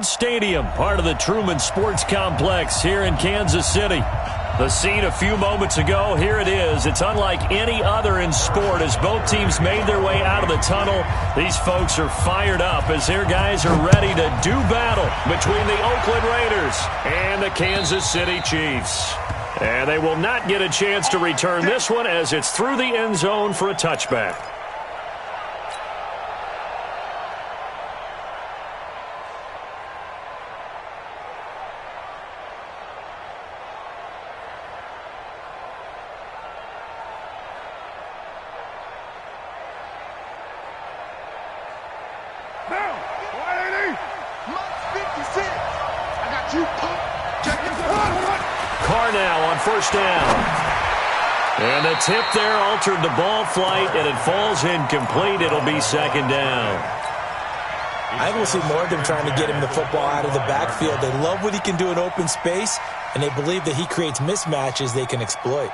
Stadium, part of the Truman Sports Complex here in Kansas City. The scene a few moments ago, here it is. It's unlike any other in sport as both teams made their way out of the tunnel. These folks are fired up as their guys are ready to do battle between the Oakland Raiders and the Kansas City Chiefs. And they will not get a chance to return this one as it's through the end zone for a touchback. First down. And the tip there altered the ball flight, and it falls incomplete. It'll be second down. I think we'll see more of them trying to get him the football out of the backfield. They love what he can do in open space, and they believe that he creates mismatches they can exploit.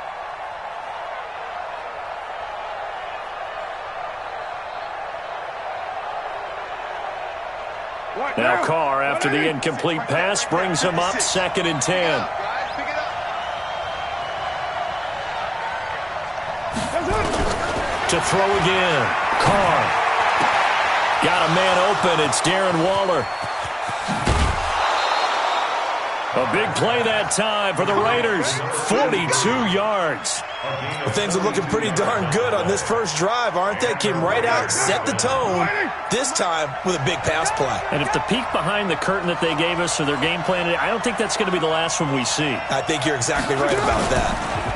Now Carr, after the incomplete pass, brings him up 2nd and 10. To throw again. Carr. Got a man open. It's Darren Waller. A big play that time for the Raiders. 42 yards. Well, things are looking pretty darn good on this first drive, aren't they? Came right out, set the tone, this time with a big pass play. And if the peek behind the curtain that they gave us or their game plan, I don't think that's going to be the last one we see. I think you're exactly right about that.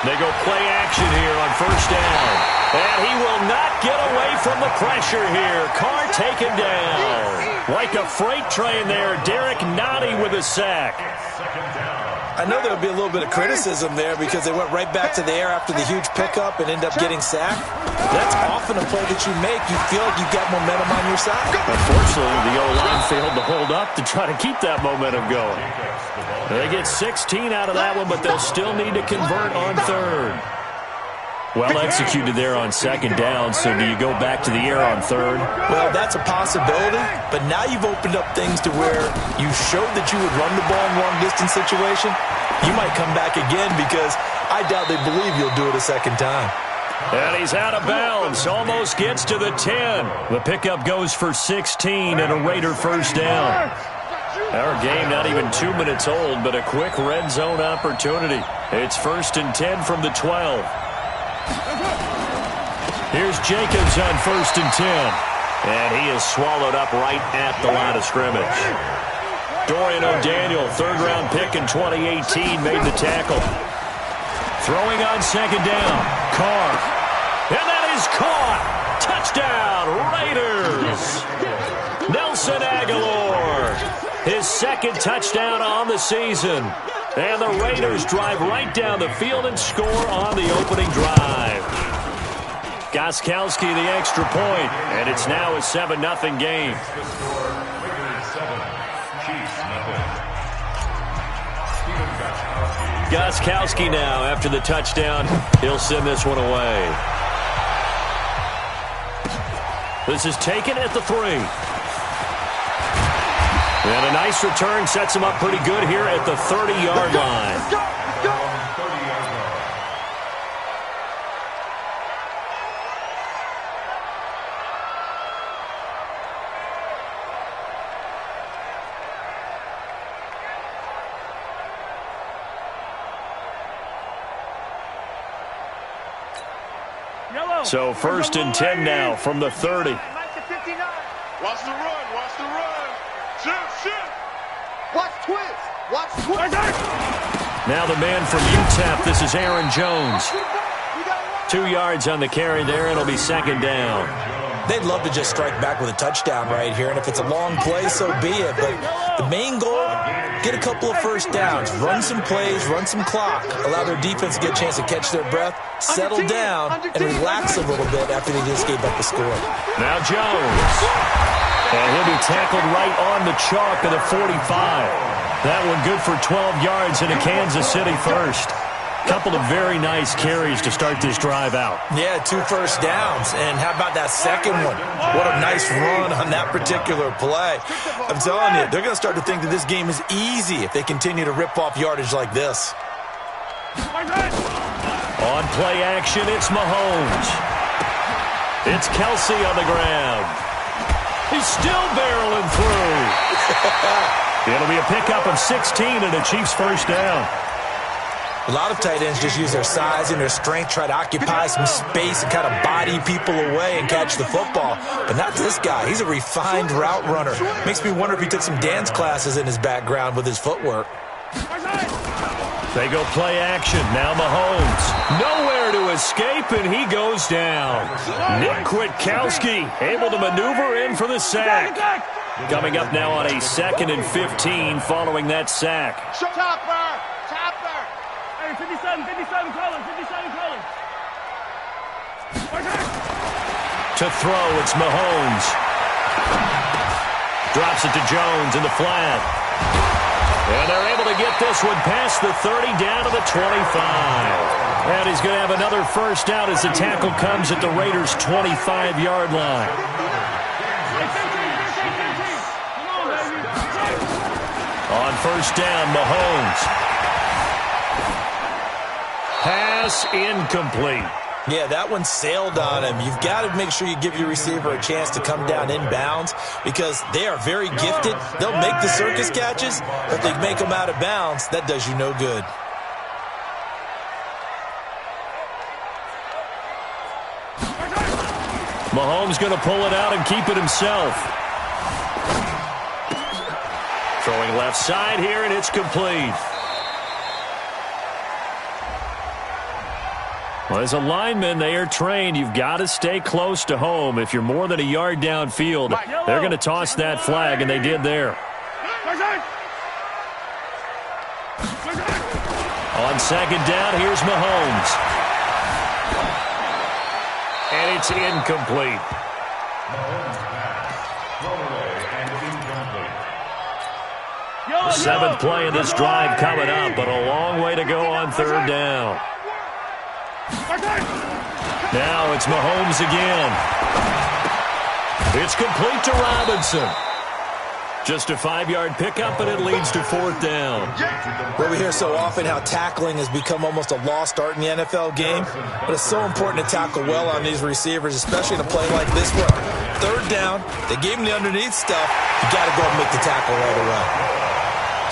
They go play action here on first down. And he will not get away from the pressure here. Carr taken down. Like a freight train there, Derek Nottie with a sack. I know there'll be a little bit of criticism there because they went right back to the air after the huge pickup and end up getting sacked. That's often a play that you make. You feel like you've got momentum on your side. Unfortunately, the O-line failed to hold up to try to keep that momentum going. They get 16 out of that one, but they'll still need to convert on third. Well executed there on second down, so do you go back to the air on third? Well, that's a possibility, but now you've opened up things to where you showed that you would run the ball in long-distance situation. You might come back again because I doubt they believe you'll do it a second time. And he's out of bounds, almost gets to the 10. The pickup goes for 16 and a Raider first down. Our game not even 2 minutes old, but a quick red zone opportunity. It's 1st and 10 from the 12. Here's Jacobs on 1st and 10. And he is swallowed up right at the line of scrimmage. Dorian O'Daniel, third-round pick in 2018, made the tackle. Throwing on second down. Carr. And that is caught. Touchdown, Raiders. Nelson Aguilar. His second touchdown on the season. And the Raiders drive right down the field and score on the opening drive. Gostkowski the extra point, and it's now a 7-0 game. Gostkowski now after the touchdown. He'll send this one away. This is taken at the 3. And a nice return sets him up pretty good here at the 30-yard line. So 1st and 10 now from the 30. Watch the run. Watch the run. Shift. Watch twist. Watch twist. Now the man from UTEP, this is Aaron Jones. 2 yards on the carry there, and it'll be second down. They'd love to just strike back with a touchdown right here, and if it's a long play, so be it. But the main goal, get a couple of first downs, run some plays, run some clock, allow their defense to get a chance to catch their breath, settle down, and relax a little bit after they just gave up the score. Now Jones. And he'll be tackled right on the chalk of the 45. That one good for 12 yards in a Kansas City first. Couple of very nice carries to start this drive out. Yeah, 2 first downs. And how about that second one? What a nice run on that particular play. I'm telling you, they're going to start to think that this game is easy if they continue to rip off yardage like this. On play action, it's Mahomes. It's Kelsey on the ground. He's still barreling through. It'll be a pickup of 16 and a Chiefs first down. A lot of tight ends just use their size and their strength, try to occupy some space and kind of body people away and catch the football. But not this guy. He's a refined route runner. Makes me wonder if he took some dance classes in his background with his footwork. They go play action. Now Mahomes. Nowhere to escape, and he goes down. Nick Kwiatkowski able to maneuver in for the sack. Coming up now on a 2nd and 15 following that sack. Chopper! Hey, 57, Colin. To throw, it's Mahomes. Drops it to Jones in the flat. And they're able to get this one past the 30 down to the 25. And he's going to have another first down as the tackle comes at the Raiders' 25-yard line. On first down, Mahomes. Pass incomplete. Yeah, that one sailed on him. You've got to make sure you give your receiver a chance to come down inbounds because they are very gifted. They'll make the circus catches, but if they make them out of bounds, that does you no good. Mahomes going to pull it out and keep it himself. Throwing left side here, and it's complete. Well, as a lineman, they are trained. You've got to stay close to home. If you're more than a yard downfield, they're going to toss that flag, and they did there. On second down, here's Mahomes. And it's incomplete. The 7th play of this drive coming up, but a long way to go on 3rd down. Now it's Mahomes again. It's complete to Robinson. Just a 5-yard pickup, and it leads to 4th down. Well, we hear so often how tackling has become almost a lost art in the NFL game, but it's so important to tackle well on these receivers, especially in a play like this one. 3rd down, they gave him the underneath stuff. You got to go and make the tackle right away.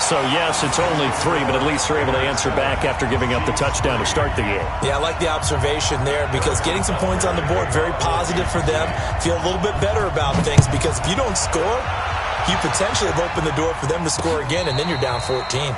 So, yes, it's only 3, but at least they're able to answer back after giving up the touchdown to start the game. Yeah, I like the observation there because getting some points on the board, very positive for them. Feel a little bit better about things because if you don't score, you potentially have opened the door for them to score again, and then you're down 14.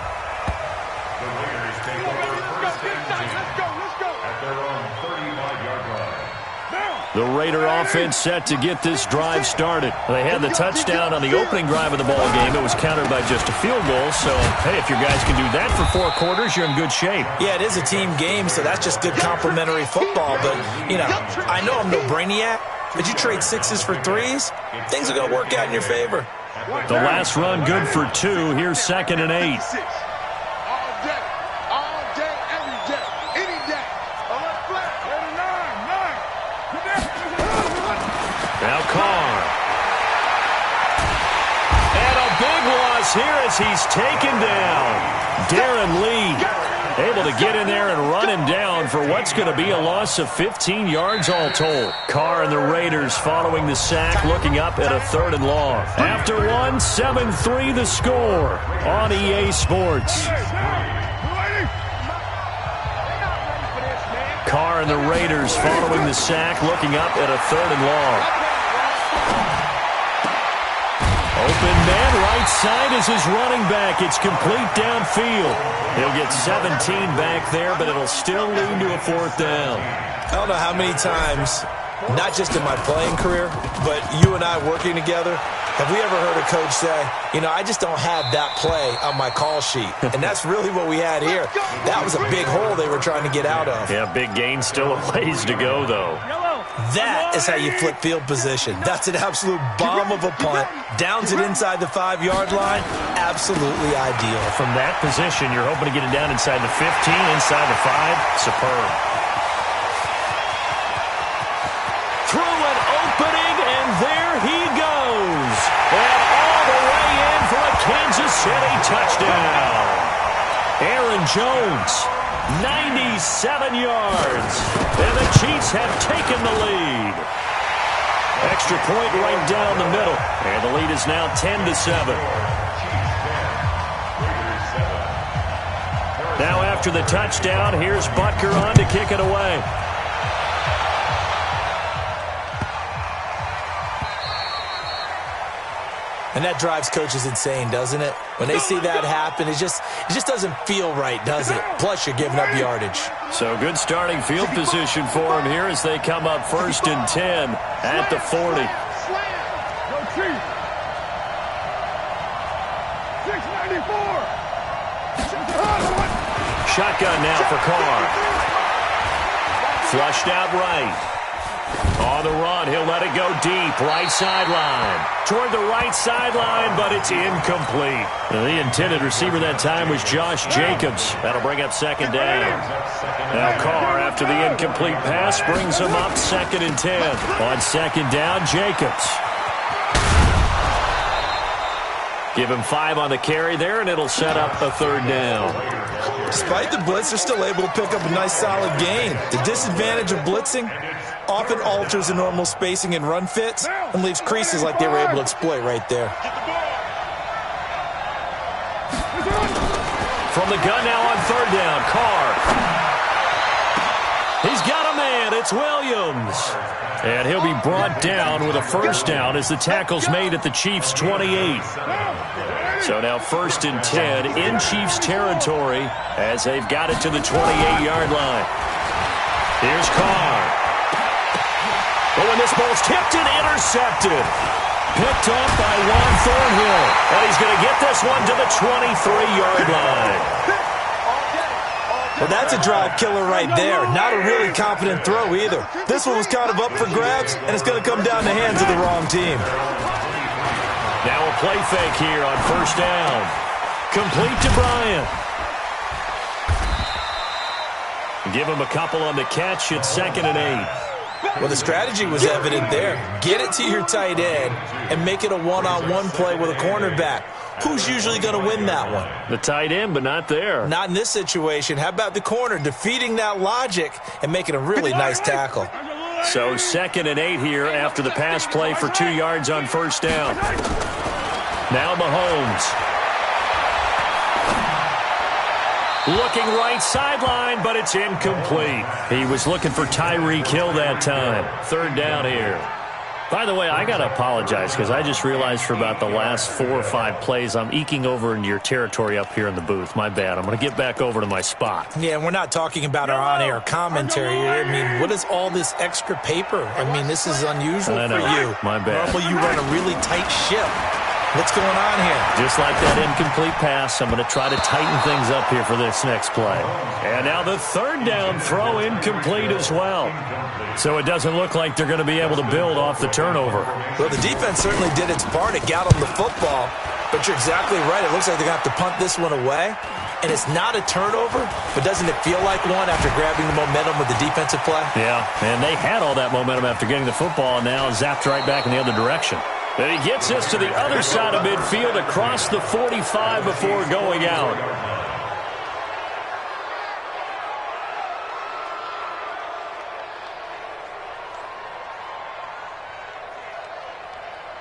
The Raider offense set to get this drive started. They had the touchdown on the opening drive of the ball game. It was countered by just a field goal. So, hey, if your guys can do that for 4 quarters, you're in good shape. Yeah, it is a team game, so that's just good complimentary football. But, you know, I know I'm no brainiac, but you trade 6s for 3s, things are going to work out in your favor. The last run good for 2. Here's 2nd and 8. Now Carr. And a big loss here as he's taken down. Darren Lee able to get in there and run him down for what's going to be a loss of 15 yards all told. Carr and the Raiders following the sack, looking up at a 3rd and long. After one, 7-3 the score on EA Sports. Carr and the Raiders following the sack, looking up at a 3rd and long. Open man, right side is his running back. It's complete downfield. He'll get 17 back there, but it'll still lead to a 4th down. I don't know how many times, not just in my playing career, but you and I working together, have we ever heard a coach say, you know, I just don't have that play on my call sheet. And that's really what we had here. That was a big hole they were trying to get out of. Yeah, big gain, still a ways to go, though. That is how you flip field position. That's an absolute bomb of a punt. Downs it inside the 5-yard line. Absolutely ideal. From that position, you're hoping to get it down inside the 15, inside the 5. Superb. Through an opening, and there he goes. And all the way in for a Kansas City touchdown. Aaron Jones, 97 yards. And the Chiefs have taken the lead. Extra point right down the middle. And the lead is now 10-7. Now after the touchdown, here's Butker on to kick it away. And that drives coaches insane, doesn't it? When they see that happen, it just doesn't feel right, does it? Plus, you're giving up yardage. So good starting field position for them here as they come up 1st and 10 at the 40. Go Chiefs. 694. Shotgun now for Carr. Flushed out right. On the run, he'll let it go deep. Right sideline. Toward the right sideline, but it's incomplete. The intended receiver that time was Josh Jacobs. That'll bring up 2nd down. Now Carr, after the incomplete pass, brings him up 2nd and 10. On 2nd down, Jacobs. Give him 5 on the carry there, and it'll set up a 3rd down. Despite the blitz, they're still able to pick up a nice solid gain. The disadvantage of blitzing often alters the normal spacing and run fits and leaves creases like they were able to exploit right there. From the gun now on 3rd down, Carr. He's got a man. It's Williams. And he'll be brought down with a 1st down as the tackle's made at the Chiefs' 28. So now 1st and 10 in Chiefs territory as they've got it to the 28-yard line. Here's Carr. Oh, and this ball's tipped and intercepted. Picked up by Juan Thornhill. And he's going to get this one to the 23-yard line. Well, that's a drive killer right there. Not a really confident throw either. This one was kind of up for grabs, and it's going to come down the hands of the wrong team. Now a play fake here on 1st down. Complete to Bryant. Give him a couple on the catch. It's 2nd and 8. Well, the strategy was evident there. Get it to your tight end and make it a one-on-one play with a cornerback. Who's usually going to win that one? The tight end, but not there. Not in this situation. How about the corner defeating that logic and making a really nice tackle? So 2nd and 8 here after the pass play for 2 yards on 1st down. Now Mahomes. Looking right sideline, but it's incomplete. He was looking for Tyreek Hill that time. 3rd down here. By the way, I got to apologize because I just realized for about the last 4 or 5 plays, I'm eking over into your territory up here in the booth. My bad. I'm going to get back over to my spot. Yeah, we're not talking about our on-air commentary here. I mean, what is all this extra paper? I mean, this is unusual for you. My bad. Normally you run a really tight ship. What's going on here? Just like that incomplete pass, I'm going to try to tighten things up here for this next play. And now the 3rd down throw incomplete as well. So it doesn't look like they're going to be able to build off the turnover. Well, the defense certainly did its part. It got them the football. But you're exactly right. It looks like they're going to have to punt this one away. And it's not a turnover, but doesn't it feel like one after grabbing the momentum with the defensive play? Yeah, and they had all that momentum after getting the football and now zapped right back in the other direction. And he gets us to the other side of midfield across the 45 before going out.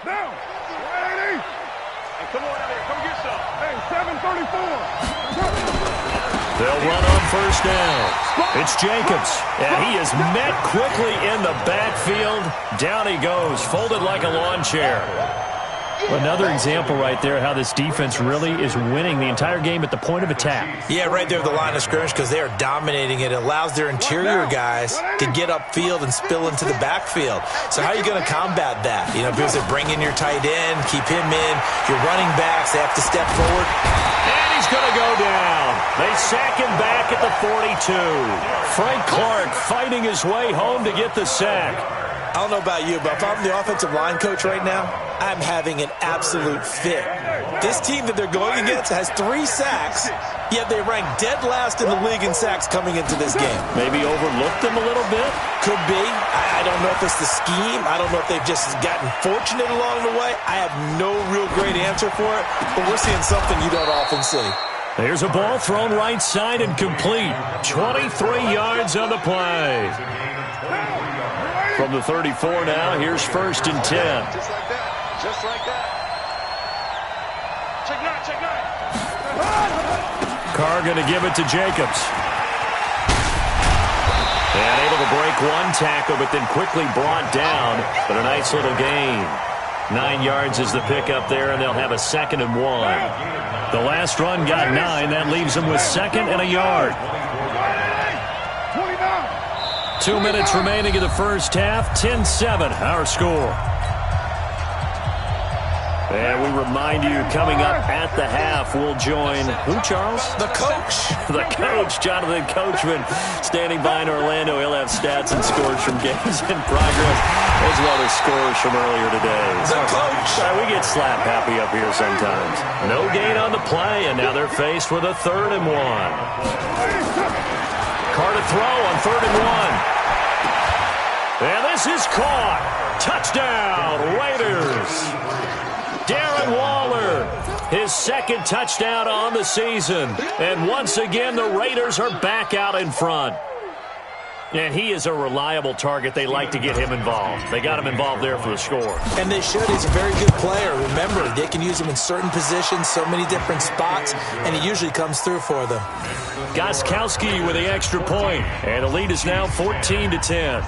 Down. 180. Hey, come on out here. Come get some. Hey, 734. They'll run on 1st down. It's Jacobs, and he is met quickly in the backfield. Down he goes, folded like a lawn chair. Another example right there how this defense really is winning the entire game at the point of attack. Yeah, right there at the line of scrimmage because they are dominating it. It allows their interior guys to get upfield and spill into the backfield. So how are you going to combat that? You know, because they bring in your tight end, keep him in, your running backs, they have to step forward. And he's going to go down. They sack him back at the 42. Frank Clark fighting his way home to get the sack. I don't know about you, but if I'm the offensive line coach right now, I'm having an absolute fit. This team that they're going against has 3 sacks, yet they rank dead last in the league in sacks coming into this game. Maybe overlooked them a little bit? Could be. I don't know if it's the scheme. I don't know if they've just gotten fortunate along the way. I have no real great answer for it, but we're seeing something you don't often see. Here's a ball thrown right side and complete. 23 yards on the play. From the 34 now, here's 1st and 10. Just like that. Just like that. Check 9, check 9. Carr going to give it to Jacobs. And able to break 1 tackle, but then quickly brought down. But a nice little gain. 9 yards is the pickup there, and they'll have a 2nd and 1. The last run got 9. That leaves them with 2nd and a yard. 2 minutes remaining in the first half. 10-7, our score. And we remind you, coming up at the half, we'll join who, Charles? The coach. The coach, Jonathan Coachman, standing by in Orlando. He'll have stats and scores from games in progress, as well as scores from earlier today. The coach. We get slap happy up here sometimes. No gain on the play, and now they're faced with a 3rd and 1. Carr to throw on 3rd and 1. And this is caught. Touchdown, Raiders. Darren Waller, his 2nd touchdown on the season. And once again, the Raiders are back out in front. And he is a reliable target. They like to get him involved. They got him involved there for the score. And they should. He's a very good player. Remember, they can use him in certain positions, so many different spots, and he usually comes through for them. Gostkowski with the extra point. And the lead is now 14-10.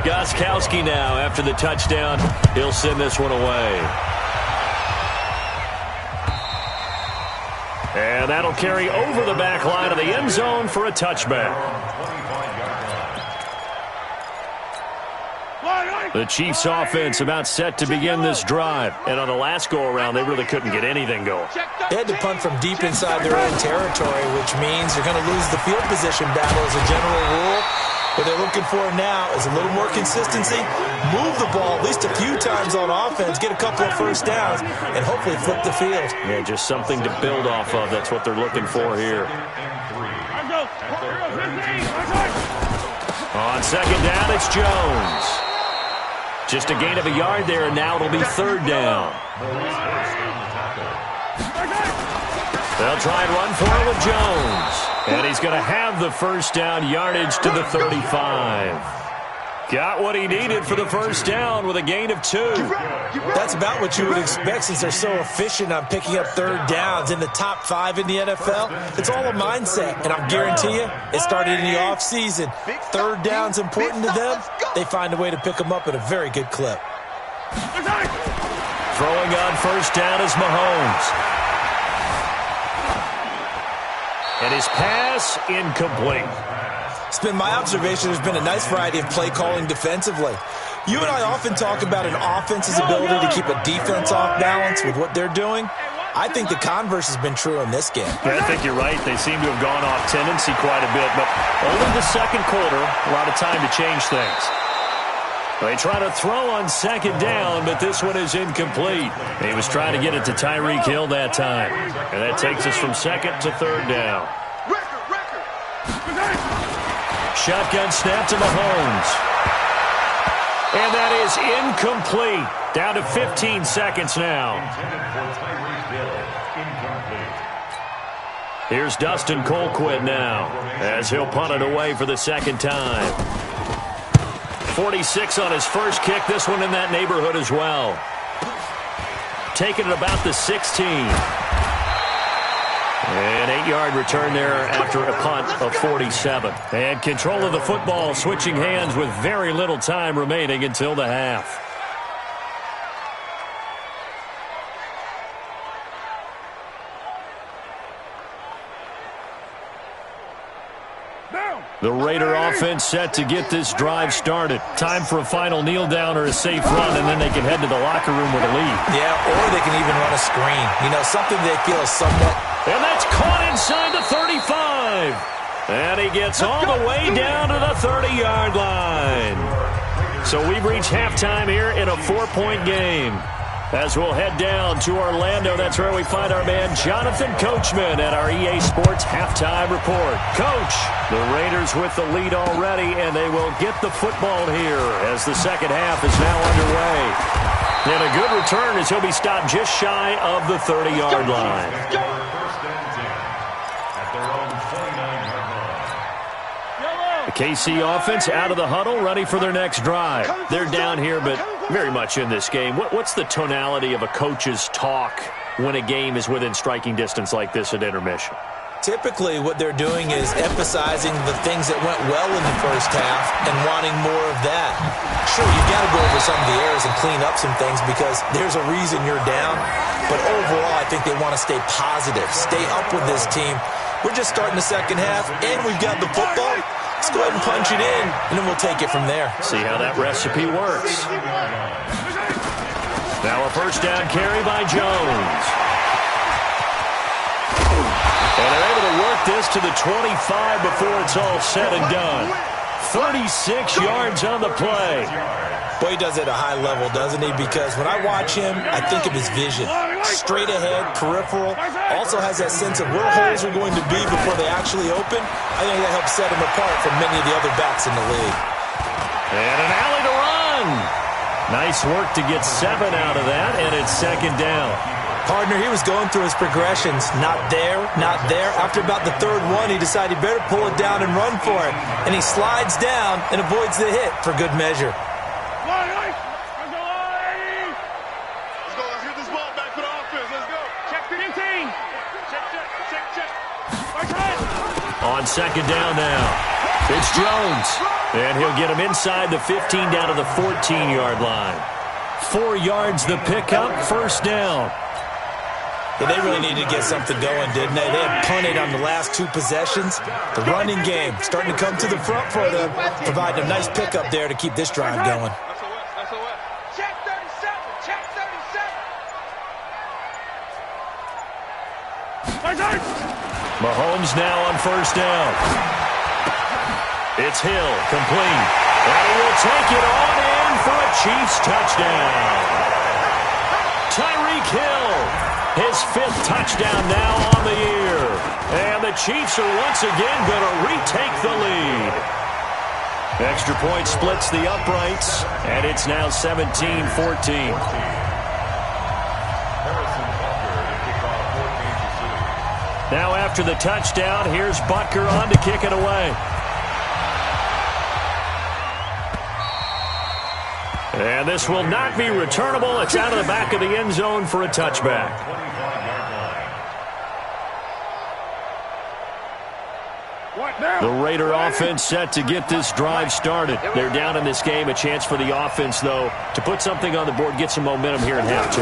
Gostkowski now, after the touchdown, he'll send this one away. And that'll carry over the back line of the end zone for a touchback. The Chiefs' offense about set to begin this drive. And on the last go-around, they really couldn't get anything going. They had to punt from deep inside their own territory, which means they're going to lose the field position battle as a general rule. What they're looking for now is a little more consistency, move the ball at least a few times on offense, get a couple of first downs, and hopefully flip the field. Yeah, just something to build off of. That's what they're looking for here. On 2nd down, it's Jones. Just a gain of a yard there, and now it'll be 3rd down. They'll try and run for it with Jones. And he's going to have the first down, yardage to the 35. Got what he needed for the first down with a gain of 2. That's about what you would expect since they're so efficient on picking up 3rd downs in the top 5 in the NFL. It's all a mindset, and I guarantee you it started in the offseason. 3rd down's important to them. They find a way to pick them up at a very good clip. Throwing on first down is Mahomes. And his pass incomplete. It's been my observation there's been a nice variety of play calling defensively. You and I often talk about an offense's ability to keep a defense off balance with what they're doing. I think the converse has been true in this game. Yeah, I think you're right. They seem to have gone off tendency quite a bit, but only the 2nd quarter, a lot of time to change things. They try to throw on 2nd down, but this one is incomplete. He was trying to get it to Tyreek Hill that time. And that takes us from 2nd to 3rd down. Shotgun snap to Mahomes. And that is incomplete. Down to 15 seconds now. Here's Dustin Colquitt now, as he'll punt it away for the 2nd time. 46 on his first kick. This one in that neighborhood as well. Taking it about the 16. An 8-yard return there after a punt of 47. And control of the football switching hands with very little time remaining until the half. The Raider offense set to get this drive started. Time for a final kneel down or a safe run, and then they can head to the locker room with a lead. Yeah, or they can even run a screen. You know, something they feel is somewhat. And that's caught inside the 35. And he gets all the way down to the 30-yard line. So we've reached halftime here in a 4-point game. As we'll head down to Orlando, that's where we find our man Jonathan Coachman at our EA Sports Halftime Report. Coach, the Raiders with the lead already, and they will get the football here as the second half is now underway. And a good return as he'll be stopped just shy of the 30-yard line. The KC offense out of the huddle, ready for their next drive. They're down here, but very much in this game. What's the tonality of a coach's talk when a game is within striking distance like this at intermission? Typically, what they're doing is emphasizing the things that went well in the first half and wanting more of that. Sure, you've got to go over some of the errors and clean up some things because there's a reason you're down. But overall, I think they want to stay positive, stay up with this team. We're just starting the second half, and we've got the football. Let's go ahead and punch it in, and then we'll take it from there. See how that recipe works. Now a first down carry by Jones. And they're able to work this to the 25 before it's all said and done. 36 yards on the play. Boy, he does it at a high level, doesn't he? Because when I watch him, I think of his vision. Straight ahead, peripheral. Also has that sense of where holes are going to be before they actually open. I think that helps set him apart from many of the other backs in the league. And an alley to run. Nice work to get 7 out of that, and it's second down. Partner, he was going through his progressions. Not there, not there. After about the third one, he decided he better pull it down and run for it. And he slides down and avoids the hit for good measure. On second down now, it's Jones. And he'll get him inside the 15 down to the 14-yard line. 4 yards the pickup, first down. Yeah, they really needed to get something going, didn't they? They had punted on the last 2 possessions. The running game starting to come to the front for them, providing a nice pickup there to keep this drive going. Check 37, check 37. Mahomes now on first down. It's Hill, complete. And he will take it on in for a Chiefs touchdown. Tyreek Hill, his 5th touchdown now on the year. And the Chiefs are once again going to retake the lead. Extra point splits the uprights, and it's now 17-14. Now after the touchdown, here's Butker on to kick it away. And this will not be returnable. It's out of the back of the end zone for a touchback. The Raider offense set to get this drive started. They're down in this game. A chance for the offense, though, to put something on the board, get some momentum here in half 2.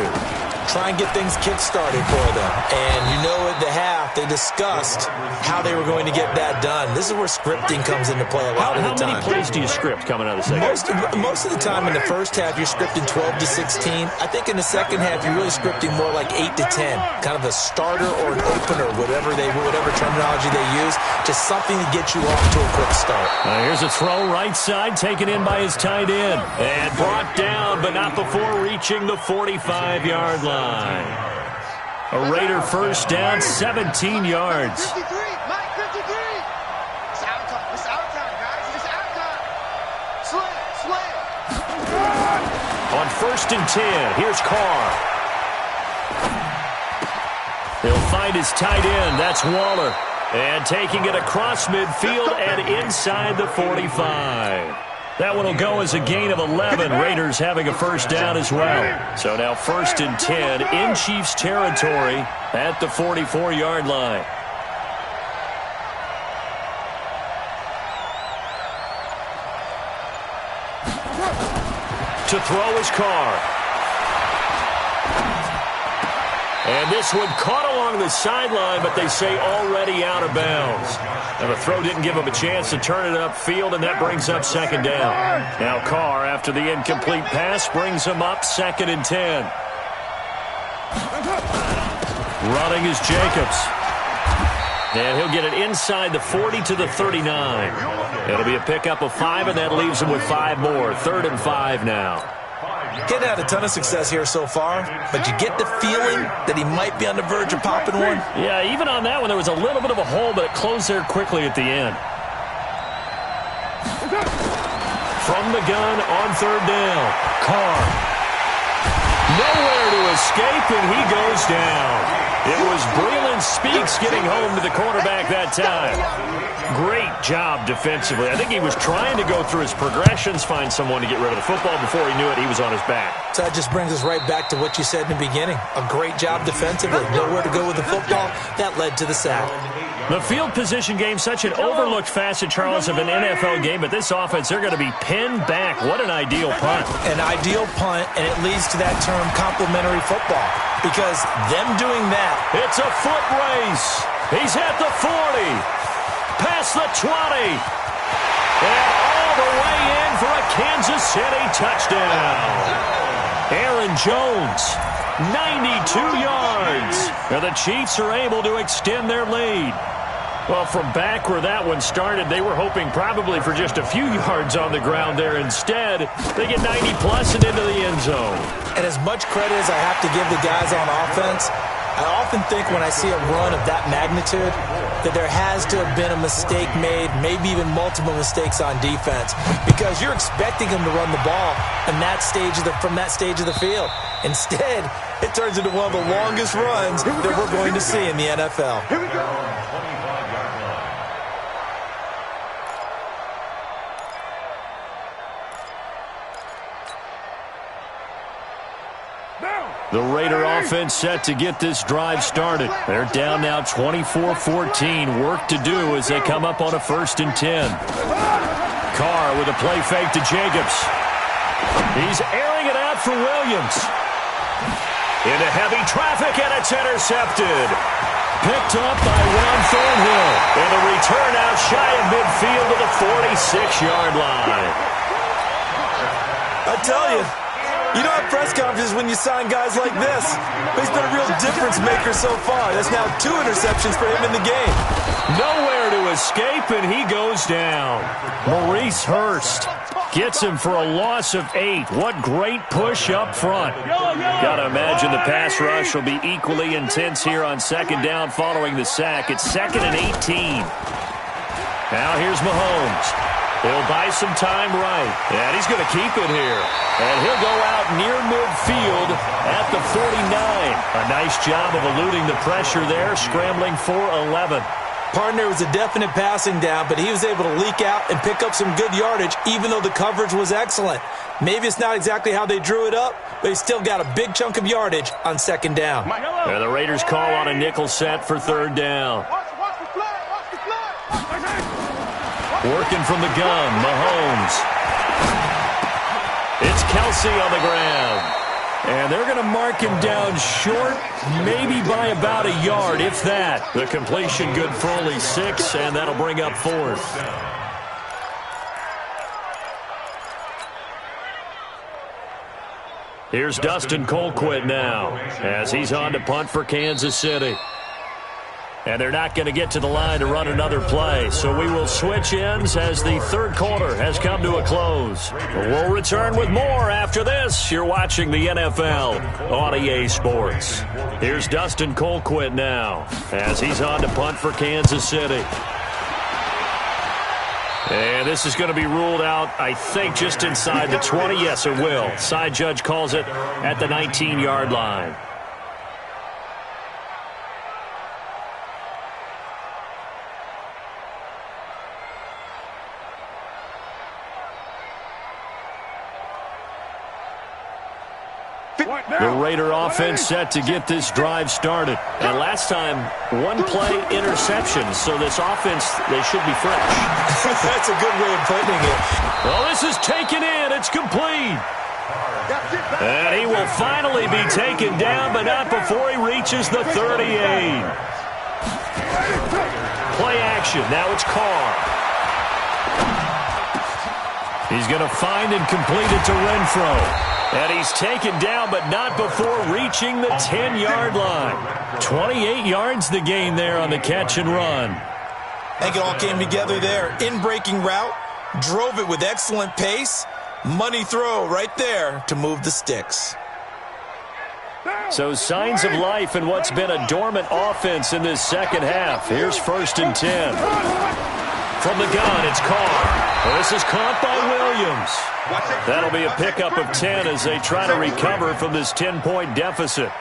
Try and get things kick-started for them. And you know at the half, they discussed how they were going to get that done. This is where scripting comes into play a lot of the time. How many plays do you script coming out of the second half? Most of the time in the first half, you're scripting 12 to 16. I think in the second half, you're really scripting more like 8 to 10. Kind of a starter or an opener, whatever terminology they use. Just something to get you off to a quick start. Here's a throw right side, taken in by his tight end. And brought down, but not before reaching the 45-yard line. A Raider first down, 17 yards. 53, Mike, 53. It's out time. It's out time, guys. It's out time. Slam. On first and 10, here's Carr. He'll find his tight end. That's Waller. And taking it across midfield and inside the 45. That one will go as a gain of 11. Raiders having a first down as well. So now first and 10 in Chiefs territory at the 44-yard line. To throw is Carr. And this one caught along the sideline, but they say already out of bounds. And the throw didn't give him a chance to turn it upfield, and that brings up second down. Now Carr, after the incomplete pass, brings him up second and 10. Running is Jacobs. And he'll get it inside the 40 to the 39. It'll be a pickup of 5, and that leaves him with 5 more. 3rd and 5 now. Getting had a ton of success here so far, but you get the feeling that he might be on the verge of popping one. Yeah, even on that one, there was a little bit of a hole, but it closed there quickly at the end. From the gun on 3rd down, Carr. Nowhere to escape, and he goes down. It was Breland Speaks getting home to the quarterback that time. Great job defensively. I think he was trying to go through his progressions, find someone to get rid of the football. Before he knew it, he was on his back. So that just brings us right back to what you said in the beginning. A great job defensively. Nowhere to go with the football. That led to the sack. The field position game, such an overlooked facet, Charles, of an NFL game, but this offense, they're going to be pinned back. What an ideal punt. An ideal punt, and it leads to that term complementary football, because them doing that. It's a foot race. He's at the 40, past the 20, and all the way in for a Kansas City touchdown. Aaron Jones, 92 yards. Now the Chiefs are able to extend their lead. Well, from back where that one started, they were hoping probably for just a few yards on the ground there. Instead, they get 90-plus and into the end zone. And as much credit as I have to give the guys on offense, I often think when I see a run of that magnitude that there has to have been a mistake made, maybe even multiple mistakes on defense, because you're expecting them to run the ball from that stage of the field. Instead, it turns into one of the longest runs that we're going to see in the NFL. Here we go. The Raider offense set to get this drive started. They're down now 24-14. Work to do as they come up on a 1st and 10. Carr with a play fake to Jacobs. He's airing it out for Williams. Into heavy traffic, and it's intercepted. Picked up by Ron Thornhill. And the return out shy of midfield to the 46-yard line. I tell you, you don't have press conferences when you sign guys like this. But he's been a real difference maker so far. That's now 2 interceptions for him in the game. Nowhere to escape, and he goes down. Maurice Hurst gets him for a loss of 8. What great push up front. Got to imagine the pass rush will be equally intense here on 2nd down following the sack. It's 2nd and 18. Now here's Mahomes. He'll buy some time right, and he's going to keep it here. And he'll go out near midfield at the 49. A nice job of eluding the pressure there, scrambling for 11. Partner was a definite passing down, but he was able to leak out and pick up some good yardage, even though the coverage was excellent. Maybe it's not exactly how they drew it up, but he still got a big chunk of yardage on 2nd down. And the Raiders call on a nickel set for 3rd down. Watch the flag. Watch the flag. Working from the gun, Mahomes. It's Kelsey on the ground. And they're going to mark him down short, maybe by about a yard, if that. The completion good for only 6, and that'll bring up 4th. Here's Dustin Colquitt now, as he's on to punt for Kansas City. And they're not going to get to the line to run another play. So we will switch ends as the 3rd quarter has come to a close. We'll return with more after this. You're watching the NFL on EA Sports. Here's Dustin Colquitt now as he's on to punt for Kansas City. And this is going to be ruled out, I think, just inside the 20. Yes, it will. Side judge calls it at the 19-yard line. The Raider offense set to get this drive started. And last time, 1-play interception. So this offense, they should be fresh. That's a good way of putting it. Well, this is taken in. It's complete. And he will finally be taken down, but not before he reaches the 38. Play action. Now it's Carr. He's going to find and complete it to Renfro. And he's taken down, but not before reaching the 10-yard line. 28 yards the gain there on the catch and run. I think it all came together there. In-breaking route, drove it with excellent pace. Money throw right there to move the sticks. So signs of life in what's been a dormant offense in this second half. Here's 1st and 10. From the gun, it's Carr. This is caught by Williams. That'll be a pickup of 10 as they try to recover from this 10-point deficit.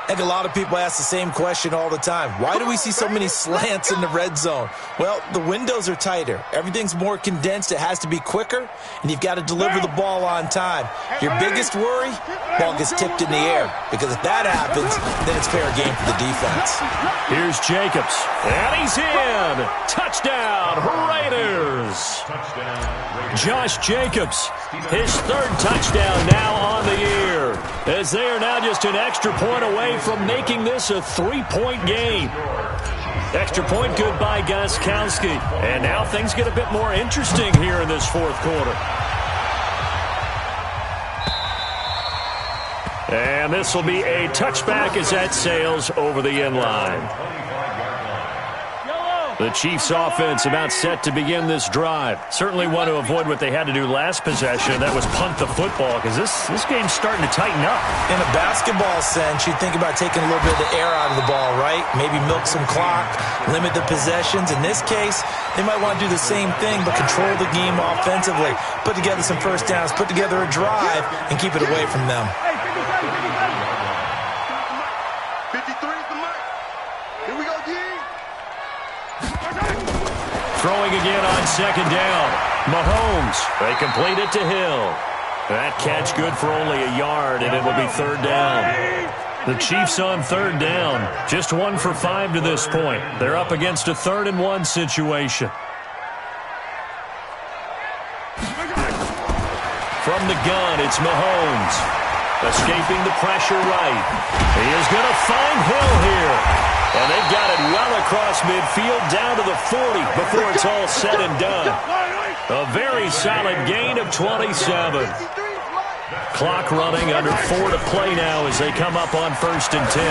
I think a lot of people ask the same question all the time. Why do we see so many slants in the red zone? Well, the windows are tighter. Everything's more condensed. It has to be quicker, and you've got to deliver the ball on time. Your biggest worry, ball gets tipped in the air, because if that happens, then it's fair game for the defense. Here's Jacobs, and he's in. Touchdown, Raiders. Josh Jacobs, his 3rd touchdown now on the year, as they are now just an extra point away from making this a 3-point game. Extra point good by Gostkowski. And now things get a bit more interesting here in this 4th quarter. And this will be a touchback as that sails over the end line. The Chiefs offense about set to begin this drive. Certainly want to avoid what they had to do last possession. That was punt the football, because this game's starting to tighten up. In a basketball sense, you think about taking a little bit of the air out of the ball, right? Maybe milk some clock, limit the possessions. In this case, they might want to do the same thing, but control the game offensively. Put together some first downs, put together a drive, and keep it away from them. 53 is the mark. Here we go, D. Throwing again on 2nd down. Mahomes, they complete it to Hill. That catch good for only a yard, and it will be 3rd down. The Chiefs on 3rd down, just 1 for 5 to this point. They're up against a 3rd and 1 situation. From the gun, it's Mahomes. Escaping the pressure right. He is going to find Hill here. And they've got it well across midfield down to the 40 before it's all said and done. A very solid gain of 27. Clock running, under 4 to play now as they come up on 1st and 10.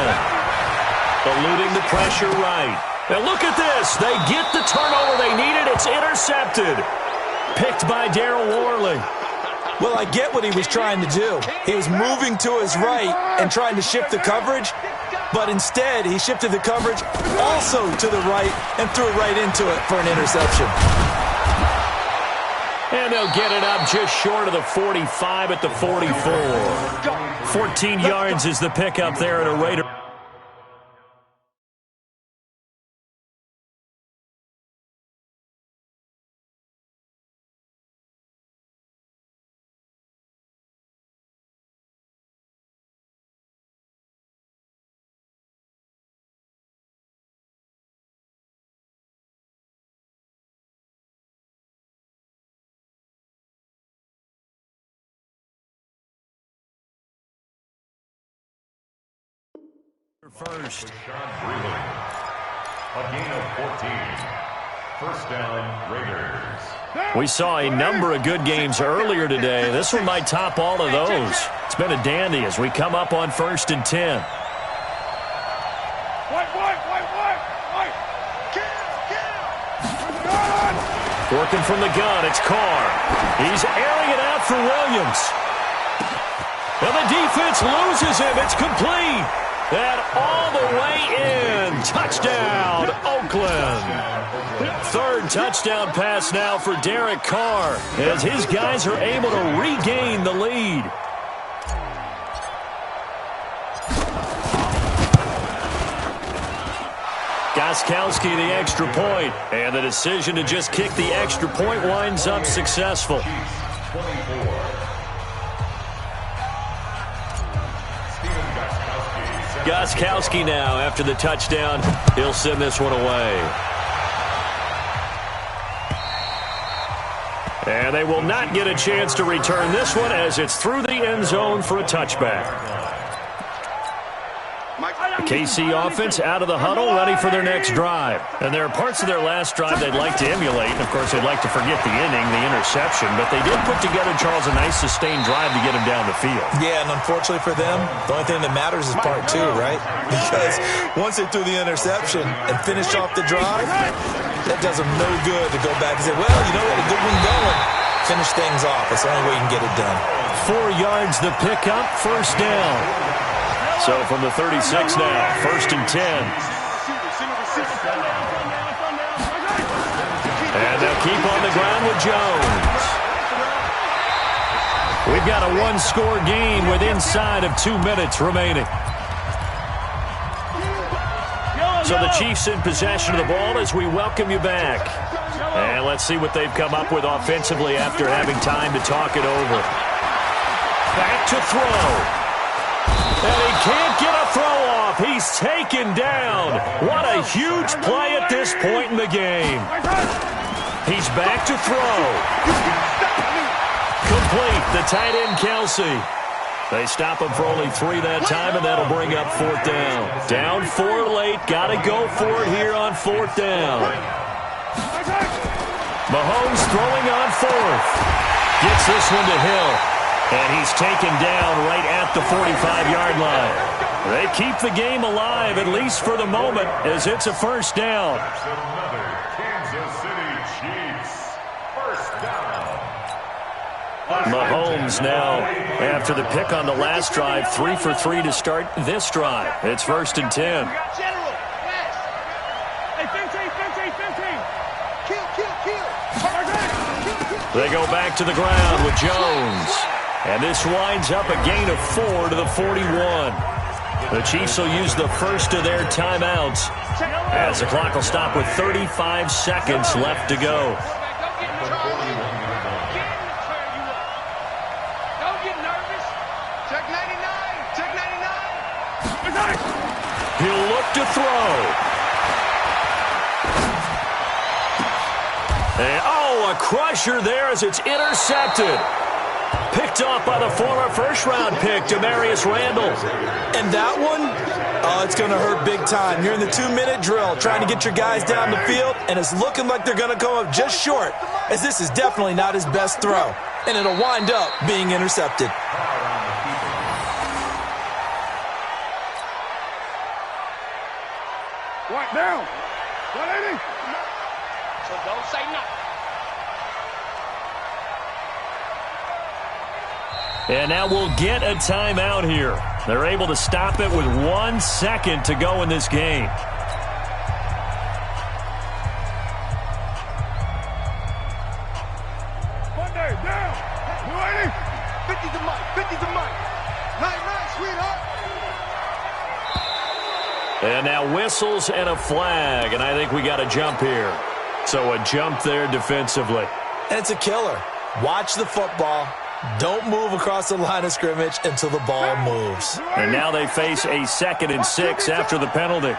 Eluding the pressure right. And look at this. They get the turnover they needed. It's intercepted. Picked by Darryl Worley. Well, I get what he was trying to do. He was moving to his right and trying to shift the coverage, but instead he shifted the coverage also to the right and threw it right into it for an interception. And they'll get it up just short of the 45 at the 44. 14 yards is the pickup there at a Raider. First. A gain of 14. First down, Raiders. We saw a number of good games earlier today. This one might top all of those. It's been a dandy as we come up on 1st and 10. Working from the gun, it's Carr. He's airing it out for Williams. And the defense loses him. It's complete. And all the way in. Touchdown, Oakland. 3rd touchdown pass now for Derek Carr as his guys are able to regain the lead. Gostkowski the extra point, and the decision to just kick the extra point winds up successful. Gostkowski now, after the touchdown, he'll send this one away. And they will not get a chance to return this one as it's through the end zone for a touchback. The KC offense out of the huddle, ready for their next drive. And there are parts of their last drive they'd like to emulate. And, of course, they'd like to forget the inning, the interception. But they did put together, Charles, a nice sustained drive to get him down the field. Yeah, and unfortunately for them, the only thing that matters is part two, right? Because once they threw the interception and finished off the drive, that does them no good to go back and say, well, you know what, a good one going. Finish things off. That's the only way you can get it done. 4 yards the pickup, first down. So from the 36 now, 1st and 10. And they'll keep on the ground with Jones. We've got a one-score game with inside of 2 minutes remaining. So the Chiefs in possession of the ball as we welcome you back. And let's see what they've come up with offensively after having time to talk it over. Back to throw. And he can't get a throw off. He's taken down. What a huge play at this point in the game. He's back to throw. Complete, the tight end Kelsey. They stop him for only 3 that time, and that'll bring up 4th down. Down 4 late. Got to go for it here on 4th down. Mahomes throwing on 4th. Gets this one to Hill. And he's taken down right at the 45-yard line. They keep the game alive, at least for the moment, as it's a first down. Another Kansas City Chiefs first down. Mahomes now, after the pick on the last drive, 3 for 3 to start this drive. It's 1st and 10. General, yes. Hey, 15. Kill. They go back to the ground with Jones. And this winds up a gain of 4 to the 41. The Chiefs will use the first of their timeouts as the clock will stop with 35 seconds left to go. Don't get nervous. Check 99. Check 99. He'll look to throw. And, a crusher there as it's intercepted. Picked off by the former first-round pick, Demarius Randall. And that one, it's going to hurt big time. You're in the 2-minute drill trying to get your guys down the field, and it's looking like they're going to come up just short, as this is definitely not his best throw. And it'll wind up being intercepted. Right down. 180. So don't say nothing. And now we'll get a timeout here. They're able to stop it with 1 second to go in this game. Monday, down. 280. 50 to Mike. 50 to Mike. Night, sweetheart. And now whistles and a flag, and I think we got a jump here. So a jump there defensively. And it's a killer. Watch the football. Don't move across the line of scrimmage until the ball moves. And now they face a 2nd and 6 after the penalty.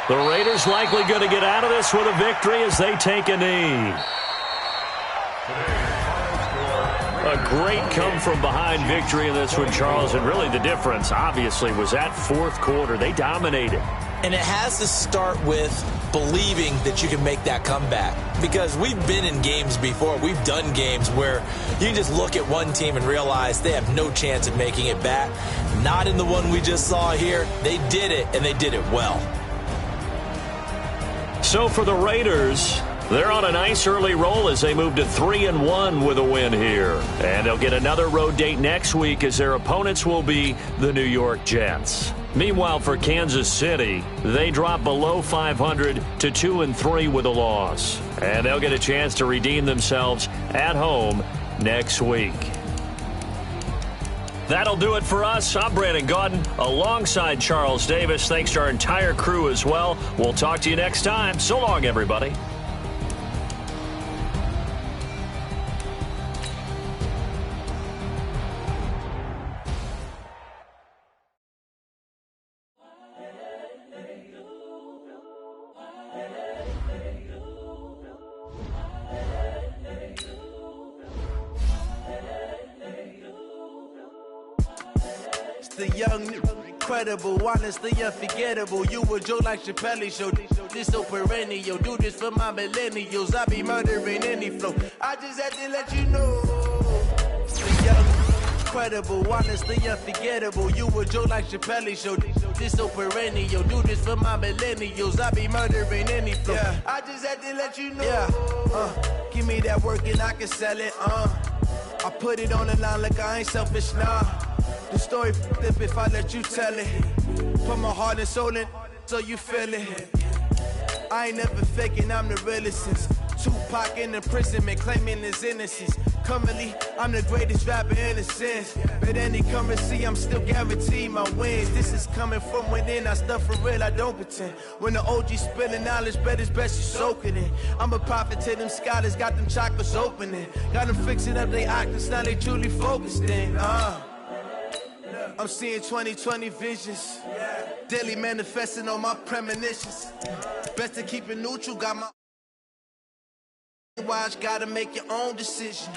The Raiders likely going to get out of this with a victory as they take a knee. A great come-from-behind victory in this one, Charles. And really the difference, obviously, was that 4th quarter. They dominated. And it has to start with believing that you can make that comeback. Because we've been in games before. We've done games where you can just look at one team and realize they have no chance of making it back. Not in the one we just saw here. They did it, and they did it well. So for the Raiders, they're on a nice early roll as they move to 3-1 with a win here. And they'll get another road date next week as their opponents will be the New York Jets. Meanwhile, for Kansas City, they drop below 500 to 2-3 with a loss. And they'll get a chance to redeem themselves at home next week. That'll do it for us. I'm Brandon Gaudin alongside Charles Davis. Thanks to our entire crew as well. We'll talk to you next time. So long, everybody. The young Incredible, honestly unforgettable. You a joke like Chappelle show. This so perennial. Do this for my millennials. I be murdering any flow. I just had to let you know. The young, incredible, honestly unforgettable. You a joke like Chappelle show. This so perennial. Do this for my millennials. I be murdering any flow. Yeah. I just had to let you know. Yeah. Give me that work and I can sell it. I put it on the line like I ain't selfish, nah. The story flip if I let you tell it. Put my heart and soul in so you feel it. I ain't never faking, I'm the realest since Tupac in imprisonment, claiming his innocence. Currently, I'm the greatest rapper in a sense. But any currency, I'm still guaranteed my wins. This is coming from within, I stuff for real, I don't pretend. When the OG spilling knowledge, bet it's best you soak it in. I'm a prophet to them scholars, got them chakras opening. Got them fixing up they octaves, now they truly focused in. I'm seeing 2020 visions. Daily manifesting on my premonitions. Best to keep it neutral, got my watch, gotta make your own decision.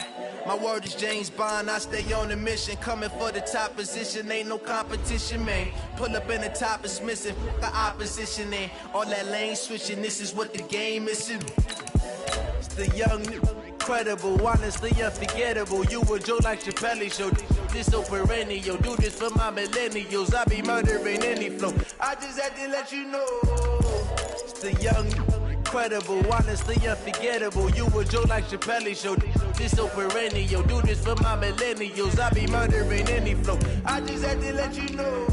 My word is James Bond, I stay on a mission. Coming for the top position, ain't no competition, man. Pull up in the top is missing, the opposition ain't. All that lane switching, this is what the game is. It's the young, incredible, honestly unforgettable. You a joke like Chappelle show. This so perennial, do this for my millennials. I be murdering any flow. I just had to let you know. It's the young, incredible, honestly unforgettable. You a joke like Chappelle show. This so perennial, do this for my millennials. I be murdering any flow. I just had to let you know.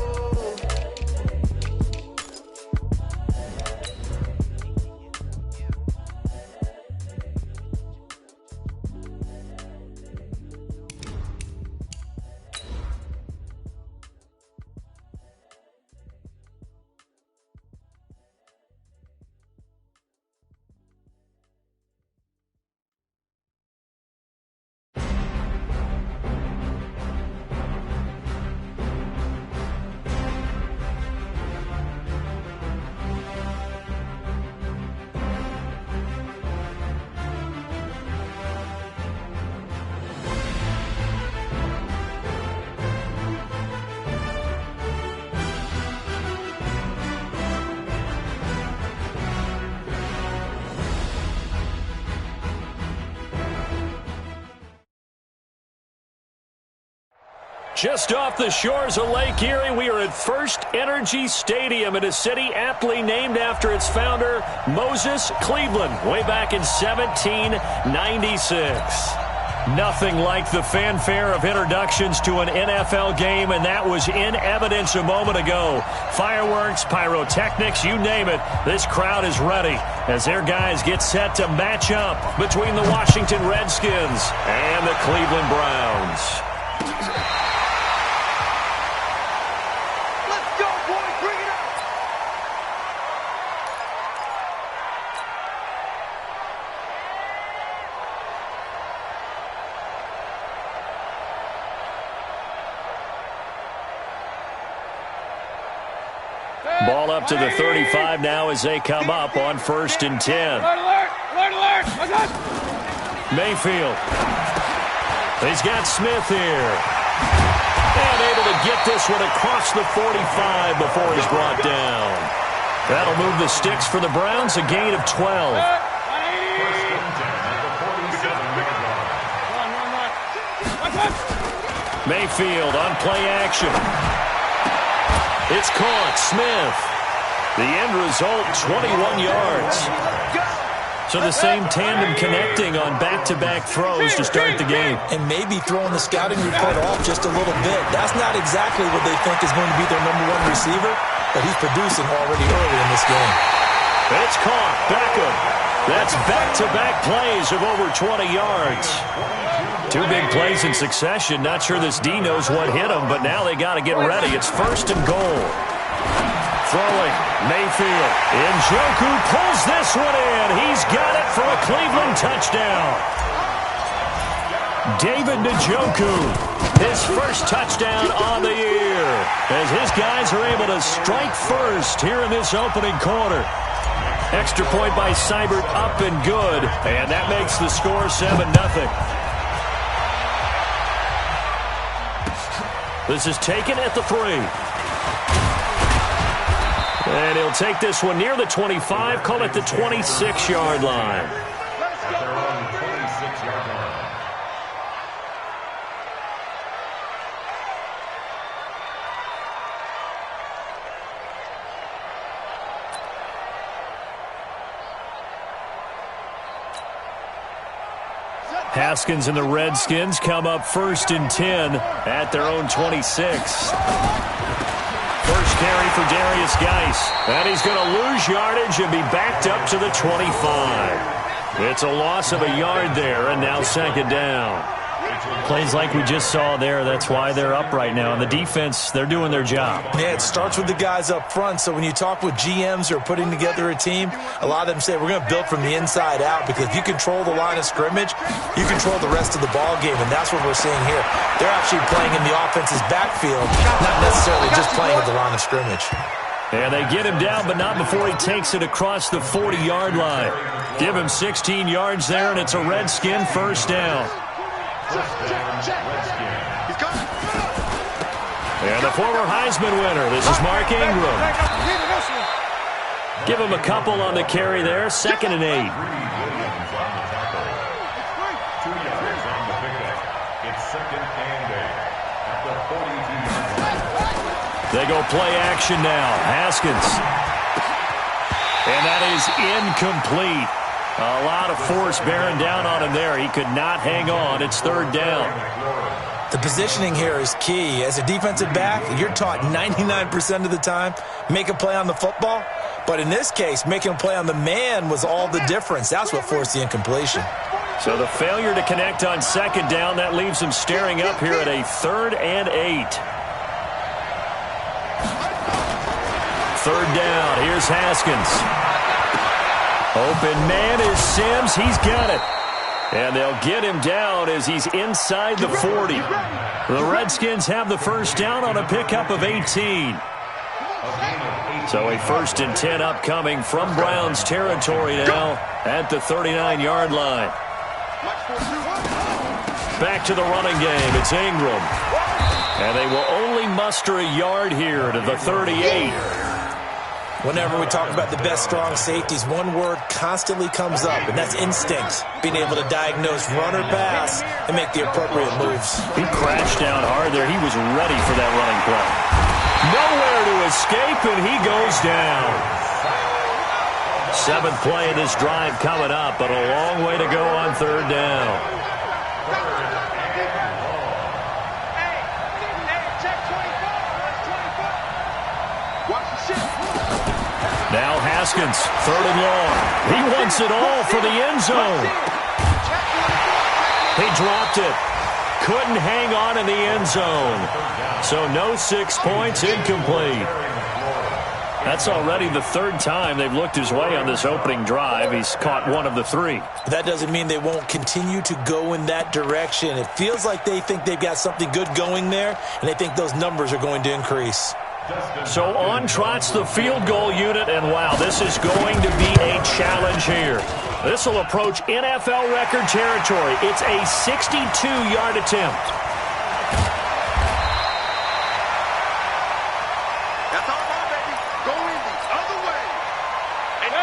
Just off the shores of Lake Erie, we are at First Energy Stadium in a city aptly named after its founder, Moses Cleveland, way back in 1796. Nothing like the fanfare of introductions to an NFL game, and that was in evidence a moment ago. Fireworks, pyrotechnics, you name it, this crowd is ready as their guys get set to match up between the Washington Redskins and the Cleveland Browns. Ball up to the 35 now as they come up on 1st and 10. Alert! Mayfield. He's got Smith here. And able to get this one across the 45 before he's brought down. That'll move the sticks for the Browns, a gain of 12. Mayfield on play action. It's caught. Smith. The end result, 21 yards. So the same tandem connecting on back-to-back throws to start the game. And maybe throwing the scouting report off just a little bit. That's not exactly what they think is going to be their #1 receiver, but he's producing already early in this game. It's caught. Beckham. That's back-to-back plays of over 20 yards. Two big plays in succession. Not sure this D knows what hit him, but now they got to get ready. It's 1st and goal. Throwing. Mayfield. Njoku pulls this one in. He's got it for a Cleveland touchdown. David Njoku, his first touchdown on the year, as his guys are able to strike first here in this opening quarter. Extra point by Seibert, up and good, and that makes the score 7-0. This is taken at the 3. They'll take this one near the 25, call it the 26-yard line. At their own 26-yard line. Haskins and the Redskins come up 1st and 10 at their own 26. First carry for Darius Geis. And he's going to lose yardage and be backed up to the 25. It's a loss of a yard there, and now 2nd down. Plays like we just saw there. That's why they're up right now. And the defense, they're doing their job. Yeah, it starts with the guys up front. So when you talk with GMs who are putting together a team, a lot of them say we're going to build from the inside out, because if you control the line of scrimmage, you control the rest of the ball game, and that's what we're seeing here. They're actually playing in the offense's backfield, not necessarily just playing at the line of scrimmage. And they get him down, but not before he takes it across the 40-yard line. Give him 16 yards there, and it's a Redskin 1st down. And the former Heisman winner, this is Mark Ingram. Give him a couple on the carry there, 2nd and 8. They go play action now. Haskins. And that is incomplete. A lot of force bearing down on him there. He could not hang on. It's 3rd down. The positioning here is key. As a defensive back, you're taught 99% of the time, make a play on the football. But in this case, making a play on the man was all the difference. That's what forced the incompletion. So the failure to connect on 2nd down, that leaves him staring up here at a 3rd and 8. 3rd down. Here's Haskins. Open man is Sims. He's got it. And they'll get him down as he's inside the 40. The Redskins have the 1st down on a pickup of 18. So a 1st and 10 upcoming from Browns territory now at the 39-yard line. Back to the running game. It's Ingram. And they will only muster a yard here to the 38. Whenever we talk about the best strong safeties, one word constantly comes up, and that's instinct. Being able to diagnose run or pass and make the appropriate moves. He crashed down hard there. He was ready for that running play. Nowhere to escape, and he goes down. 7th play of this drive coming up, but a long way to go on 3rd down. Now Haskins, 3rd and long. He wants it all for the end zone. He dropped it. Couldn't hang on in the end zone. So no 6 points, incomplete. That's already the 3rd time they've looked his way on this opening drive. He's caught 1 of the 3. That doesn't mean they won't continue to go in that direction. It feels like they think they've got something good going there, and they think those numbers are going to increase. So on trots the field goal unit, and wow, this is going to be a challenge here. This will approach NFL record territory. It's a 62-yard attempt. That's all right, baby. Going the other way.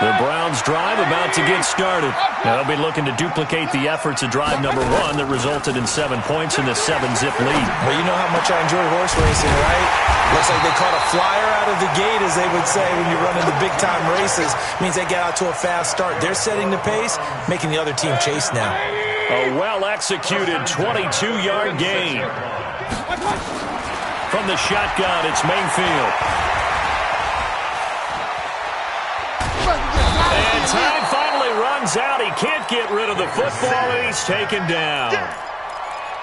The Browns drive about to get started. Now they'll be looking to duplicate the efforts of drive number 1 that resulted in 7 points in the 7-zip lead. Well, you know how much I enjoy horse racing, right? Looks like they caught a flyer out of the gate, as they would say when you run into big-time races. Means they get out to a fast start. They're setting the pace, making the other team chase now. A well-executed 22-yard gain. From the shotgun, it's Mayfield. And time finally runs out. He can't get rid of the football, and he's taken down.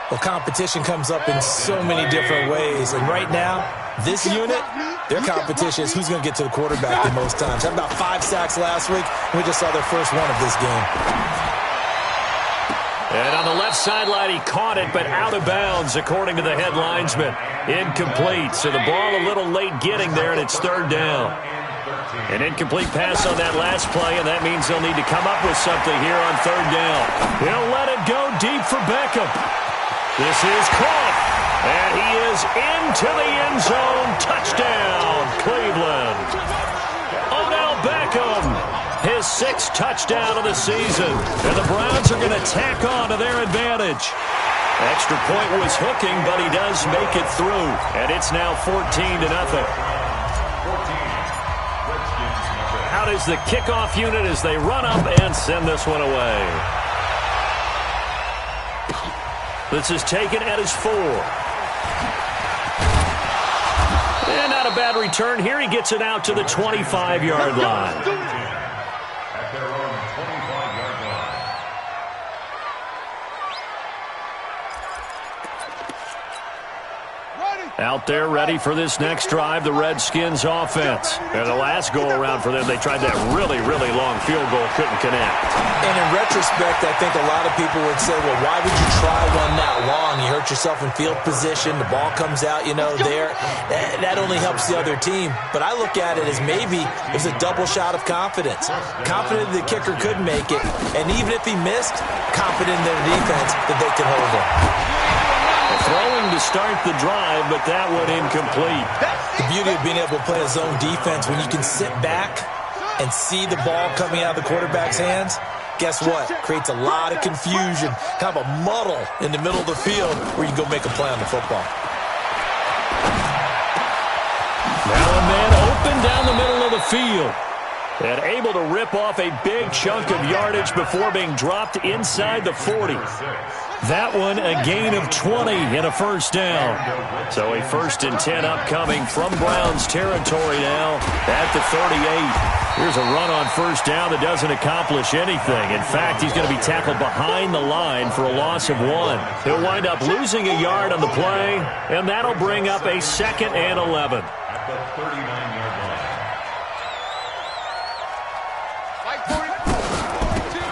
Well, competition comes up in so many different ways. And right now, this unit, their competition is who's going to get to the quarterback the most times. Had about 5 sacks last week, and we just saw their first one of this game. And on the left sideline, he caught it, but out of bounds, according to the head linesman. Incomplete, so the ball a little late getting there, and it's 3rd down. An incomplete pass on that last play, and that means they'll need to come up with something here on 3rd down. They'll let it go deep for Beckham. This is caught, and he is into the end zone. Touchdown, Cleveland. sixth touchdown of the season. And the Browns are going to tack on to their advantage. Extra point was hooking, but he does make it through. And it's now 14-0. Out is the kickoff unit as they run up and send this one away. This is taken at his 4. And not a bad return here. He gets it out to the 25-yard line. At their own 25-yard line. Out there ready for this next drive, the Redskins offense. And the last go-around for them, they tried that really, really long field goal, couldn't connect. And in retrospect, I think a lot of people would say, well, why would you try one that long? You hurt yourself in field position. The ball comes out, there. That only helps the other team. But I look at it as maybe it was a double shot of confidence. Confident the kicker could make it. And even if he missed, confident in their defense that they could hold him. Throwing to start the drive, but that one incomplete. The beauty of being able to play a zone defense, when you can sit back and see the ball coming out of the quarterback's hands, guess what? Creates a lot of confusion, kind of a muddle in the middle of the field where you can go make a play on the football. Now a man open down the middle of the field. And able to rip off a big chunk of yardage before being dropped inside the 40. That one a gain of 20 and a first down. So a 1st and 10 upcoming from Browns territory now at the 38. Here's a run on first down that doesn't accomplish anything. In fact, he's going to be tackled behind the line for a loss of 1. He'll wind up losing a yard on the play, and that'll bring up a 2nd and 11. At the 39-yard line.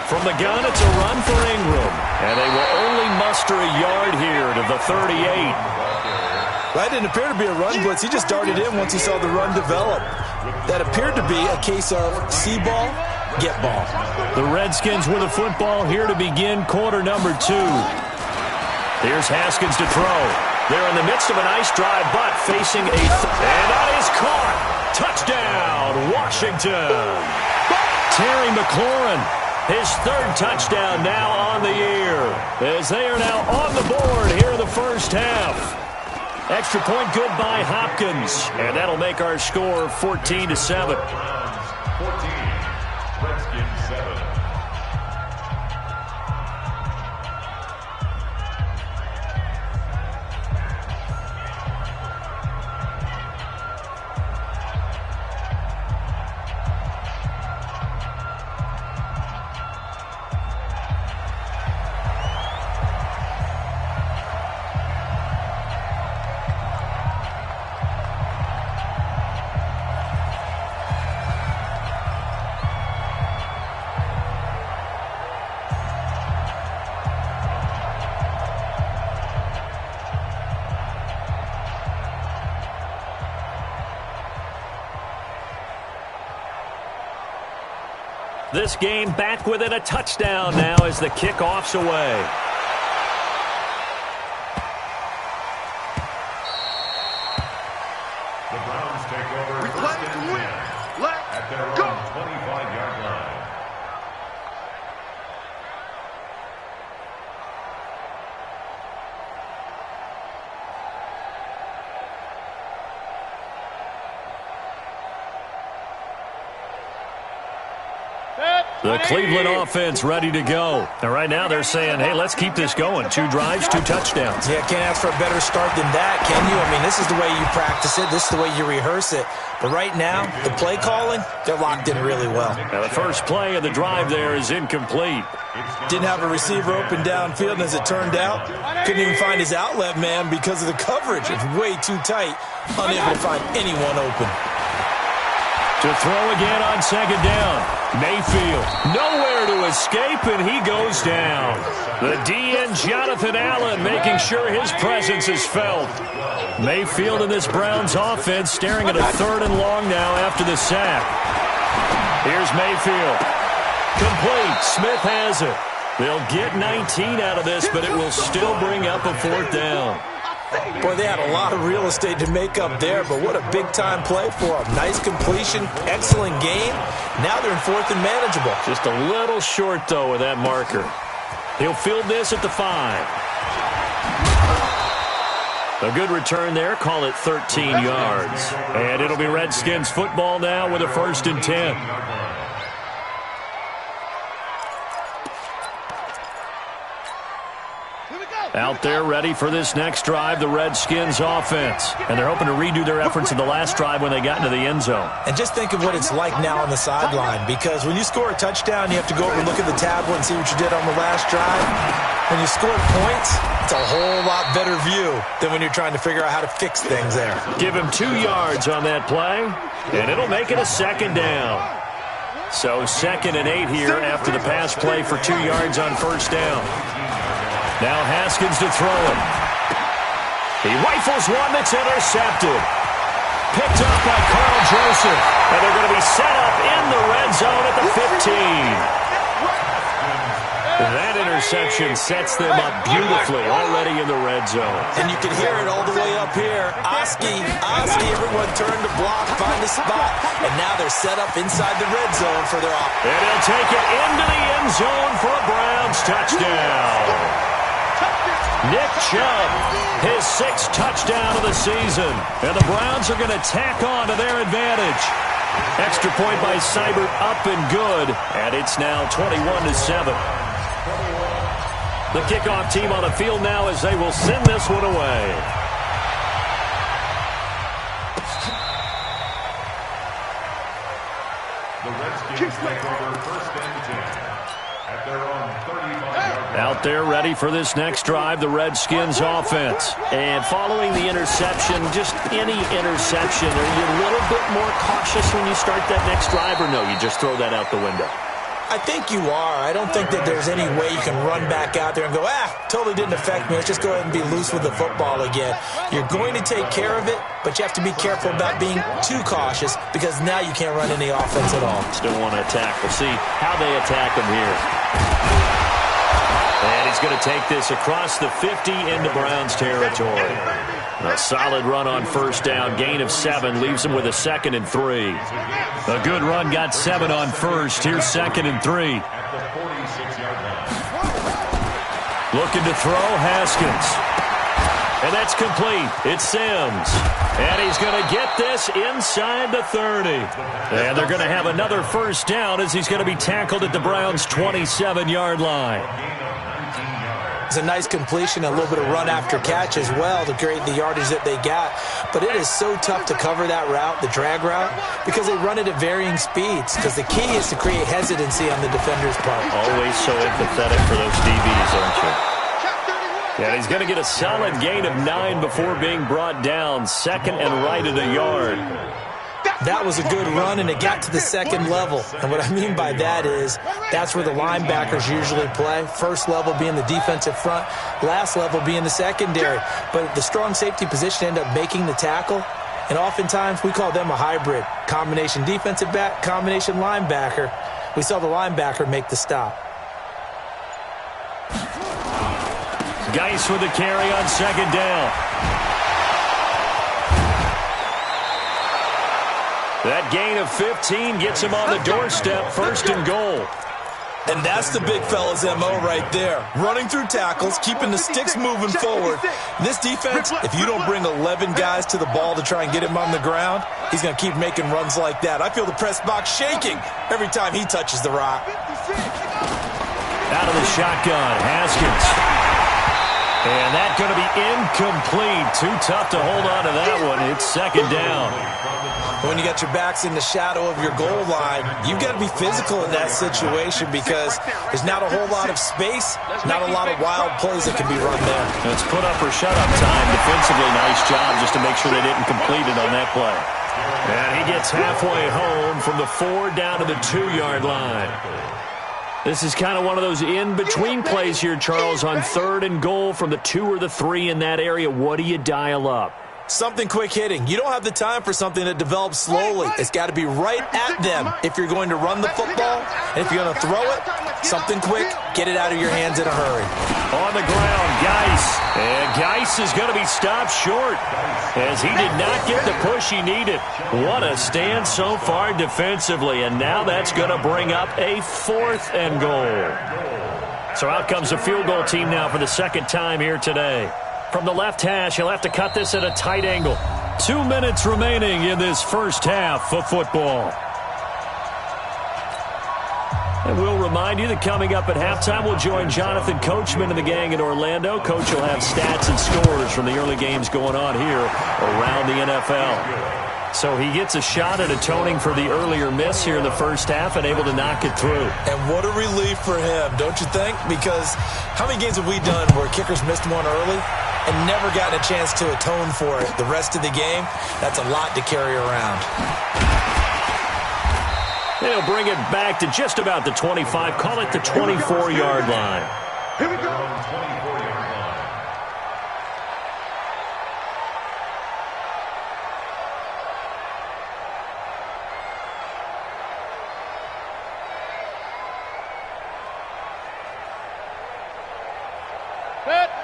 From the gun, it's a run for Ingram. And they will only muster a yard here to the 38. That didn't appear to be a run blitz. He just darted in once he saw the run develop. That appeared to be a case of see ball, get ball. The Redskins with a football here to begin quarter number 2. Here's Haskins to throw. They're in the midst of a nice drive, but facing a... and that is caught. Touchdown, Washington. Terry McLaurin. His 3rd touchdown now on the year, as they are now on the board here in the first half. Extra point good by Hopkins, and that'll make our score 14-7. 14, Redskins 7. This game back within a touchdown now as the kickoff's away. The Browns take over. We play to win. Let's at their go. own 25-yard line. The Cleveland offense ready to go. And right now they're saying, hey, let's keep this going. 2 drives, 2 touchdowns. Yeah, can't ask for a better start than that, can you? I mean, this is the way you practice it. This is the way you rehearse it. But right now, the play calling, they're locked in really well. Now the first play of the drive there is incomplete. Didn't have a receiver open downfield, and as it turned out, couldn't even find his outlet man because of the coverage. It's way too tight, unable to find anyone open. To throw again on 2nd down. Mayfield, nowhere to escape, and he goes down. The DN, Jonathan Allen, making sure his presence is felt. Mayfield in this Browns offense staring at a 3rd and long now after the sack. Here's Mayfield. Complete. Smith has it. They'll get 19 out of this, but it will still bring up a 4th down. Boy, they had a lot of real estate to make up there, but what a big-time play for them. Nice completion, excellent game. Now they're in 4th and manageable. Just a little short, though, with that marker. He'll field this at the 5. A good return there. Call it 13 yards. And it'll be Redskins football now with a 1st and 10. Out there ready for this next drive, the Redskins offense. And they're hoping to redo their efforts in the last drive when they got into the end zone. And just think of what it's like now on the sideline, because when you score a touchdown, you have to go over and look at the tablet and see what you did on the last drive. When you score points, it's a whole lot better view than when you're trying to figure out how to fix things there. Give him 2 yards on that play, and it'll make it a 2nd down. So 2nd and 8 here after the pass play for 2 yards on 1st down. Now Haskins to throw it. He rifles one that's intercepted. Picked up by Carl Joseph. And they're going to be set up in the red zone at the 15. That interception sets them up beautifully already in the red zone. And you can hear it all the way up here. Oski, everyone turned to block, find a spot. And now they're set up inside the red zone for their offense. And he'll take it into the end zone for a Browns touchdown. Nick Chubb, his 6th touchdown of the season. And the Browns are going to tack on to their advantage. Extra point by Seibert up and good. And it's now 21-7. The kickoff team on the field now as they will send this one away. The Redskins take over 1st and 10 at their own 35-yard line. Out there ready for this next drive, the Redskins offense. And following the interception, just any interception, are you a little bit more cautious when you start that next drive, or no, you just throw that out the window? I think you are. I don't think that there's any way you can run back out there and go, totally didn't affect me. Let's just go ahead and be loose with the football again. You're going to take care of it, but you have to be careful about being too cautious because now you can't run any offense at all. Still want to attack. We'll see how they attack them here. And he's going to take this across the 50 into Browns territory. A solid run on 1st down. Gain of 7 leaves him with a 2nd and 3. A good run got 7 on 1st. Here's 2nd and 3. Looking to throw, Haskins. And that's complete. It's Sims. And he's going to get this inside the 30. And they're going to have another 1st down as he's going to be tackled at the Browns' 27-yard line. It's a nice completion, a little bit of run after catch as well to create the yardage that they got. But it is so tough to cover that route, the drag route, because they run it at varying speeds. Because the key is to create hesitancy on the defender's part. Always so empathetic for those DBs, aren't you? Yeah, he's going to get a solid gain of 9 before being brought down. 2nd and right at a yard. That was a good run, and it got to the 2nd level. And what I mean by that is that's where the linebackers usually play. 1st level being the defensive front, last level being the secondary. But the strong safety position ended up making the tackle, and oftentimes we call them a hybrid. Combination defensive back, combination linebacker. We saw the linebacker make the stop. Geis with the carry on 2nd down. That gain of 15 gets him on the doorstep, 1st and goal. And that's the big fella's MO right there. Running through tackles, keeping the sticks moving forward. This defense, if you don't bring 11 guys to the ball to try and get him on the ground, he's going to keep making runs like that. I feel the press box shaking every time he touches the rock. Out of the shotgun, Haskins. And that's going to be incomplete. Too tough to hold on to that one. It's 2nd down. When you got your backs in the shadow of your goal line, you've got to be physical in that situation because there's not a whole lot of space, not a lot of wild plays that can be run there. It's put up or shut up time. Defensively, nice job just to make sure they didn't complete it on that play. And he gets halfway home from the 4 down to the 2-yard line. This is kind of one of those in-between plays here, Charles, on 3rd and goal from the 2 or the 3 in that area. What do you dial up? Something quick hitting. You don't have the time for something that develops slowly. It's got to be right at them if you're going to run the football. And if you're going to throw it, Something quick, get it out of your hands in a hurry. On the ground, Geis. And Geis is going to be stopped short as he did not get the push he needed. What a stand so far defensively, and now that's going to bring up a 4th and goal. So out comes the field goal team now for the second time here today. From the left hash, he'll have to cut this at a tight angle. 2 minutes remaining in this first half of football. And we'll remind you that coming up at halftime, we'll join Jonathan Coachman and the gang in Orlando. Coach will have stats and scores from the early games going on here around the NFL. So he gets a shot at atoning for the earlier miss here in the first half and able to knock it through. And what a relief for him, don't you think? Because how many games have we done where kickers missed one early and never gotten a chance to atone for it the rest of the game? That's a lot to carry around. They'll bring it back to just about the 25. Call it the 24-yard line. Here we go.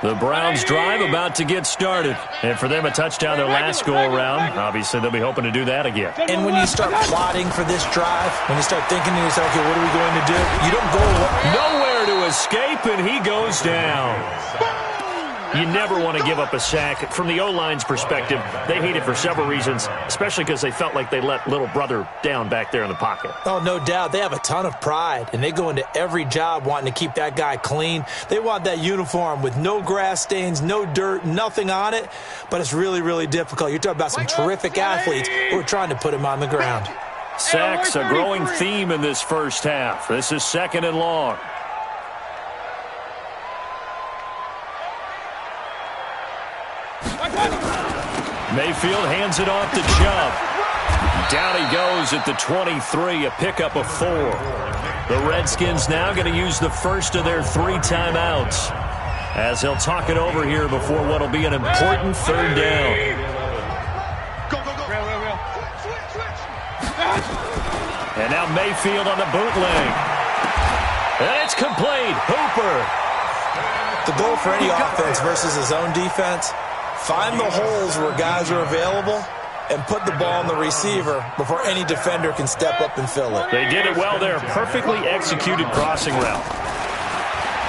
The Browns drive about to get started. And for them, a touchdown their last go-around. Obviously, they'll be hoping to do that again. And when you start plotting for this drive, when you start thinking to yourself, okay, what are we going to do? You don't go nowhere to escape, and he goes down. You never want to give up a sack. From the O-line's perspective, they hate it for several reasons, especially because they felt like they let little brother down back there in the pocket. Oh, no doubt. They have a ton of pride, and they go into every job wanting to keep that guy clean. They want that uniform with no grass stains, no dirt, nothing on it, but it's really, really difficult. You're talking about some terrific athletes who are trying to put him on the ground. Sacks, a growing theme in this first half. This is 2nd and long. Mayfield hands it off to Chubb. Down he goes at the 23, a pickup of 4. The Redskins now going to use the first of their 3 timeouts as they'll talk it over here before what will be an important 3rd down. Go, go, go. Switch. And now Mayfield on the bootleg. And it's complete. Hooper. The goal for any offense versus his own defense, find the holes where guys are available and put the ball on the receiver before any defender can step up and fill it. They did it well there. Perfectly executed crossing route.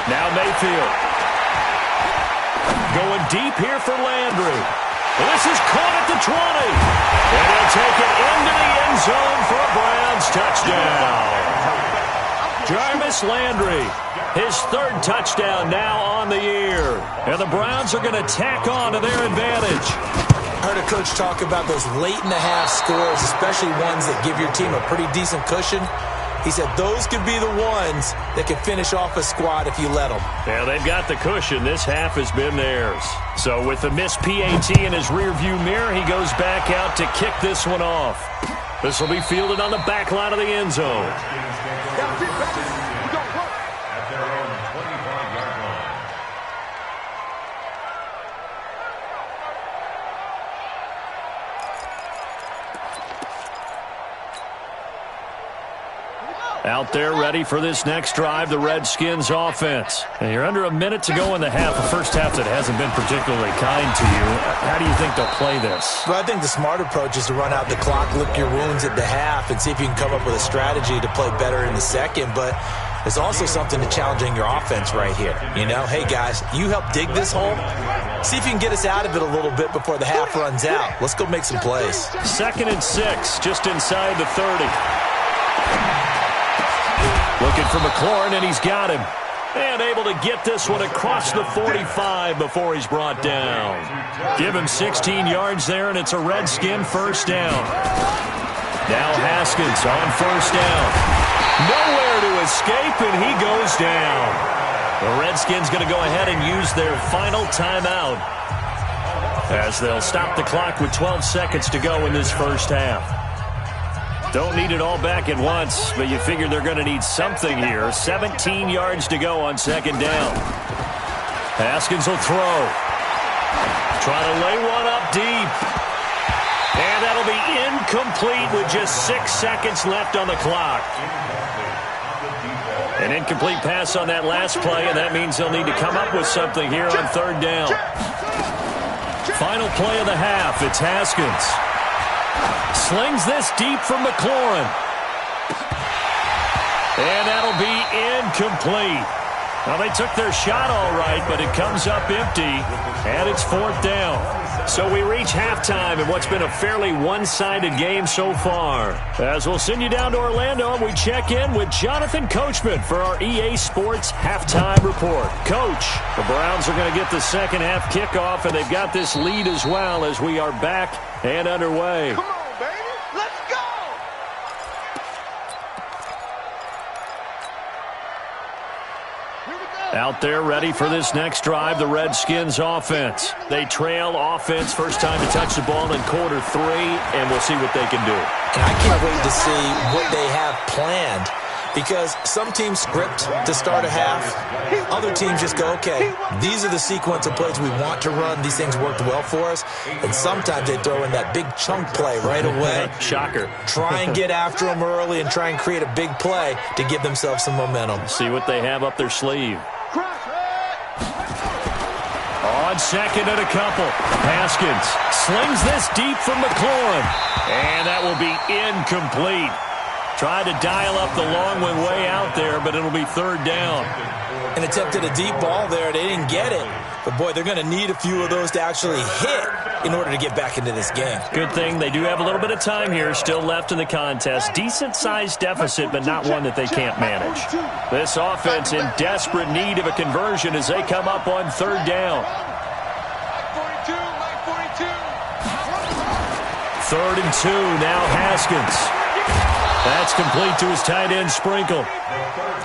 Now Mayfield. Going deep here for Landry. This is caught at the 20. And he'll take it into the end zone for a Browns touchdown. Jarvis Landry, his 3rd touchdown now on the year. And the Browns are going to tack on to their advantage. I heard a coach talk about those late-in-the-half scores, especially ones that give your team a pretty decent cushion. He said those could be the ones that can finish off a squad if you let them. Yeah, they've got the cushion. This half has been theirs. So with the missed PAT in his rearview mirror, he goes back out to kick this one off. This will be fielded on the back line of the end zone. At their own 25-yard line. Out there ready for this next drive, the Redskins offense. And you're under a minute to go in the half, a first half that hasn't been particularly kind to you. How do you think they'll play this? Well, I think the smart approach is to run out the clock, lick your wounds at the half, and see if you can come up with a strategy to play better in the second. But there's also something to challenging your offense right here. You know, hey, guys, you help dig this hole. See if you can get us out of it a little bit before the half runs out. Let's go make some plays. 2nd and 6, just inside the 30. Looking for McLaurin, and he's got him. And able to get this one across the 45 before he's brought down. Give him 16 yards there, and it's a Redskin first down. Now Haskins on first down. Nowhere to escape, and he goes down. The Redskins going to go ahead and use their final timeout as they'll stop the clock with 12 seconds to go in this first half. Don't need it all back at once, but you figure they're going to need something here. 17 yards to go on 2nd down. Haskins will throw. Trying to lay one up deep. And that'll be incomplete with just 6 seconds left on the clock. An incomplete pass on that last play, and that means they'll need to come up with something here on third down. Final play of the half. It's Haskins. Slings this deep from McLaurin. And that'll be incomplete. Well, they took their shot all right, but it comes up empty, and it's fourth down. So we reach halftime in what's been a fairly one-sided game so far. As we'll send you down to Orlando, and we check in with Jonathan Coachman for our EA Sports Halftime Report. Coach, the Browns are going to get the second half kickoff, and they've got this lead as well as we are back and underway. Come on, baby. Let's go. Out there ready for this next drive, the Redskins offense. They trail offense, first time to touch the ball in quarter 3, and we'll see what they can do. And I can't wait to see what they have planned, because some teams script to start a half. Other teams just go, okay, these are the sequence of plays we want to run. These things worked well for us. And sometimes they throw in that big chunk play right away. Shocker. Try and get after them early and try and create a big play to give themselves some momentum. See what they have up their sleeve. On second and a couple. Haskins slings this deep from McLaurin. And that will be incomplete. Tried to dial up the long one way out there, but it'll be third down. And attempted a deep ball there. They didn't get it. But, boy, they're going to need a few of those to actually hit in order to get back into this game. Good thing they do have a little bit of time here still left in the contest. Decent-sized deficit, but not one that they can't manage. This offense in desperate need of a conversion as they come up on third down. 3rd and 2, now Haskins. That's complete to his tight end, Sprinkle.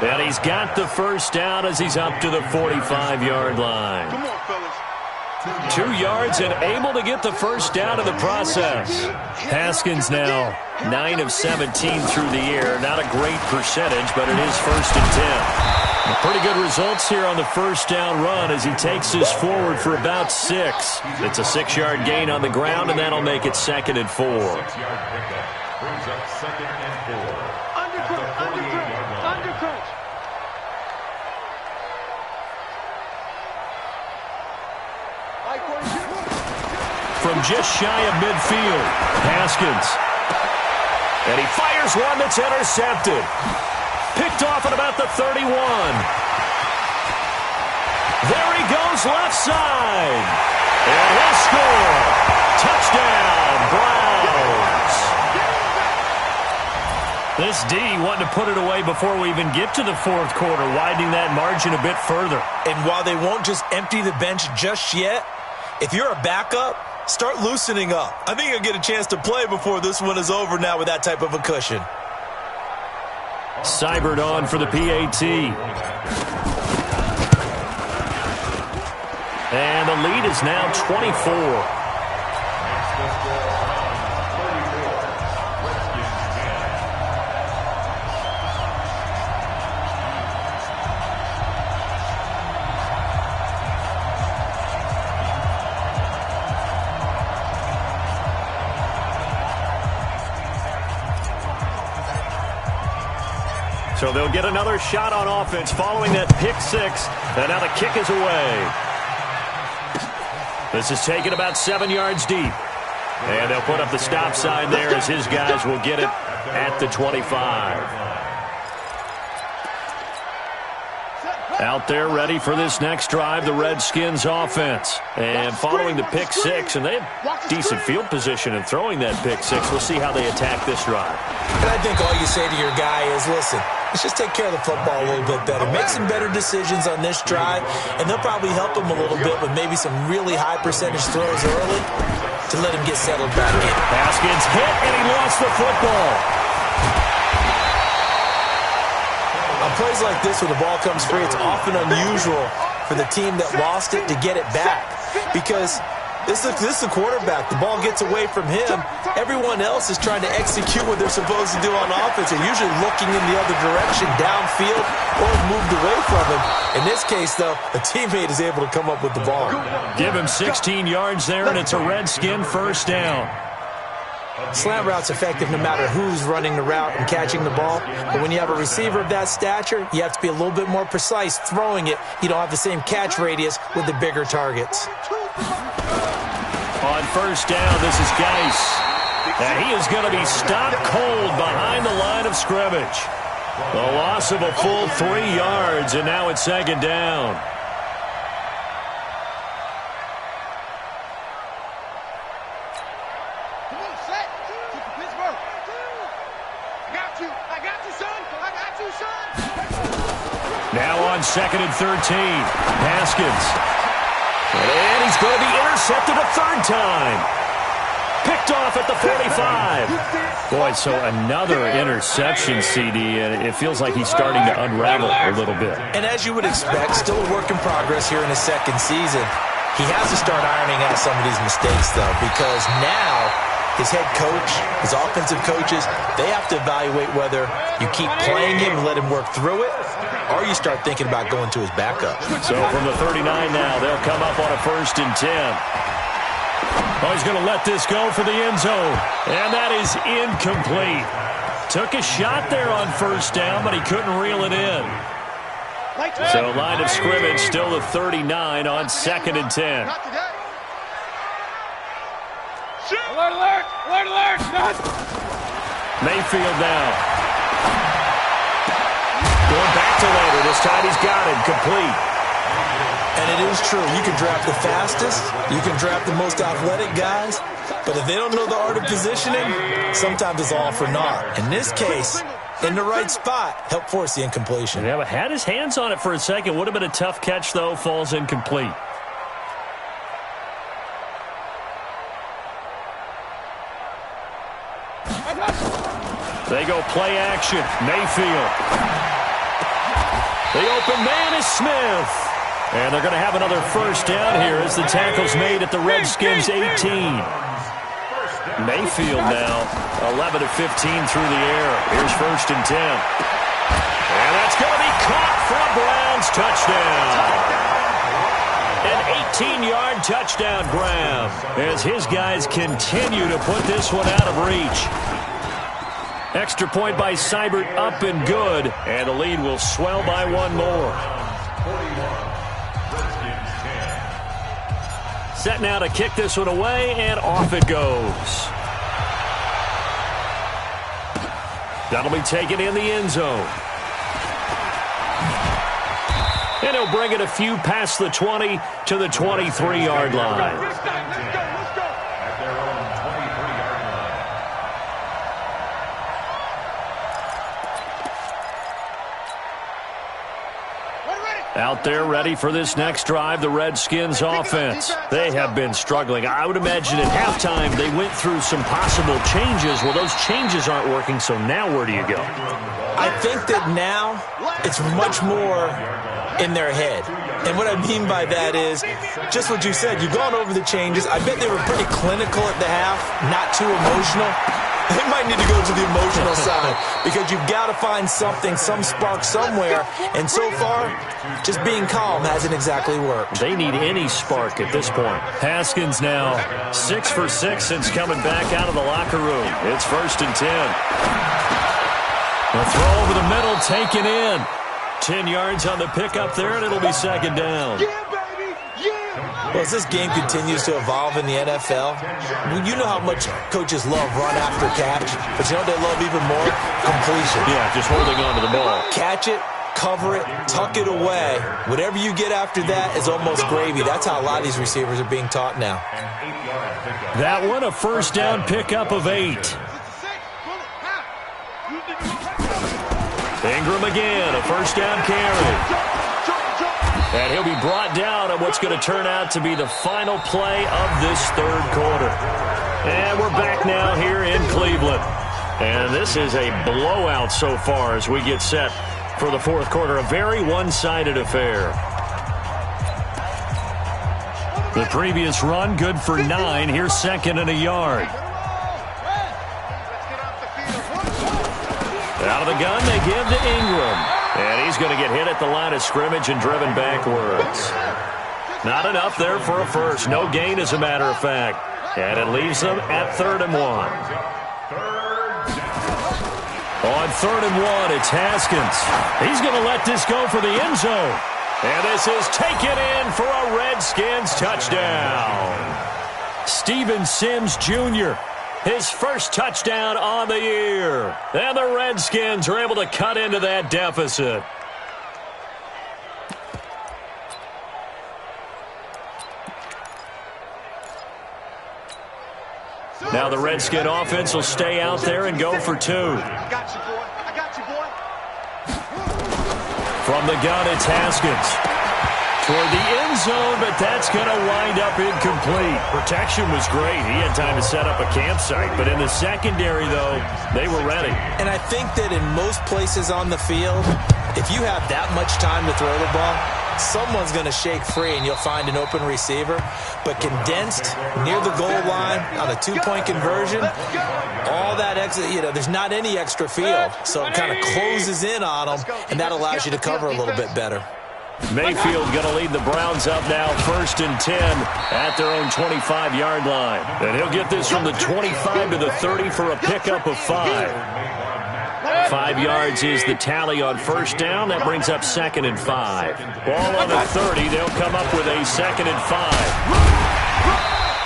And he's got the first down as he's up to the 45-yard line. Come on, fellas. 2 yards and able to get the first down in the process. Haskins now 9 of 17 through the air. Not a great percentage, but it is 1st and 10. Pretty good results here on the first down run as he takes this forward for about 6. It's a 6-yard gain on the ground, and that'll make it 2nd and 4. 6-yard pickup brings up 2nd and 4. Undercrunch. From just shy of midfield, Haskins. And he fires one that's intercepted. Picked off at about the 31. There he goes left side. And he'll score. Touchdown, Browns. This D wanting to put it away before we even get to the fourth quarter, widening that margin a bit further. And while they won't just empty the bench just yet, if you're a backup, start loosening up. I think you'll get a chance to play before this one is over now with that type of a cushion. Seibert on for the PAT. And the lead is now 24. So they'll get another shot on offense following that pick 6. And now the kick is away. This is taken about 7 yards deep. And they'll put up the stop sign there as his guys will get it at the 25. Out there ready for this next drive, the Redskins offense. And following the pick 6, and they have decent field position in throwing that pick 6. We'll see how they attack this drive. And I think all you say to your guy is, listen, let's just take care of the football a little bit better. Make some better decisions on this drive, and they'll probably help him a little bit with maybe some really high percentage throws early to let him get settled back in. Haskins hit, and he lost the football. On plays like this where the ball comes free, it's often unusual for the team that lost it to get it back, because this is the quarterback. The ball gets away from him. Everyone else is trying to execute what they're supposed to do on offense. They're usually looking in the other direction, downfield, or moved away from him. In this case, though, a teammate is able to come up with the ball. Give him 16 yards there, and it's a Redskin first down. Slant route's effective no matter who's running the route and catching the ball. But when you have a receiver of that stature, you have to be a little bit more precise throwing it. You don't have the same catch radius with the bigger targets. On first down, this is Geis. And he is going to be stopped cold behind the line of scrimmage. A loss of a full 3 yards, and now it's second down. Now on 2nd and 13, Haskins. And he's going to be intercepted a third time. Picked off at the 45. Boy, so another interception, CD, and it feels like he's starting to unravel a little bit. And as you would expect, still a work in progress here in his second season. He has to start ironing out some of these mistakes, though, because now his head coach, his offensive coaches, they have to evaluate whether you keep playing him and let him work through it, or you start thinking about going to his backup. So from the 39 now, they'll come up on a 1st and 10. Oh, he's going to let this go for the end zone. And that is incomplete. Took a shot there on first down, but he couldn't reel it in. So line of scrimmage still the 39 on 2nd and 10. Alert, alert! Alert, alert! Mayfield now. Going back to later. This time he's got it. Complete. And it is true. You can draft the fastest. You can draft the most athletic guys. But if they don't know the art of positioning, sometimes it's all for naught. In this case, in the right spot, help force the incompletion. Yeah, but had his hands on it for a second. Would have been a tough catch, though. Falls incomplete. They go play action. Mayfield. The open man is Smith. And they're going to have another first down here as the tackle's made at the Redskins' 18. Mayfield now 11 of 15 through the air. Here's 1st and 10. And that's going to be caught for a Browns touchdown. An 18-yard touchdown grab as his guys continue to put this one out of reach. Extra point by Seibert up and good. And the lead will swell by one more. Set now to kick this one away, and off it goes. That'll be taken in the end zone. And he'll bring it a few past the 20 to the 23-yard line. Out there ready for this next drive, the Redskins offense. They have been struggling. I would imagine at halftime they went through some possible changes. Well, those changes aren't working, so now where do you go? I think that now it's much more in their head. And what I mean by that is just what you said. You've gone over the changes. I bet they were pretty clinical at the half, not too emotional. They might need to go to the emotional side because you've got to find something, some spark somewhere. And so far, just being calm hasn't exactly worked. They need any spark at this point. Haskins now 6 for 6 since coming back out of the locker room. It's 1st and 10. A throw over the middle, taken in. 10 yards on the pickup there, and it'll be second down. Well, as this game continues to evolve in the NFL, you know how much coaches love run after catch, but you know what they love even more? Completion. Yeah, just holding on to the ball. Catch it, cover it, tuck it away. Whatever you get after that is almost gravy. That's how a lot of these receivers are being taught now. That one, a first down pickup of 8. Ingram again, a first down carry. And he'll be brought down on what's going to turn out to be the final play of this third quarter. And we're back now here in Cleveland. And this is a blowout so far as we get set for the fourth quarter. A very one-sided affair. The previous run, good for 9. Here's 2nd and a yard. Out of the gun, they give to Ingram. And he's going to get hit at the line of scrimmage and driven backwards. Not enough there for a first. No gain, as a matter of fact. And it leaves them at 3rd and 1. On 3rd and 1, it's Haskins. He's going to let this go for the end zone. And this is taken in for a Redskins touchdown. Steven Sims Jr., his first touchdown on the year. And the Redskins are able to cut into that deficit. Now the Redskin offense will stay out there and go for 2. I got you, boy. I got you, boy. From the gun, it's Haskins. Toward the end zone, but that's going to wind up incomplete. Protection was great. He had time to set up a campsite. But in the secondary, though, they were ready. And I think that in most places on the field, if you have that much time to throw the ball, someone's going to shake free and you'll find an open receiver. But condensed near the goal line on a 2-point conversion, all that extra, there's not any extra field. So it kind of closes in on them, and that allows you to cover a little bit better. Mayfield going to lead the Browns up now 1st and 10 at their own 25-yard line. And he'll get this from the 25 to the 30 for a pickup of 5. 5 yards is the tally on 1st down. That brings up 2nd and 5. Ball on the 30. They'll come up with a 2nd and 5.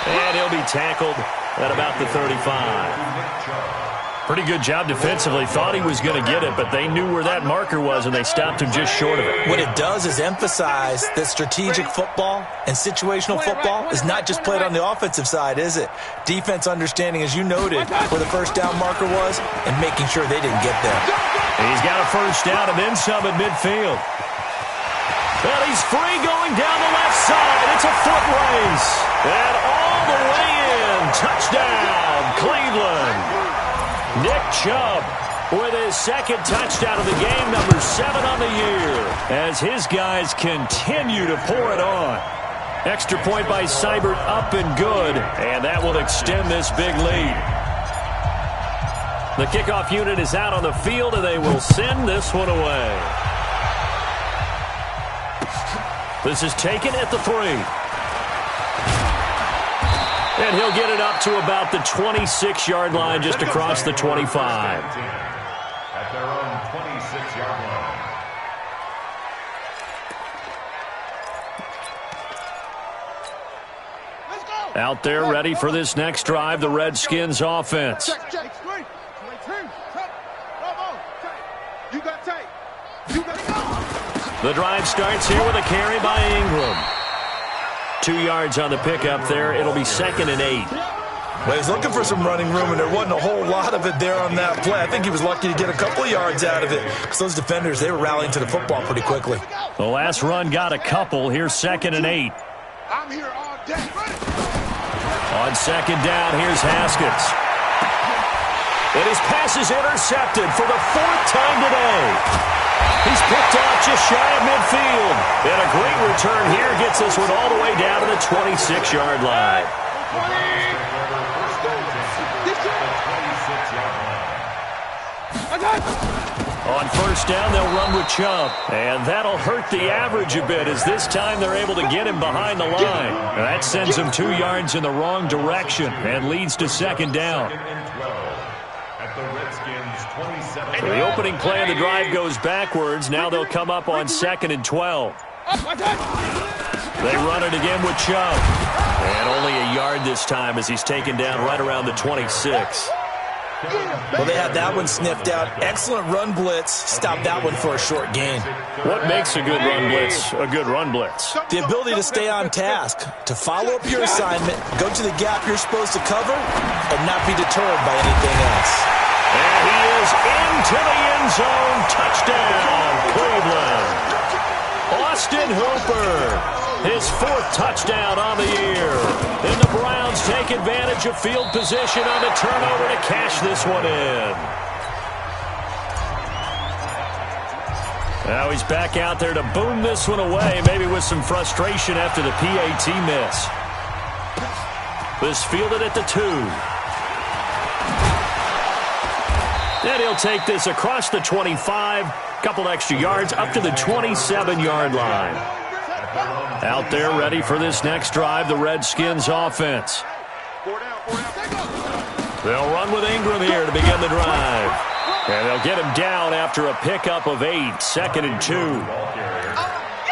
And he'll be tackled at about the 35. Pretty good job defensively. Thought he was going to get it, but they knew where that marker was, and they stopped him just short of it. What it does is emphasize that strategic football and situational football is not just played on the offensive side, is it? Defense understanding, as you noted, where the 1st down marker was and making sure they didn't get there. He's got a 1st down and then some at midfield. Well, he's free going down the left side. It's a foot race. And all the way in. Touchdown, Cleveland. Nick Chubb with his 2nd touchdown of the game, number 7 on the year, as his guys continue to pour it on. Extra point by Seibert, up and good, and that will extend this big lead. The kickoff unit is out on the field, and they will send this one away. This is taken at the 3. And he'll get it up to about the 26-yard line, just across the 25. At their own 26-yard line. Out there ready for this next drive, the Redskins offense. The drive starts here with a carry by Ingram. 2 yards on the pickup there. It'll be 2nd and 8. Well, he's looking for some running room, and there wasn't a whole lot of it there on that play. I think he was lucky to get a couple of yards out of it, because those defenders, they were rallying to the football pretty quickly. The last run got a couple. Here's 2nd and 8. I'm here all day. On 2nd down, here's Haskins. And his pass is intercepted for the 4th time today. He's picked off just shy of midfield. And a great return here gets this one all the way down to the 26-yard line. On 1st down, they'll run with Chubb. And that'll hurt the average a bit, as this time they're able to get him behind the line. And that sends him 2 yards in the wrong direction and leads to 2nd down. So the opening play of the drive goes backwards. Now they'll come up on 2nd and 12. They run it again with Chubb. And only a yard this time, as he's taken down right around the 26. Well, they had that one sniffed out. Excellent run blitz. Stopped that one for a short gain. What makes a good run blitz a good run blitz? The ability to stay on task, to follow up your assignment, go to the gap you're supposed to cover, and not be deterred by anything else. And he is into the end zone. Touchdown, Cleveland. Austin Hooper, his 4th touchdown on the year. And the Browns take advantage of field position on the turnover to cash this one in. Now he's back out there to boom this one away, maybe with some frustration after the PAT miss. This fielded at the 2. And he'll take this across the 25, couple extra yards, up to the 27-yard line. Out there ready for this next drive, the Redskins offense. 4 down. They'll run with Ingram here to begin the drive. And they'll get him down after a pickup of 8, 2nd and 2.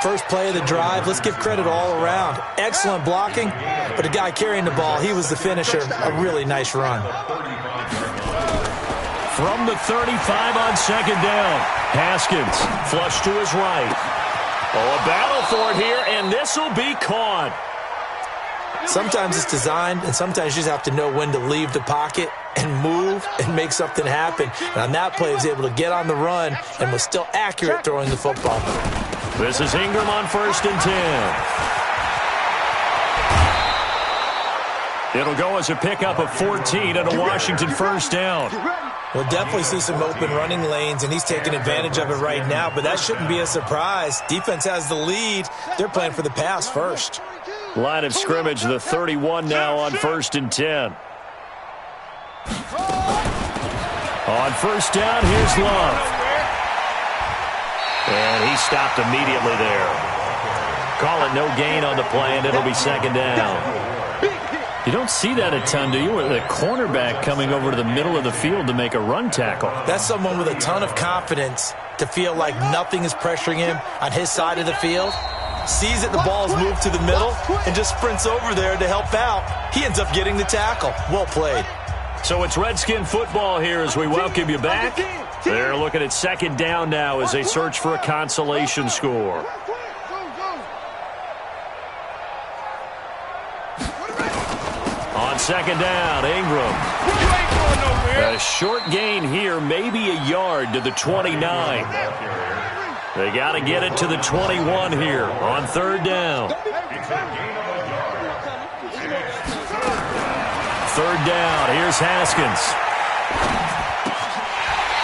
First play of the drive, let's give credit all around. Excellent blocking, but the guy carrying the ball, he was the finisher. A really nice run. From the 35 on 2nd down, Haskins flush to his right. Oh, a battle for it here, and this will be caught. Sometimes it's designed, and sometimes you just have to know when to leave the pocket and move and make something happen. And on that play, he was able to get on the run and was still accurate throwing the football. This is Ingram on 1st and 10. It'll go as a pickup of 14 and a Washington 1st down. We'll definitely see some open running lanes, and he's taking advantage of it right now, but that shouldn't be a surprise. Defense has the lead. They're playing for the pass first. Line of scrimmage, the 31 now on 1st and 10. On 1st down, here's Love. And he stopped immediately there. Call it no gain on the play, and it'll be 2nd down. You don't see that a ton, do you? With a cornerback coming over to the middle of the field to make a run tackle. That's someone with a ton of confidence to feel like nothing is pressuring him on his side of the field. Sees that the ball's moved to the middle and just sprints over there to help out. He ends up getting the tackle. Well played. So it's Redskin football here as we welcome you back. They're looking at 2nd down now as they search for a consolation score. On 2nd down, Ingram. A short gain here, maybe a yard to the 29. They got to get it to the 21 here on 3rd down. 3rd down, here's Haskins.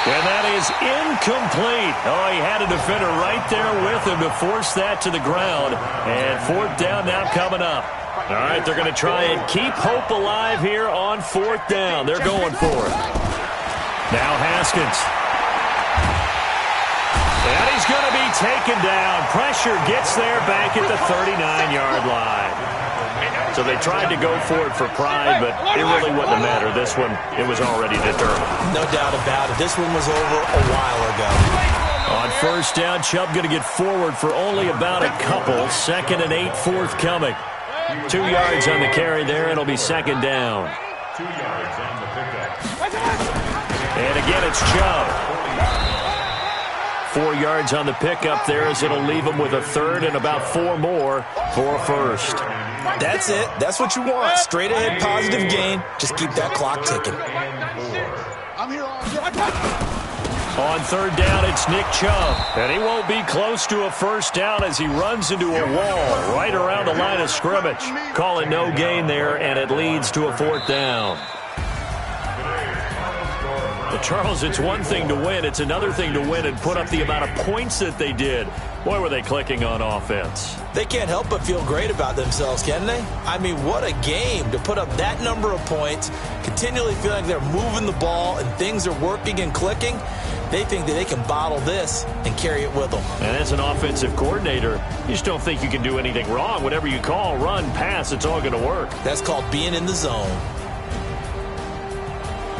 And that is incomplete. Oh, he had a defender right there with him to force that to the ground. And 4th down now coming up. All right, they're going to try and keep hope alive here on 4th down. They're going for it. Now Haskins. And he's going to be taken down. Pressure gets there back at the 39-yard line. So they tried to go for it for pride, but it really wouldn't have mattered. This one, it was already determined. No doubt about it. This one was over a while ago. On 1st down, Chubb going to get forward for only about a couple. 2nd and 8 forthcoming. 2 yards on the carry there. It'll be 2nd down. 2 yards on the pickup. And again, it's Chubb. 4 yards on the pickup there as it'll leave him with a 3rd and about 4 more for a 1st. That's it. That's what you want. Straight ahead positive gain. Just keep that clock ticking. On 3rd down, it's Nick Chubb. And he won't be close to a 1st down as he runs into a wall right around the line of scrimmage. Call it no gain there, and it leads to a 4th down. Well, Charles, it's one thing to win. It's another thing to win and put up the amount of points that they did. Boy, were they clicking on offense. They can't help but feel great about themselves, can they? I mean, what a game to put up that number of points, continually feeling like they're moving the ball and things are working and clicking. They think that they can bottle this and carry it with them. And as an offensive coordinator, you just don't think you can do anything wrong. Whatever you call, run, pass, it's all going to work. That's called being in the zone.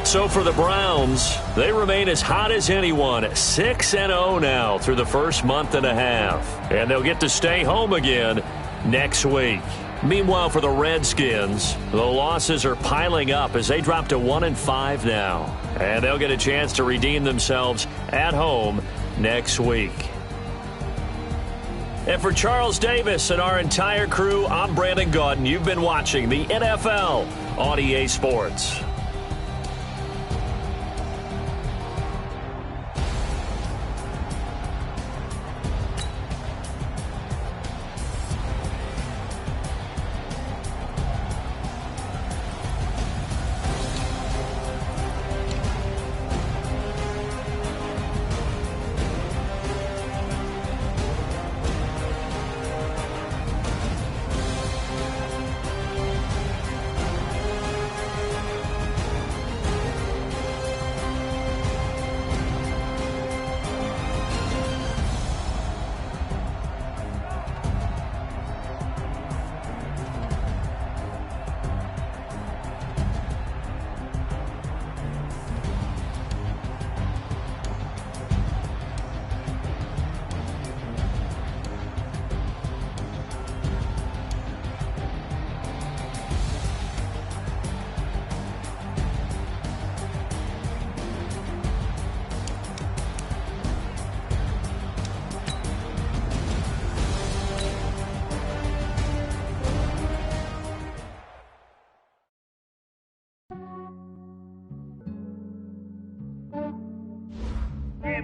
So for the Browns, they remain as hot as anyone, 6-0 now through the first month and a half. And they'll get to stay home again next week. Meanwhile, for the Redskins, the losses are piling up as they drop to 1-5 now. And they'll get a chance to redeem themselves at home next week. And for Charles Davis and our entire crew, I'm Brandon Gaudin. You've been watching the NFL on EA Sports.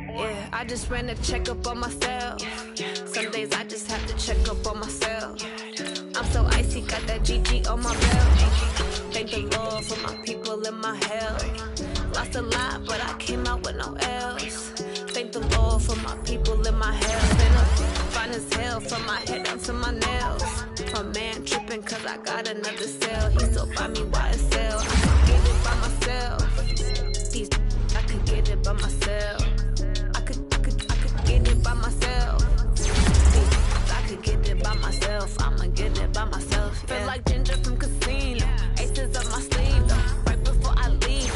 Yeah, I just ran a checkup on myself. Some days I just have to check up on myself. I'm so icy, got that GG on my belt. Thank the Lord for my people in my health. Lost a lot, but I came out with no L's. Thank the Lord for my people in my health. And I'm fine as hell from my head down to my nails. My man tripping cause I got another cell. He still buy me YSL. I could get it by myself. These I could get it by myself. I could get it by myself. I could get it by myself. I'ma get it by myself. Yeah. Feel like Ginger from Casino. Aces up my sleeve though. Right before I leave,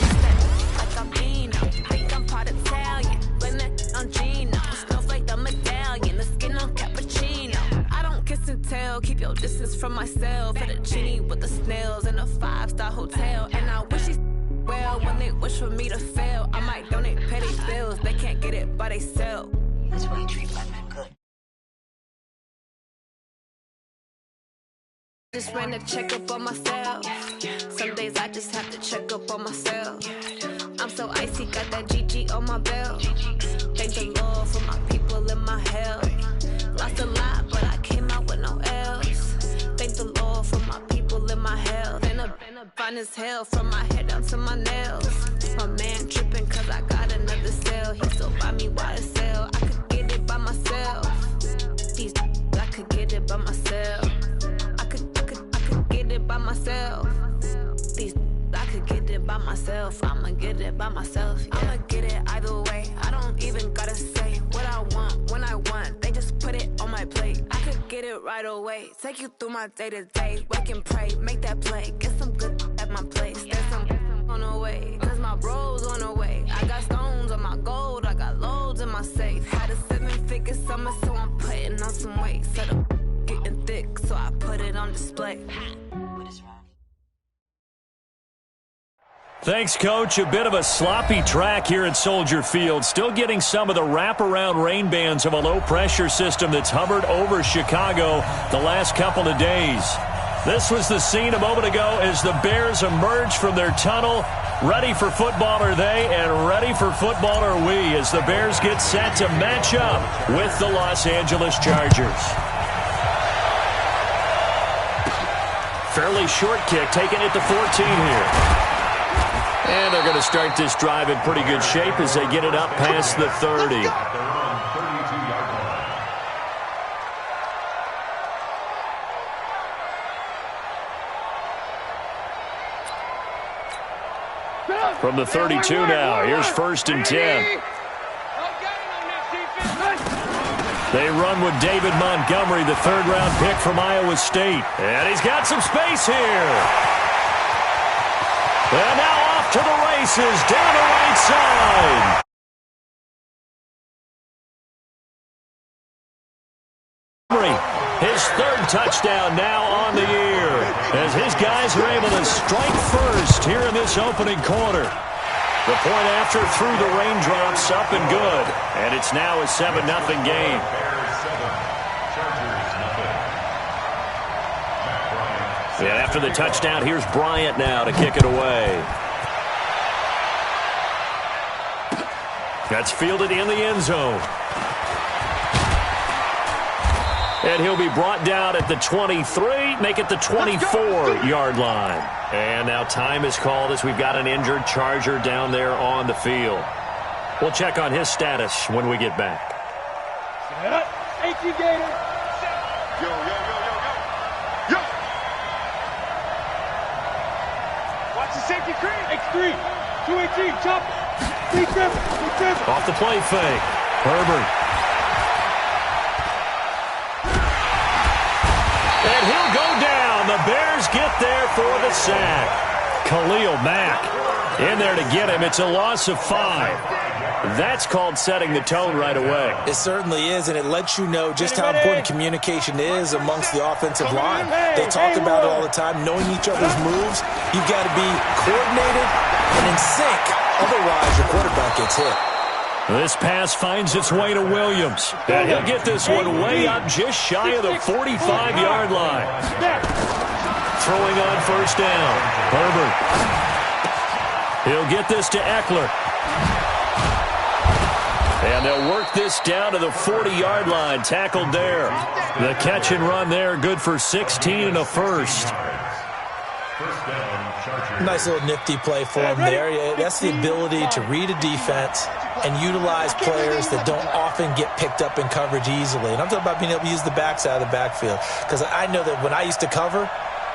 like I'm Dino. Think I'm part Italian. Blend that on Gino. Smells like the medallion. The skin on cappuccino. I don't kiss and tell. Keep your distance from myself. Fettuccine with the snails in a 5-star hotel. And I wish he's well when they wish for me to fail. I might donate petty bills. They can't get it by they self. That's why you treat black men good. Just ran a checkup on myself. Some days I just have to check up on myself. I'm so icy, got that GG on my belt. Thank the Lord for my people in my health. Lost a lot, but I came out with no L's. Thank the Lord for my people in my health. And I'm fine as hell from my head down to my nails. My man tripping cause I got another cell. He still buy me YSL. I could get it by myself. These I could get it by myself. I could get it by myself. These I could get it by myself. I'ma get it by myself. Yeah. I'ma get it either way. I don't even gotta say what I want when I want. They just put it on my plate. I could get it right away. Take you through my day to day. Wake and pray, make that play. Get some good at my place. There's some on the way. Cause my bro's on the way. I got stones on my gold. I got loads in my safe. Had a 7-figure summer, so I'm putting on some weight. Set up getting thick, so I put it on display. What is wrong? Thanks, Coach. A bit of a sloppy track here at Soldier Field. Still getting some of the wraparound rain bands of a low-pressure system that's hovered over Chicago the last couple of days. This was the scene a moment ago as the Bears emerge from their tunnel. Ready for football are they, and ready for football are we as the Bears get set to match up with the Los Angeles Chargers. Fairly short kick, taking it to 14 here. And they're going to start this drive in pretty good shape as they get it up past the 30. From the 32 now, here's 1st and 10. They run with David Montgomery, the 3rd-round pick from Iowa State. And he's got some space here. And now off to the races, down the right side. His 3rd touchdown now on the year as his guys are able to strike first here in this opening quarter. The point after through the raindrops up and good, and it's now a 7-0 game. And after the touchdown, here's Bryant now to kick it away. That's fielded in the end zone. And he'll be brought down at the 23, make it the 24-yard line. And now time is called as we've got an injured Charger down there on the field. We'll check on his status when we get back. Thank you, Gator. Yo. Watch the safety cream. X3, 218, chop. Big trip. Off the play fake. Herbert. And he'll go down. The Bears get there for the sack. Khalil Mack in there to get him. It's a loss of 5. That's called setting the tone right away. It certainly is, and it lets you know just how important communication is amongst the offensive line. They talk about it all the time, knowing each other's moves. You've got to be coordinated and in sync. Otherwise, your quarterback gets hit. This pass finds its way to Williams. And he'll get this one way up just shy of the 45-yard line. Throwing on 1st down. Herbert. He'll get this to Eckler. And they'll work this down to the 40-yard line. Tackled there. The catch and run there, good for 16 and a first. Nice little nifty play for him there. Yeah, that's the ability to read a defense and utilize players that don't often get picked up in coverage easily. And I'm talking about being able to use the backside of the backfield. Because I know that when I used to cover,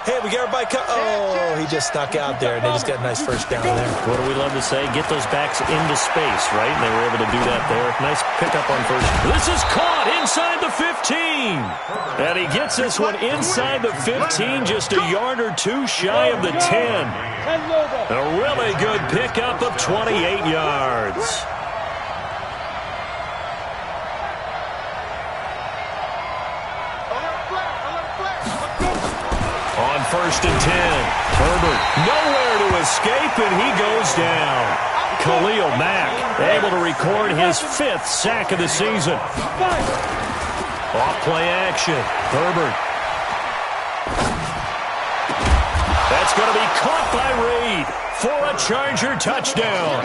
hey, we got everybody oh, he just snuck out there, and they just got a nice first down there. What do we love to say? Get those backs into space, right? And they were able to do that there. Nice pickup on first. This is caught inside the 15. And he gets this one inside the 15, just a yard or two shy of the 10. A really good pickup of 28 yards. On 1st and 10, Herbert nowhere to escape, and he goes down. Khalil Mack able to record his 5th sack of the season. Off play action, Herbert. That's going to be caught by Reed for a Charger touchdown.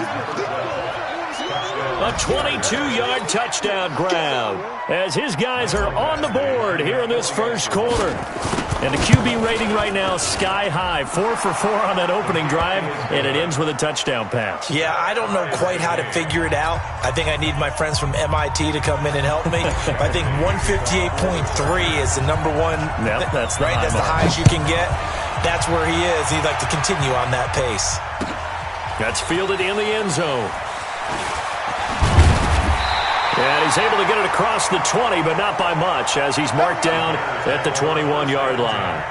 A 22-yard touchdown grab as his guys are on the board here in this first quarter. And the QB rating right now sky high. 4 for 4 on that opening drive, and it ends with a touchdown pass. Yeah, I don't know quite how to figure it out. I think I need my friends from MIT to come in and help me. I think 158.3 is the number one. Yep, that's the right. That's the highest you can get. That's where he is. He'd like to continue on that pace. That's fielded in the end zone. And he's able to get it across the 20, but not by much, as he's marked down at the 21-yard line.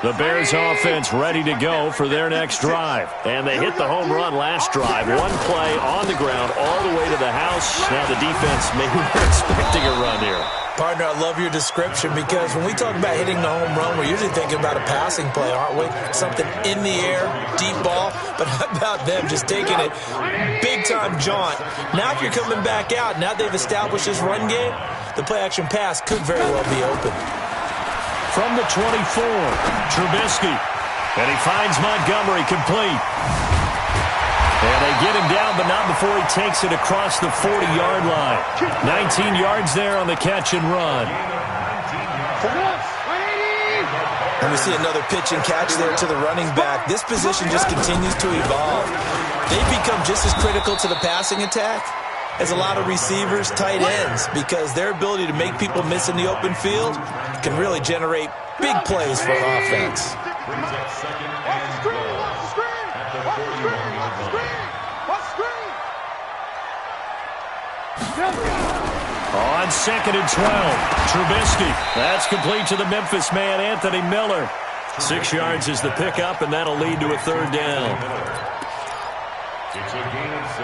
The Bears offense ready to go for their next drive. And they hit the home run last drive. One play on the ground all the way to the house. Now the defense maybe expecting a run here. Partner, I love your description, because when we talk about hitting the home run, we're usually thinking about a passing play, aren't we? Something in the air, deep ball. But how about them just taking it big-time jaunt? Now if you're coming back out, now they've established this run game, the play-action pass could very well be open. From the 24, Trubisky. And he finds Montgomery complete. And they get him down, but not before he takes it across the 40-yard line. 19 yards there on the catch and run. And we see another pitch and catch there to the running back. This position just continues to evolve. They've become just as critical to the passing attack as a lot of receivers, tight ends, because their ability to make people miss in the open field can really generate big plays for an offense. On 2nd and 12, Trubisky. That's complete to the Memphis man, Anthony Miller. 6 yards is the pickup, and that'll lead to a 3rd down.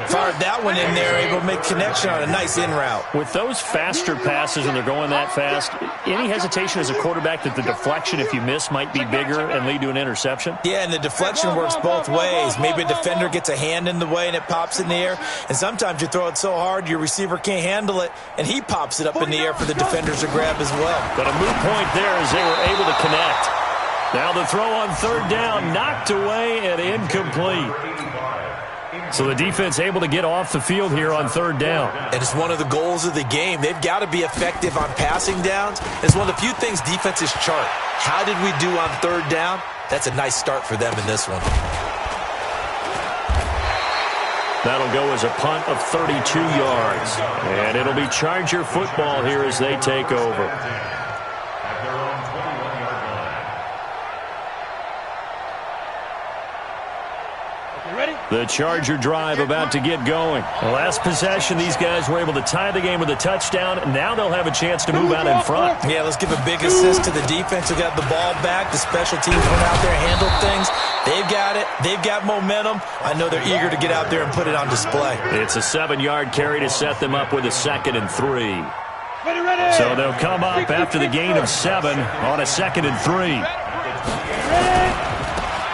Fired that one in there, able to make connection on a nice in route. With those faster passes and they're going that fast, any hesitation as a quarterback that the deflection, if you miss, might be bigger and lead to an interception? Yeah, and the deflection works both ways. Maybe a defender gets a hand in the way and it pops in the air, and sometimes you throw it so hard your receiver can't handle it, and he pops it up in the air for the defenders to grab as well. But a moot point there as they were able to connect. Now the throw on 3rd down, knocked away and incomplete. So the defense able to get off the field here on 3rd down. And it's one of the goals of the game. They've got to be effective on passing downs. It's one of the few things defenses chart. How did we do on 3rd down? That's a nice start for them in this one. That'll go as a punt of 32 yards. And it'll be Charger football here as they take over. The Charger drive about to get going. The last possession, these guys were able to tie the game with a touchdown. Now they'll have a chance to move out in front. Yeah, let's give a big assist to the defense who got the ball back. The special teams went out there and handled things. They've got it. They've got momentum. I know they're eager to get out there and put it on display. It's a 7-yard carry to set them up with a 2nd and 3. So they'll come up after the gain of 7 on a 2nd and 3.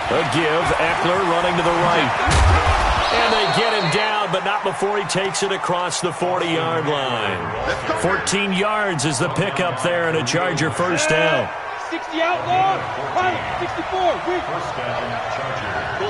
A give, Eckler running to the right. And they get him down, but not before he takes it across the 40-yard line. 14 yards is the pickup there and a Charger first down. 60 outlaw, 64. First down, Charger.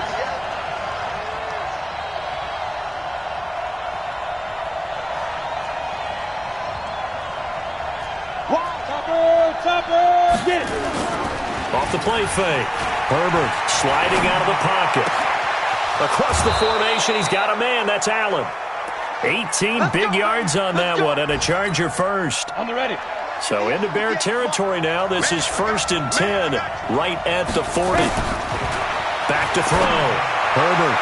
off the play fake. Herbert sliding out of the pocket. Across the formation, he's got a man. That's Allen. 18 big yards on that one, and a Charger first. On the ready. So into Bear territory now. This is 1st and 10, right at the 40. Back to throw. Herbert.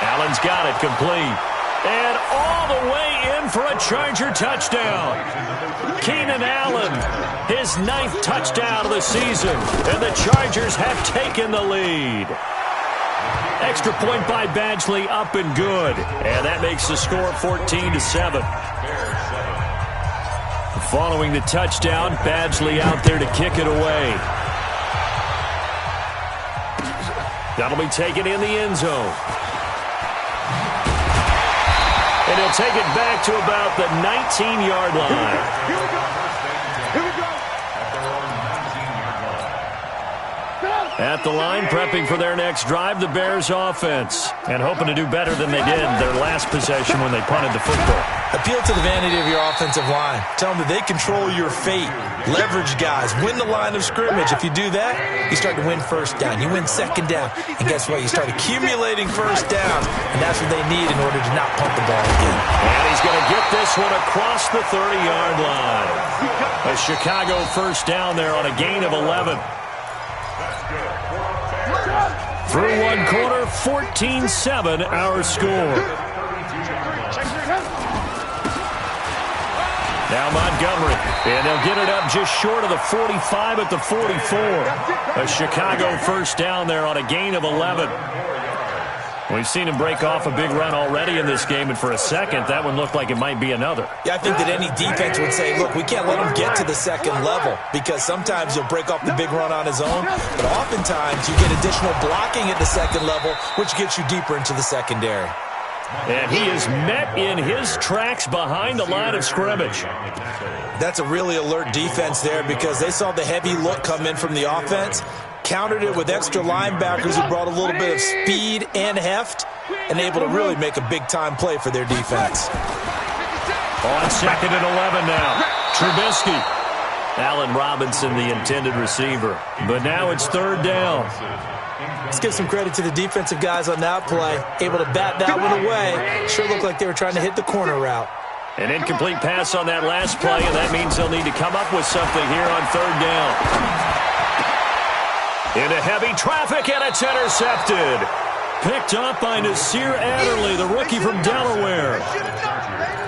Allen's got it complete. And all the way in for a Charger touchdown. Keenan Allen, his 9th touchdown of the season. And the Chargers have taken the lead. Extra point by Badgley, up and good. And that makes the score 14-7. Following the touchdown, Badgley out there to kick it away. That'll be taken in the end zone. And he'll take it back to about the 19-yard line. Here we go. Here we go. At the line, prepping for their next drive, the Bears offense. And hoping to do better than they did their last possession when they punted the football. Appeal to the vanity of your offensive line. Tell them that they control your fate. Leverage guys. Win the line of scrimmage. If you do that, you start to win first down. You win second down. And guess what? You start accumulating first downs. And that's what they need in order to not punt the ball again. And he's going to get this one across the 30-yard line. A Chicago first down there on a gain of 11. Through one quarter, 14-7 our score. Now Montgomery, and they'll get it up just short of the 45 at the 44. A Chicago first down there on a gain of 11. We've seen him break off a big run already in this game, and for a second, that one looked like it might be another. Yeah, I think that any defense would say, look, we can't let him get to the second level because sometimes he'll break off the big run on his own, but oftentimes you get additional blocking at the second level, which gets you deeper into the secondary. And he is met in his tracks behind the line of scrimmage. That's a really alert defense there because they saw the heavy look come in from the offense, countered it with extra linebackers who brought a little bit of speed and heft, and able to really make a big-time play for their defense. On 2nd and 11 now. Trubisky. Allen Robinson, the intended receiver. But now it's 3rd down. Let's give some credit to the defensive guys on that play. Able to bat that one away. Sure looked like they were trying to hit the corner route. An incomplete pass on that last play, and that means they'll need to come up with something here on 3rd down. Into heavy traffic, and it's intercepted. Picked up by Nasir Adderley, the rookie from Delaware.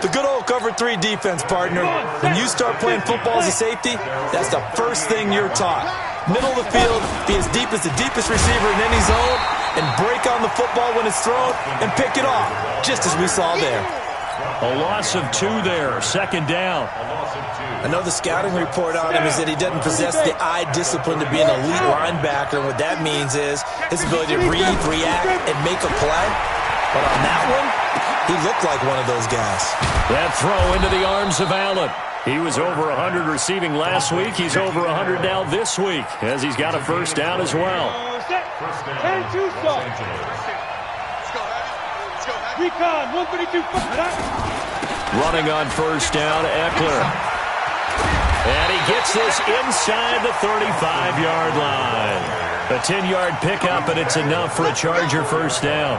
The good old cover 3 defense, partner. When you start playing football as a safety, that's the first thing you're taught. Middle of the field, be as deep as the deepest receiver in any zone, and break on the football when it's thrown, and pick it off, just as we saw there. A loss of 2 there, 2nd down. I know the scouting report on him is that he doesn't possess the eye discipline to be an elite linebacker, and what that means is his ability to read, react, and make a play. But on that one, he looked like one of those guys. That throw into the arms of Allen. He was over 100 receiving last week. He's over 100 now this week, as he's got a first down as well. Recon, 132. Running on first down, Eckler. And he gets this inside the 35-yard line. A 10-yard pickup, and it's enough for a Charger first down.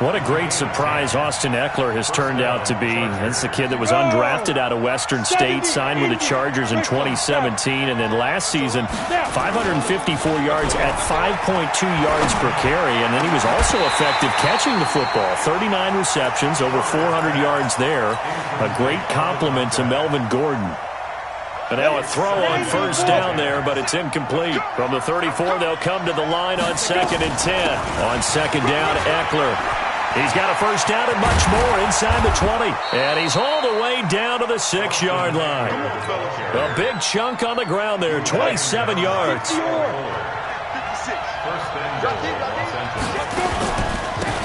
What a great surprise Austin Eckler has turned out to be. That's the kid that was undrafted out of Western State, signed with the Chargers in 2017, and then last season, 554 yards at 5.2 yards per carry, and then he was also effective catching the football. 39 receptions, over 400 yards there. A great compliment to Melvin Gordon. And now a throw on first down there, but it's incomplete. From the 34, they'll come to the line on 2nd and 10. On 2nd down, Eckler. He's got a first down and much more inside the 20. And he's all the way down to the 6-yard line. A big chunk on the ground there, 27 yards.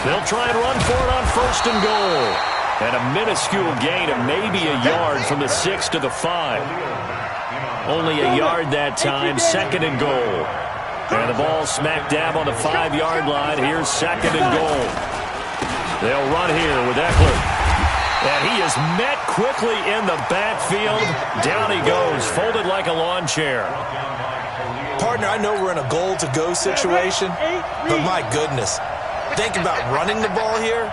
They'll try and run for it on 1st and goal. And a minuscule gain of maybe a yard from the 6 to the 5. Only a yard that time, 2nd and goal. And the ball smack dab on the 5-yard line. Here's 2nd and goal. They'll run here with Eckler. And he is met quickly in the backfield. Down he goes, folded like a lawn chair. Partner, I know we're in a goal-to-go situation, but my goodness. Think about running the ball here.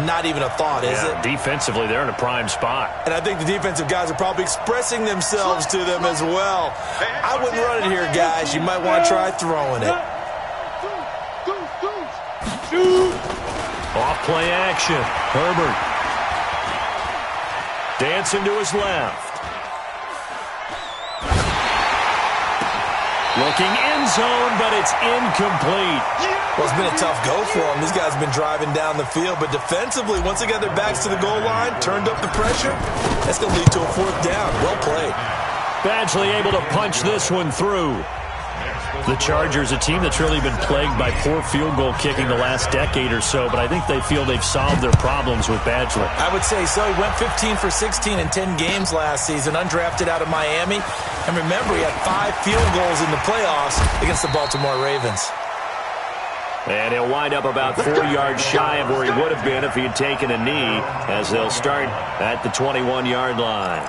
Not even a thought, is it? Defensively, they're in a prime spot. And I think the defensive guys are probably expressing themselves to them as well. I wouldn't run it here, guys. You might want to try throwing it. Off play action. Herbert. Dancing to his left. Looking end zone, but it's incomplete. Well, it's been a tough go for them. These guys have been driving down the field, but defensively, once they got their backs to the goal line, turned up the pressure, that's going to lead to a fourth down. Well played. Badgley able to punch this one through. The Chargers, a team that's really been plagued by poor field goal kicking the last decade or so, but I think they feel they've solved their problems with Badgley. I would say so. He went 15 for 16 in 10 games last season, undrafted out of Miami. And remember, he had 5 field goals in the playoffs against the Baltimore Ravens. And he'll wind up about 4 yards shy of where he would have been if he had taken a knee, as they'll start at the 21-yard line.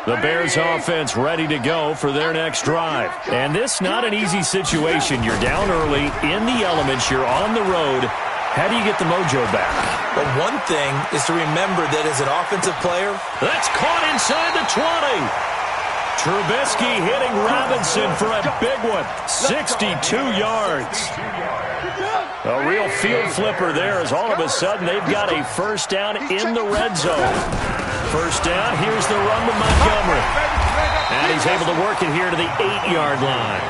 The Bears offense ready to go for their next drive. And this not an easy situation. You're down early, in the elements, you're on the road. How do you get the mojo back? But one thing is to remember that as an offensive player, that's caught inside the 20. Trubisky hitting Robinson for a big one. 62 yards. A real field flipper there, as all of a sudden they've got a first down in the red zone. First down, here's the run with Montgomery. And he's able to work it here to the 8-yard line.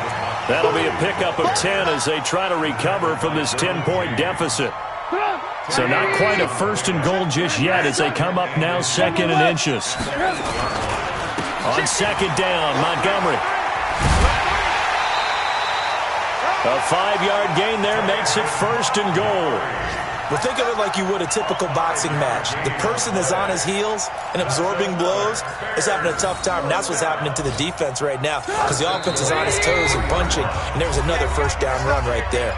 That'll be a pickup of 10 as they try to recover from this 10-point deficit. So not quite a first and goal just yet as they come up now second and inches. On second down, Montgomery. A 5-yard gain there makes it first and goal. Well, think of it like you would a typical boxing match. The person that's on his heels and absorbing blows is having a tough time. And that's what's happening to the defense right now because the offense is on his toes and punching. And there was another first down run right there.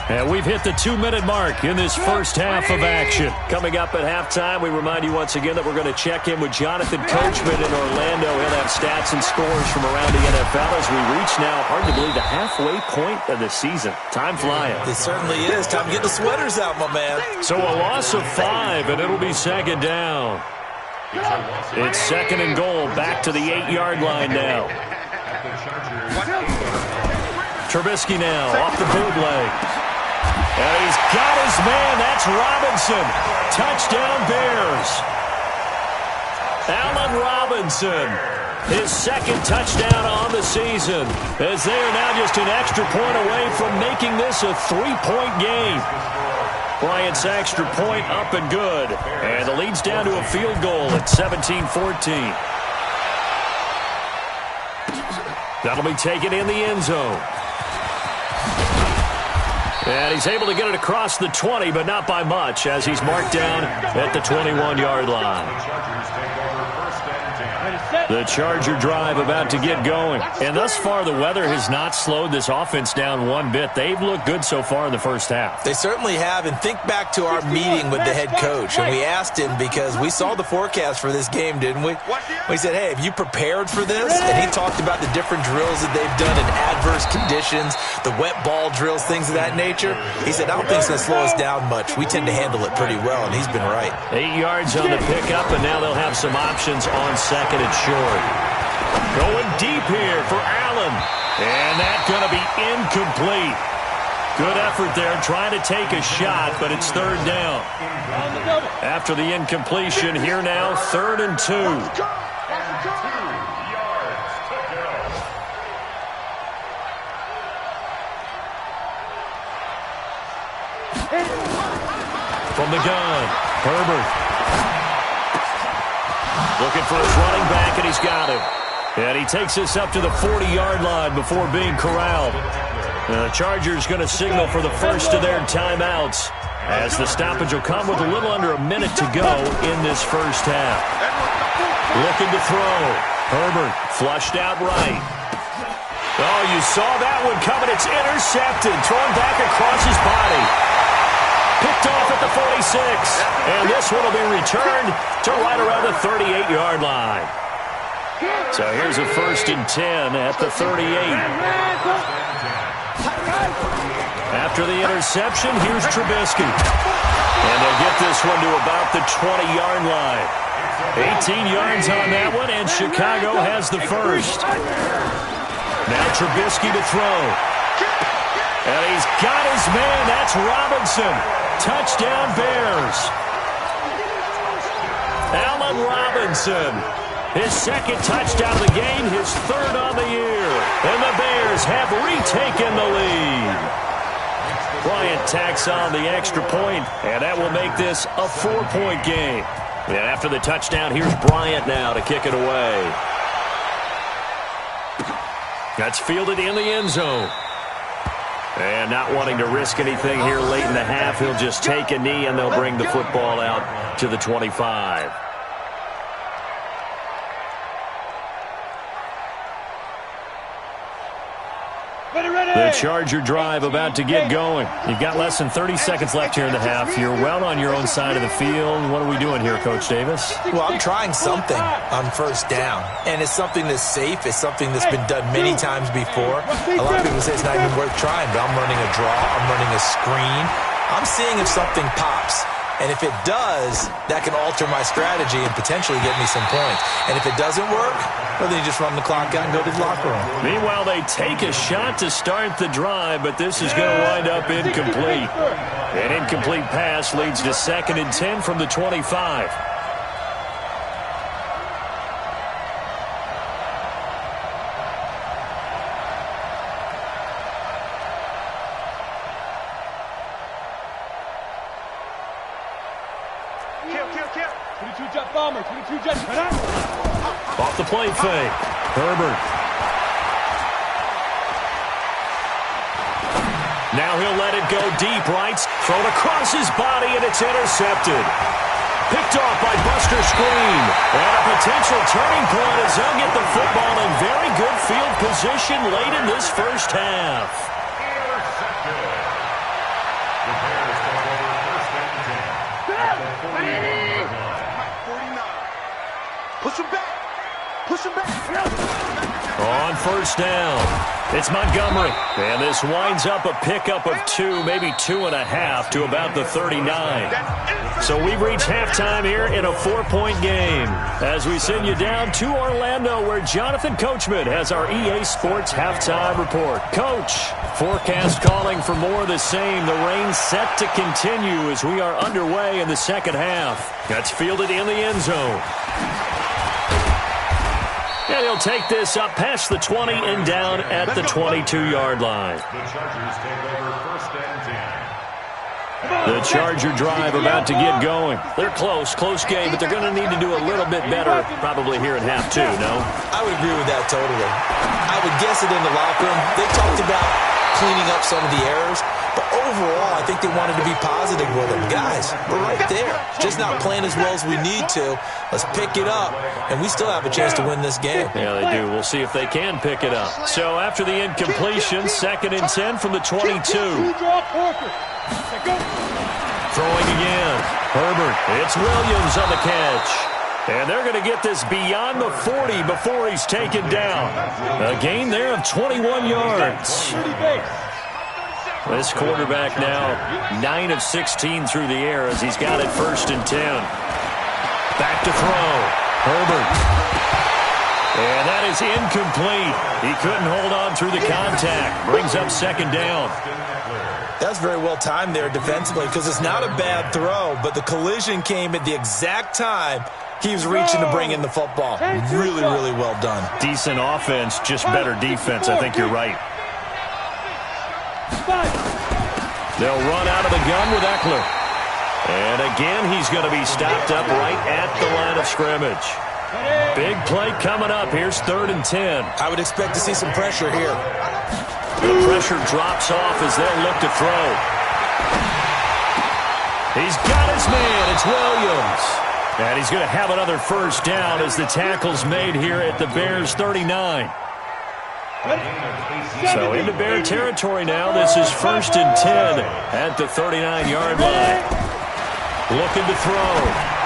And we've hit the 2-minute mark in this first half of action. Coming up at halftime, we remind you once again that we're going to check in with Jonathan Coachman in Orlando. He'll have stats and scores from around the NFL as we reach now, hard to believe, the halfway point of the season. Time flying. It certainly is. Time to get the sweaters out, my man. So a loss of 5, and it'll be second down. It's second and goal, back to the 8-yard line now. Trubisky now off the bootleg. And he's got his man. That's Robinson. Touchdown Bears. Allen Robinson. His second touchdown on the season. As they are now just an extra point away from making this a 3-point game. Bryant's extra point up and good. And the lead's down to a field goal at 17-14. That'll be taken in the end zone. And he's able to get it across the 20, but not by much, as he's marked down at the 21-yard line. The Charger drive about to get going. And thus far, the weather has not slowed this offense down one bit. They've looked good so far in the first half. They certainly have. And think back to our meeting with the head coach. And we asked him, because we saw the forecast for this game, didn't we? We said, hey, have you prepared for this? And he talked about the different drills that they've done in adverse conditions, the wet ball drills, things of that nature. He said, I don't think it's going to slow us down much. We tend to handle it pretty well, and he's been right. 8 yards on the pickup, and now they'll have some options on second and short. Going deep here for Allen. And that's going to be incomplete. Good effort there trying to take a shot, but it's third down. After the incompletion, here now, 3rd and 2. From the gun, Herbert. Looking for his running back, and he's got him. And he takes this up to the 40-yard line before being corralled. The Chargers going to signal for the first of their timeouts, as the stoppage will come with a little under a minute to go in this first half. Looking to throw. Herbert flushed out right. Oh, you saw that one coming. It's intercepted. Thrown back across his body. Picked off at the 46. And this one will be returned to right around the 38-yard line. So here's a 1st and 10 at the 38. After the interception, here's Trubisky. And they'll get this one to about the 20-yard line. 18 yards on that one, and Chicago has the first. Now Trubisky to throw. And he's got his man. That's Robinson. Touchdown, Bears. Allen Robinson. His 2nd touchdown of the game, his 3rd on the year. And the Bears have retaken the lead. Bryant tacks on the extra point, and that will make this a 4-point game. And after the touchdown, here's Bryant now to kick it away. That's fielded in the end zone. And not wanting to risk anything here late in the half, he'll just take a knee, and they'll bring the football out to the 25. The Charger drive about to get going. You've got less than 30 seconds left here in the half. You're well on your own side of the field. What are we doing here, Coach Davis? Well, I'm trying something on 1st down, and it's something that's safe. It's something that's been done many times before. A lot of people say it's not even worth trying, but I'm running a draw. I'm running a screen. I'm seeing if something pops. And if it does, that can alter my strategy and potentially get me some points. And if it doesn't work, well, then you just run the clock out and go to the locker room. Meanwhile, they take a shot to start the drive, but this is going to wind up incomplete. An incomplete pass leads to 2nd and 10 from the 25. Off the play fake. Herbert. Now he'll let it go deep, right? Thrown across his body, and it's intercepted. Picked off by Buster Screen. And a potential turning point as they'll get the football in very good field position late in this 1st half. Push him back. Push him back. On 1st down, it's Montgomery. And this winds up a pickup of 2, maybe 2.5 to about the 39. So we've reached halftime here in a 4-point game. As we send you down to Orlando, where Jonathan Coachman has our EA Sports halftime report. Coach, forecast calling for more of the same. The rain set to continue as we are underway in the 2nd half. That's fielded in the end zone. And he'll take this up past the 20 and down at the 22-yard line. The Charger drive about to get going. They're close game, but they're going to need to do a little bit better probably here in half 2, no? I would agree with that totally. I would guess it in the locker room. They talked about cleaning up some of the errors, but overall, I think they wanted to be positive with them. Guys, we're right there. Just not playing as well as we need to. Let's pick it up, and we still have a chance to win this game. Yeah, they do. We'll see if they can pick it up. So after the incompletion, 2nd and 10 from the 22. Throwing again. Herbert. It's Williams on the catch. And they're going to get this beyond the 40 before he's taken down. A gain there of 21 yards. This quarterback now 9 of 16 through the air as he's got it 1st and 10. Back to throw. Herbert. And that is incomplete. He couldn't hold on through the contact. Brings up 2nd down. That's very well timed there defensively because it's not a bad throw, but the collision came at the exact time he was reaching to bring in the football. Really, really well done. Decent offense, just better defense. I think you're right. They'll run out of the gun with Eckler. And again, he's going to be stopped up right at the line of scrimmage. Big play coming up. Here's 3rd and 10. I would expect to see some pressure here. The pressure drops off as they'll look to throw. He's got his man. It's Williams. And he's going to have another 1st down as the tackle's made here at the Bears' 39. So into Bear territory now. This is 1st and 10 at the 39-yard line. Looking to throw.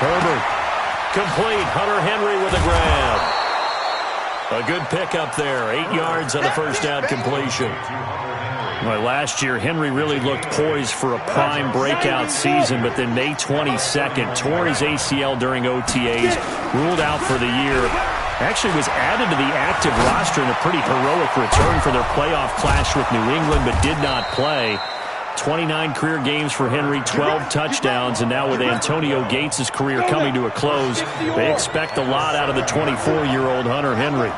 Herbert. Complete. Hunter Henry with a grab. A good pickup there. 8 yards on the first down completion. Well, last year, Henry really looked poised for a prime breakout season, but then May 22nd, tore his ACL during OTAs, ruled out for the year. Actually was added to the active roster in a pretty heroic return for their playoff clash with New England, but did not play. 29 career games for Henry, 12 touchdowns, and now with Antonio Gates' career coming to a close, they expect a lot out of the 24-year-old Hunter Henry.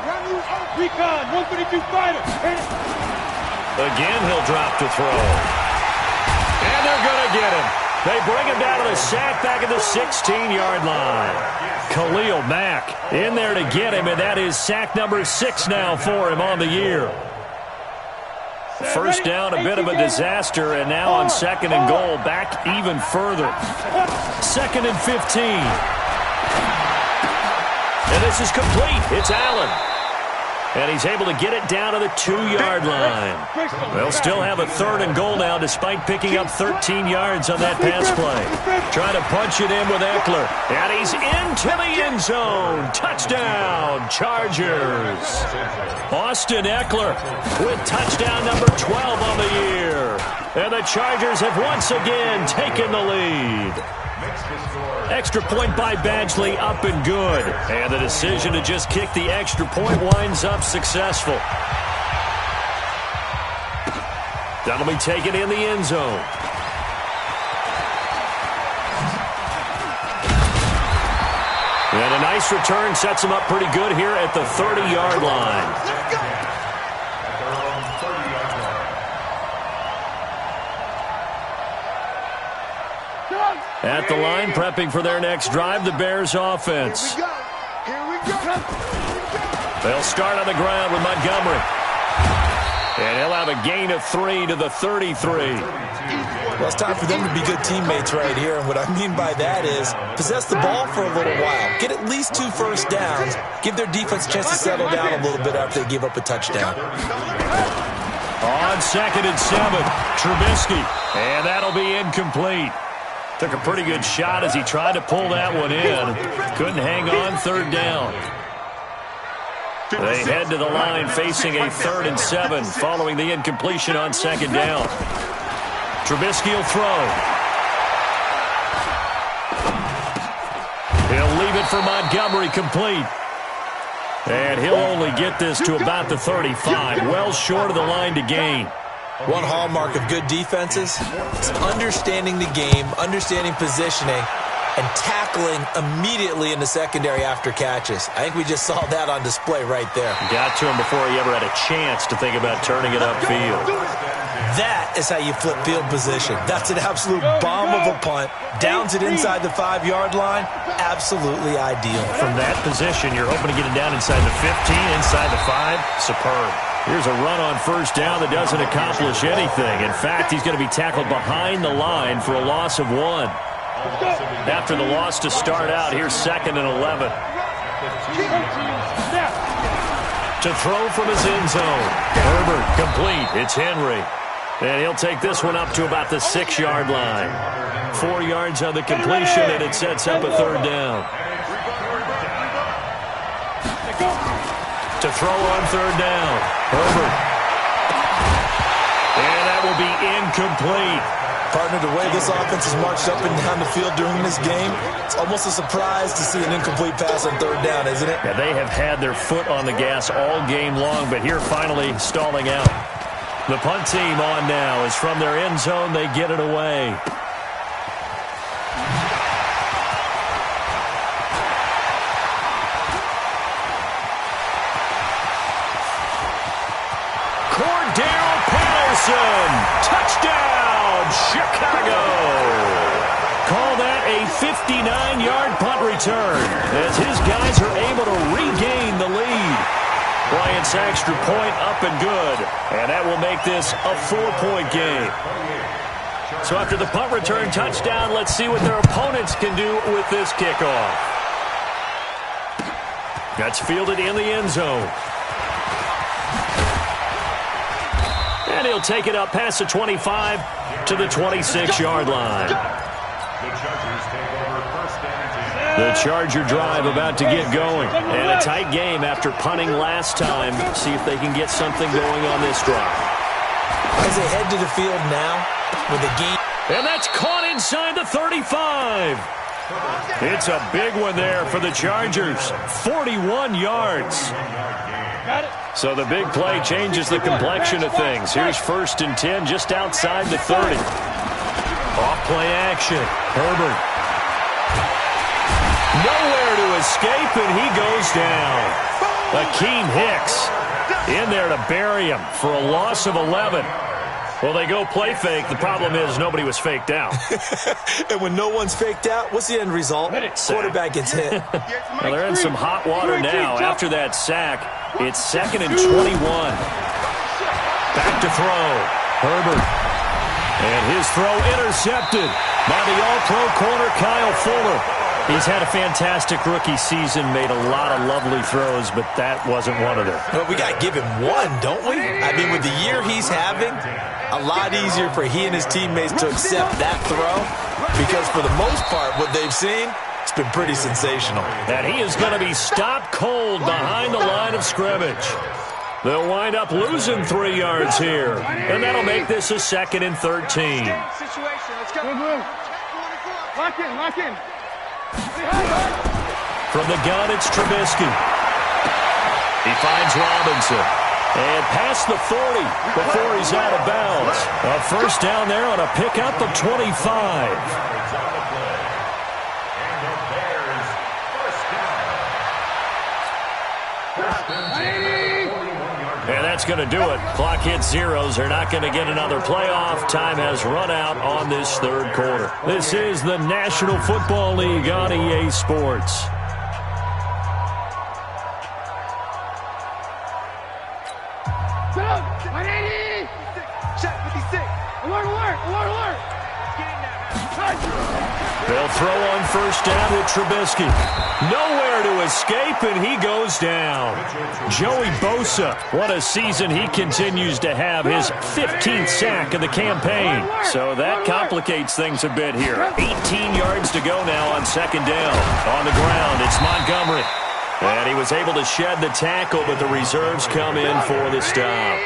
Again, he'll drop to throw. And they're going to get him. They bring him down to the sack back at the 16-yard line. Khalil Mack in there to get him, and that is sack number 6 now for him on the year. First down, a bit of a disaster, and now on 2nd and goal, back even further. 2nd and 15. And this is complete. It's Allen. And he's able to get it down to the 2-yard line. They'll still have a 3rd and goal now despite picking up 13 yards on that pass play. Trying to punch it in with Eckler. And he's into the end zone. Touchdown, Chargers. Austin Eckler with touchdown number 12 on the year. And the Chargers have once again taken the lead. Extra point by Badgley, up and good. And the decision to just kick the extra point winds up successful. That'll be taken in the end zone. And a nice return sets him up pretty good here at the 30-yard line. At the line, prepping for their next drive, the Bears offense. Here we go. They'll start on the ground with Montgomery. And he'll have a gain of 3 to the 33. Well, it's time for them to be good teammates right here. And what I mean by that is possess the ball for a little while. Get at least 2 first downs. Give their defense a chance to settle down a little bit after they give up a touchdown. On 2nd and 7, Trubisky. And that'll be incomplete. Took a pretty good shot as he tried to pull that one in. Couldn't hang on 3rd down. They head to the line facing a 3rd and 7 following the incompletion on 2nd down. Trubisky will throw. He'll leave it for Montgomery complete. And he'll only get this to about the 35, well short of the line to gain. One hallmark of good defenses is understanding the game, understanding positioning, and tackling immediately in the secondary after catches. I think we just saw that on display right there. Got to him before he ever had a chance to think about turning it upfield. That is how you flip field position. That's an absolute bomb of a punt. Downs it inside the 5-yard line. Absolutely ideal. From that position, you're hoping to get it down inside the 15, inside the 5. Superb. Here's a run on 1st down that doesn't accomplish anything. In fact, he's going to be tackled behind the line for a loss of 1. After the loss to start out, here's 2nd and 11. To throw from his end zone. Herbert complete. It's Henry. And he'll take this one up to about the 6-yard line. 4 yards on the completion, and it sets up a 3rd down. To throw on 3rd down. Herbert. And that will be incomplete. Partner, the way this offense has marched up and down the field during this game, it's almost a surprise to see an incomplete pass on 3rd down, isn't it? Yeah, they have had their foot on the gas all game long, but here finally stalling out. The punt team on now is from their end zone. They get it away. Cordell Patterson, touchdown, Chicago. Call that a 59-yard punt return as his guys are able to regain the lead. Bryant's extra point up and good, and that will make this a 4-point game. So after the punt return touchdown, let's see what their opponents can do with this kickoff. That's fielded in the end zone. And he'll take it up past the 25 to the 26-yard line. The Charger drive about to get going. And a tight game after punting last time. See if they can get something going on this drive. As they head to the field now with a game. And that's caught inside the 35. It's a big one there for the Chargers. 41 yards. So the big play changes the complexion of things. Here's 1st and 10 just outside the 30. Off play action. Herbert. Nowhere to escape, and he goes down. Akeem Hicks in there to bury him for a loss of 11. Well, they go play fake. The problem is nobody was faked out. And when no one's faked out, what's the end result? Quarterback gets hit. Well, they're in some hot water now. After that sack, it's 2nd and 21. Back to throw. Herbert. And his throw intercepted by the all-pro corner, Kyle Fuller. He's had a fantastic rookie season, made a lot of lovely throws, but that wasn't one of them. But we got to give him one, don't we? I mean, with the year he's having, a lot easier for he and his teammates to accept that throw because for the most part, what they've seen, it's been pretty sensational. And he is going to be stopped cold behind the line of scrimmage. They'll wind up losing 3 yards here, and that'll make this a 2nd and 13. Situation. Let's go. Lock in, lock in. From the gun, it's Trubisky. He finds Robinson. And past the 40 before he's out of bounds. A first down there on a pickup of 25. And that's going to do it. Clock hits zeros. They're not going to get another playoff. Time has run out on this 3rd quarter. This is the National Football League on EA Sports. They'll throw on first down with Trubisky. Nowhere to escape, and he goes down. Joey Bosa, what a season he continues to have. His 15th sack of the campaign. So that complicates things a bit here. 18 yards to go now on 2nd down. On the ground, it's Montgomery. And he was able to shed the tackle, but the reserves come in for the stop.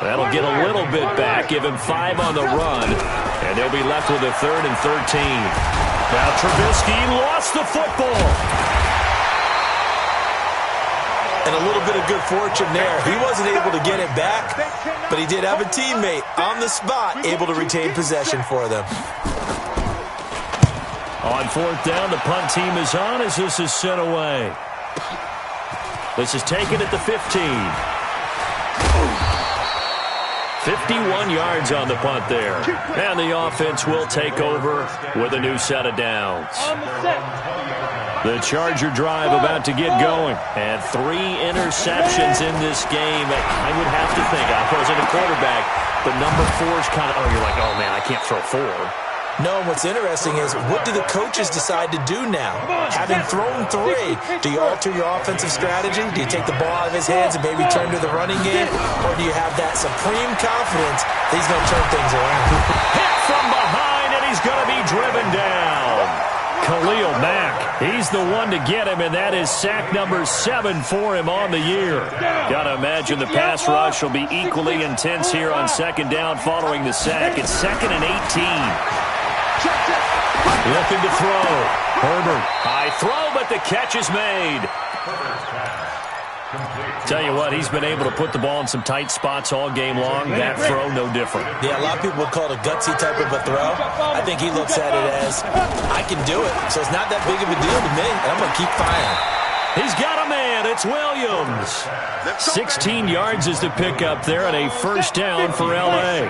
That'll get a little bit back, give him 5 on the run, and they'll be left with a 3rd and 13. Now Trubisky lost the football. And a little bit of good fortune there. He wasn't able to get it back, but he did have a teammate on the spot able to retain possession for them. On 4th down, the punt team is on as this is sent away. This is taken at the 15. 51 yards on the punt there. And the offense will take over with a new set of downs. The Charger drive about to get going. And 3 interceptions in this game. I would have to think, I wasn't a quarterback, but number 4 is kind of, you're like, oh man, I can't throw 4. No, what's interesting is what do the coaches decide to do now? Having thrown 3, do you alter your offensive strategy? Do you take the ball out of his hands and maybe turn to the running game? Or do you have that supreme confidence that he's going to turn things around? Hit from behind, and he's going to be driven down. Khalil Mack, he's the one to get him, and that is sack number 7 for him on the year. Got to imagine the pass rush will be equally intense here on 2nd down following the sack. It's 2nd and 18. Looking to throw. Herbert. High throw, but the catch is made. Tell you what, he's been able to put the ball in some tight spots all game long. That throw, no different. Yeah, a lot of people would call it a gutsy type of a throw. I think he looks at it as, I can do it, so it's not that big of a deal to me, and I'm going to keep firing. He's got a man. It's Williams. 16 yards is the pickup there, and a first down for L.A.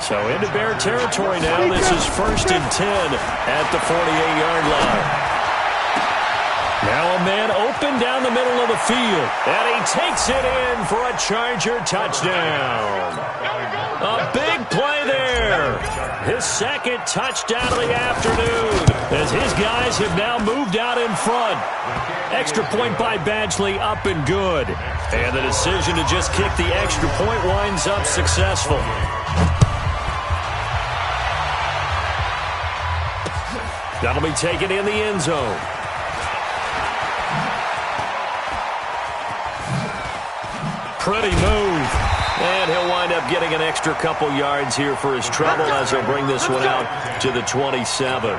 So into Bear territory now. This is 1st and 10 at the 48-yard line. Now a man open down the middle of the field, and he takes it in for a Charger touchdown. A big play there. His 2nd touchdown of the afternoon. as his guys have now moved out in front. Extra point by Badgley, up and good. And the decision to just kick the extra point winds up successful. That'll be taken in the end zone. Pretty move. And he'll wind up getting an extra couple yards here for his trouble as he'll bring this one out to the 27.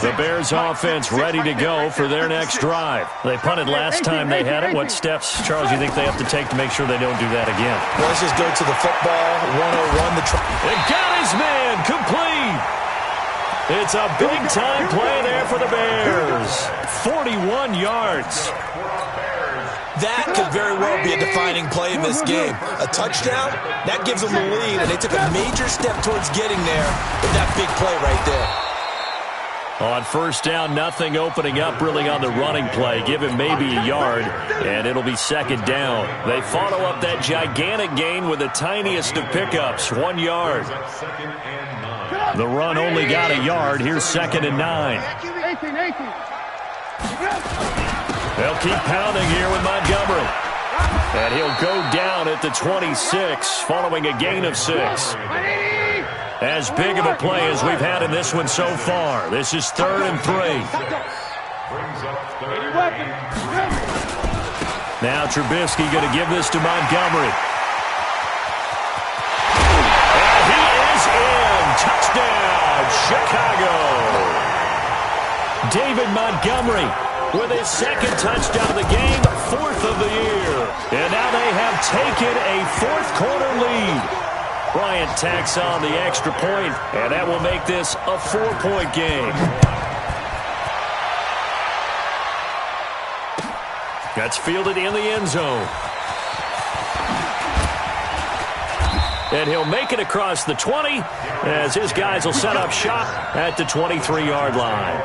The Bears offense ready to go for their next drive. They punted last time they had it. What steps, Charles, do you think they have to take to make sure they don't do that again? Well, let's just go to the football. 101. It got his man complete. It's a big-time play there for the Bears. 41 yards. That could very well be a defining play in this game. A touchdown, that gives them the lead, and they took a major step towards getting there with that big play right there. On first down, nothing opening up really on the running play. Give him maybe a yard, and it'll be second down. They follow up that gigantic gain with the tiniest of pickups, 1 yard. The run only got a yard. Here's 2nd and 9. They'll keep pounding here with Montgomery. And he'll go down at the 26 following a gain of 6. As big of a play as we've had in this one so far. This is 3rd and 3. Now Trubisky going to give this to Montgomery. And he is in. Touchdown, Chicago. David Montgomery with his 2nd touchdown of the game, 4th of the year. And now they have taken a 4th-quarter lead. Bryant tacks on the extra point, and that will make this a 4-point game. That's fielded in the end zone. And he'll make it across the 20 as his guys will set up shop at the 23-yard line.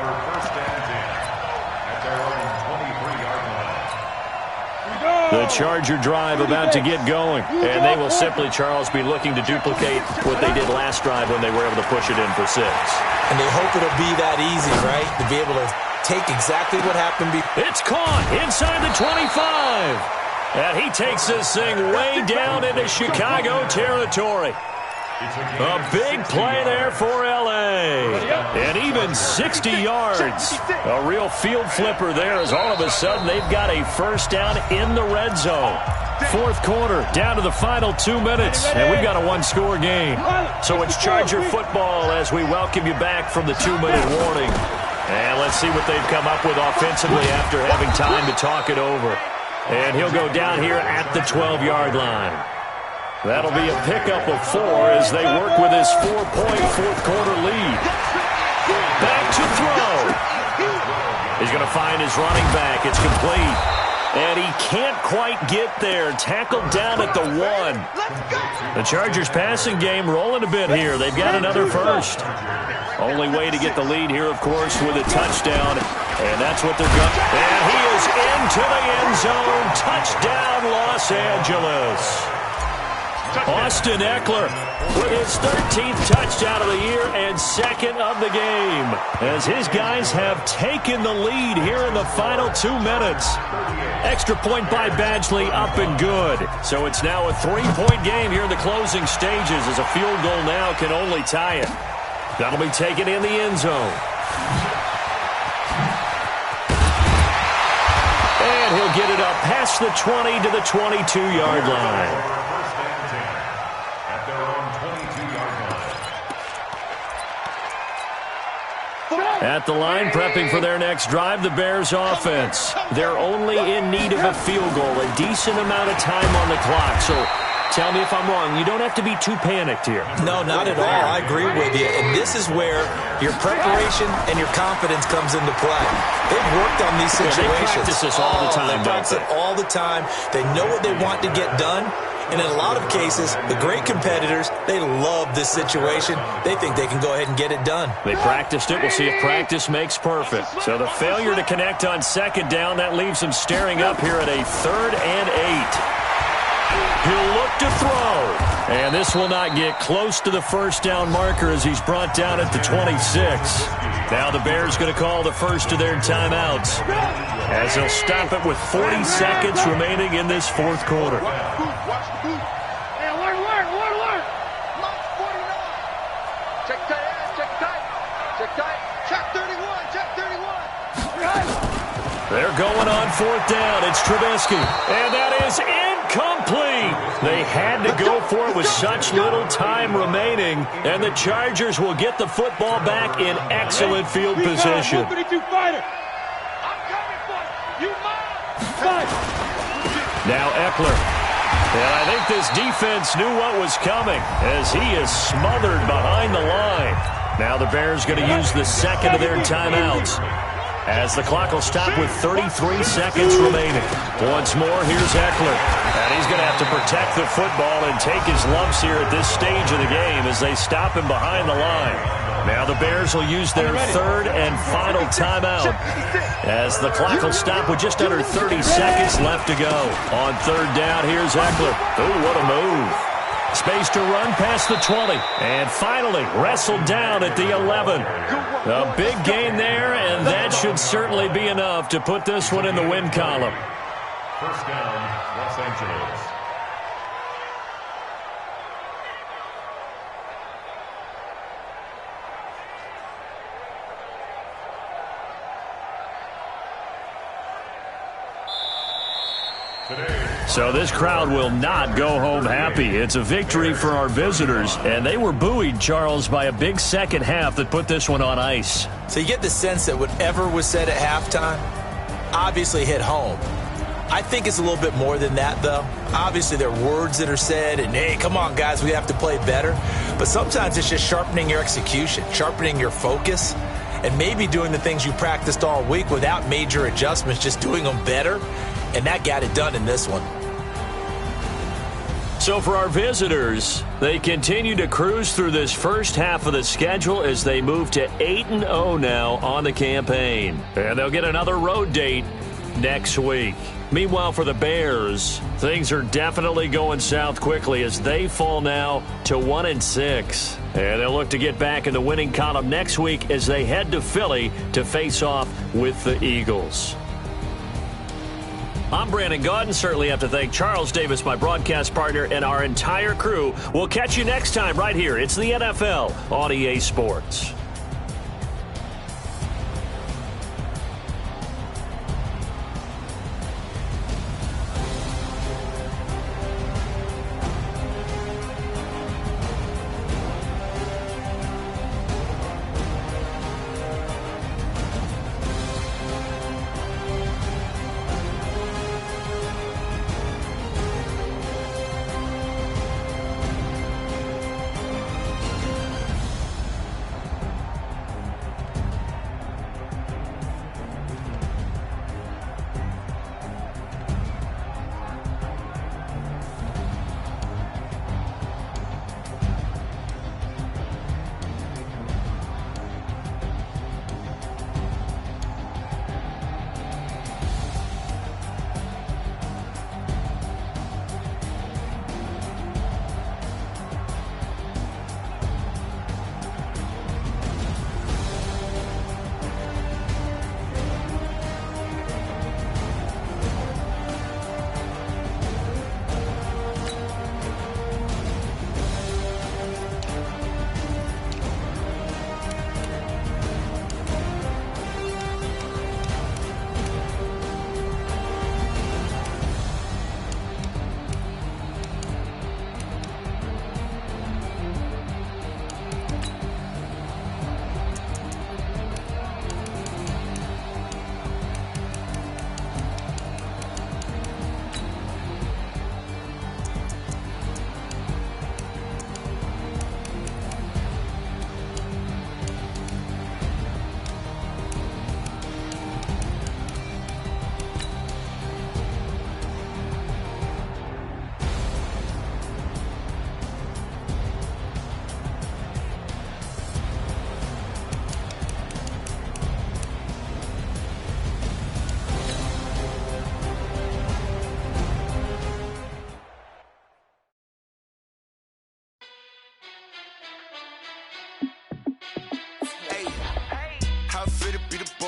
The Charger drive about to get going. And they will simply, Charles, be looking to duplicate what they did last drive when they were able to push it in for 6. And they hope it'll be that easy, right? To be able to take exactly what happened. It's caught inside the 25. And he takes this thing way down into Chicago territory. A big play there for L.A. And even 60 yards. A real field flipper there as all of a sudden they've got a first down in the red zone. 4th quarter, down to the final 2 minutes. And we've got a 1-score game. So it's Charger football as we welcome you back from the 2-minute warning. And let's see what they've come up with offensively after having time to talk it over. And he'll go down here at the 12-yard line. That'll be a pickup of 4 as they work with his 4-point 4th-quarter lead. Back to throw. He's going to find his running back. It's complete. And he can't quite get there. Tackled down at the 1. The Chargers passing game rolling a bit here. They've got another first. Only way to get the lead here, of course, with a touchdown. And that's what they're going. And he is into the end zone. Touchdown, Los Angeles. Austin Eckler with his 13th touchdown of the year and 2nd of the game as his guys have taken the lead here in the final 2 minutes. Extra point by Badgley, up and good. So it's now a 3-point game here in the closing stages as a field goal now can only tie it. That'll be taken in the end zone. And he'll get it up past the 20 to the 22-yard line. At the line, prepping for their next drive, the Bears offense. They're only in need of a field goal, a decent amount of time on the clock. So tell me if I'm wrong. You don't have to be too panicked here. No, not at all. I agree with you. And this is where your preparation and your confidence comes into play. They've worked on these situations. They practice this all the time, They practice it all the time. They know what they want to get done. And in a lot of cases, the great competitors, they love this situation. They think they can go ahead and get it done. They practiced it. We'll see if practice makes perfect. So the failure to connect on 2nd down, that leaves them staring up here at a 3rd and 8. He'll look to throw. And this will not get close to the first down marker as he's brought down at the 26. Now the Bears going to call the first of their timeouts as they'll stop it with 40 seconds remaining in this fourth quarter. They're going on fourth down. It's Trubisky. And that is incomplete. They had to go for it with such little time remaining. And the Chargers will get the football back in excellent field position. Now Eckler. And I think this defense knew what was coming as he is smothered behind the line. Now the Bears going to use the second of their timeouts, as the clock will stop with 33 seconds remaining. Once more, here's Eckler. And he's going to have to protect the football and take his lumps here at this stage of the game as they stop him behind the line. Now the Bears will use their third and final timeout as the clock will stop with just under 30 seconds left to go. On third down, here's Eckler. Ooh, what a move. Space to run past the 20. And finally wrestled down at the 11. A big gain there, and that should certainly be enough to put this one in the win column. First down, Los Angeles. So this crowd will not go home happy. It's a victory for our visitors, and they were buoyed, Charles, by a big second half that put this one on ice. So you get the sense that whatever was said at halftime obviously hit home. I think it's a little bit more than that, though. Obviously, there are words that are said, and, hey, come on, guys, we have to play better. But sometimes it's just sharpening your execution, sharpening your focus, and maybe doing the things you practiced all week without major adjustments, just doing them better. And that got it done in this one. So for our visitors, they continue to cruise through this first half of the schedule as they move to 8-0 now on the campaign. And they'll get another road date next week. Meanwhile, for the Bears, things are definitely going south quickly as they fall now to 1-6. And they'll look to get back in the winning column next week as they head to Philly to face off with the Eagles. I'm Brandon Gaudin. Certainly have to thank Charles Davis, my broadcast partner, and our entire crew. We'll catch you next time right here. It's the NFL on EA Sports.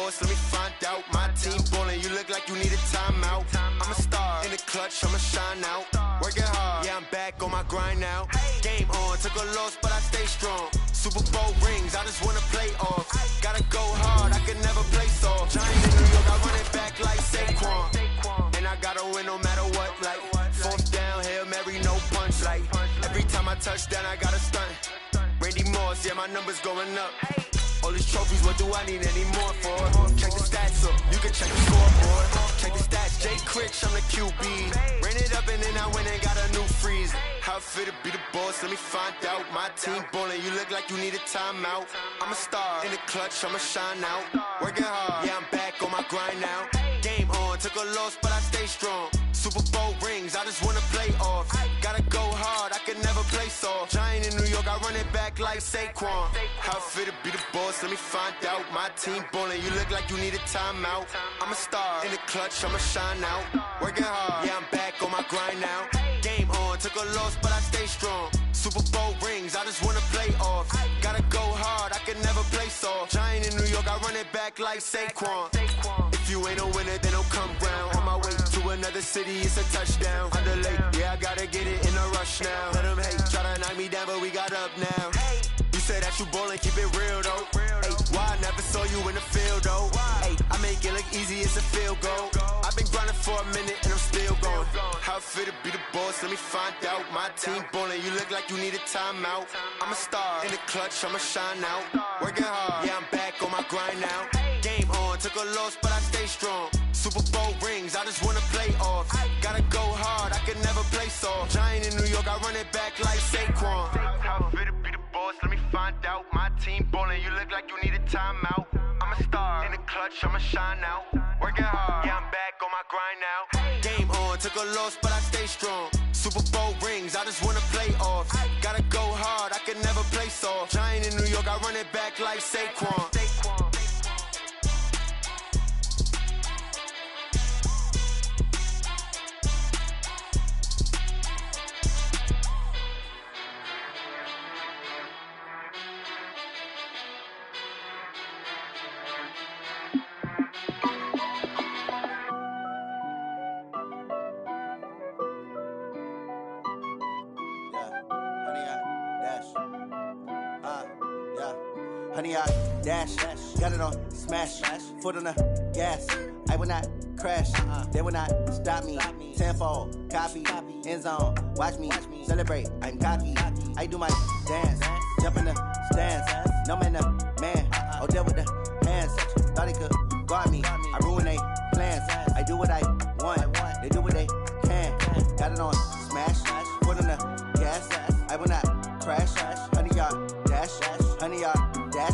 boss, let me find out. My team ballin', you look like you need a timeout. I'm a star in the clutch, I'ma shine out. Working hard, yeah, I'm back on my grind now. Game on, took a loss, but I stay strong. Super Bowl rings, I just wanna play off. Gotta go hard, I can never play soft. Giant in New York, I run it back like Saquon. And I gotta win no matter what, like fourth down, Hail Mary, no punch. Like every time I touch down, I gotta stunt. Randy Moss, yeah, my numbers going up. All these trophies, what do I need any more for? Check the stats up, you can check the scoreboard. Check the stats, Jay Critch, I'm the QB. Ran it up and then I went and got a new freeze. How it feel to be the boss, let me find out. My team ballin', you look like you need a timeout. I'm a star in the clutch, I'ma shine out. Working hard, yeah, I'm back on my grind now. Game on, took a loss, but I stay strong. Super Bowl rings, I just wanna play off. Gotta go hard, I can never play soft. Giant in New York, I run it back like Saquon. How it feel to be the boss, let me find out. My team ballin', you look like you need a timeout. I'm a star in the clutch, I'ma shine out. Working hard, yeah, I'm back on my grind now. Game on, took a loss, but I stay strong. Super Bowl rings, I just wanna play off. Gotta go hard, I can never play soft. Giant in New York, I run it back like Saquon. If you ain't a winner, then don't come round. On my way to another city, it's a touchdown. Underlay, yeah, I gotta get it in a rush now. Let them hate, try to knock me down, but we got up now. You say that you ballin', keep it real though. Hey, why I never saw you in the field though? Hey, I make it look easy, it's a field goal. I've been grinding for a minute and I'm still going. How it feel to be the boss, let me find out. My team ballin', you look like you need a timeout. I'm a star in the clutch, I'ma shine out. Working hard, yeah, I'm back on my grind now. Game on, took a loss, but I stay strong. Super Bowl rings, I just wanna play off. Gotta go hard, I can never play soft. Giant in New York, I run it back like Saquon. How it feel to be the boss, let me find out. My team ballin', you look like you need a timeout. I'm a star in the clutch, I'ma shine out. Working hard, yeah, I'm back on my grind now. Game on, took a loss, but I stay strong. Super Bowl rings, I just wanna play off. Gotta go hard, I can never play soft. Giant in New York, I run it back like Saquon. Honey, I dash, got it on smash, foot on the gas. I will not crash, they will not stop me. Tenfold, copy, end zone, watch me celebrate. I'm cocky, I do my dance, jump in the stands. No man, the man, oh, deal with the hands. Thought he could guard me, I ruin they plans. I do what I want, they do what they can. Got it on smash, foot on the gas. I will not crash, honey, y'all dash, honey, y'all dash,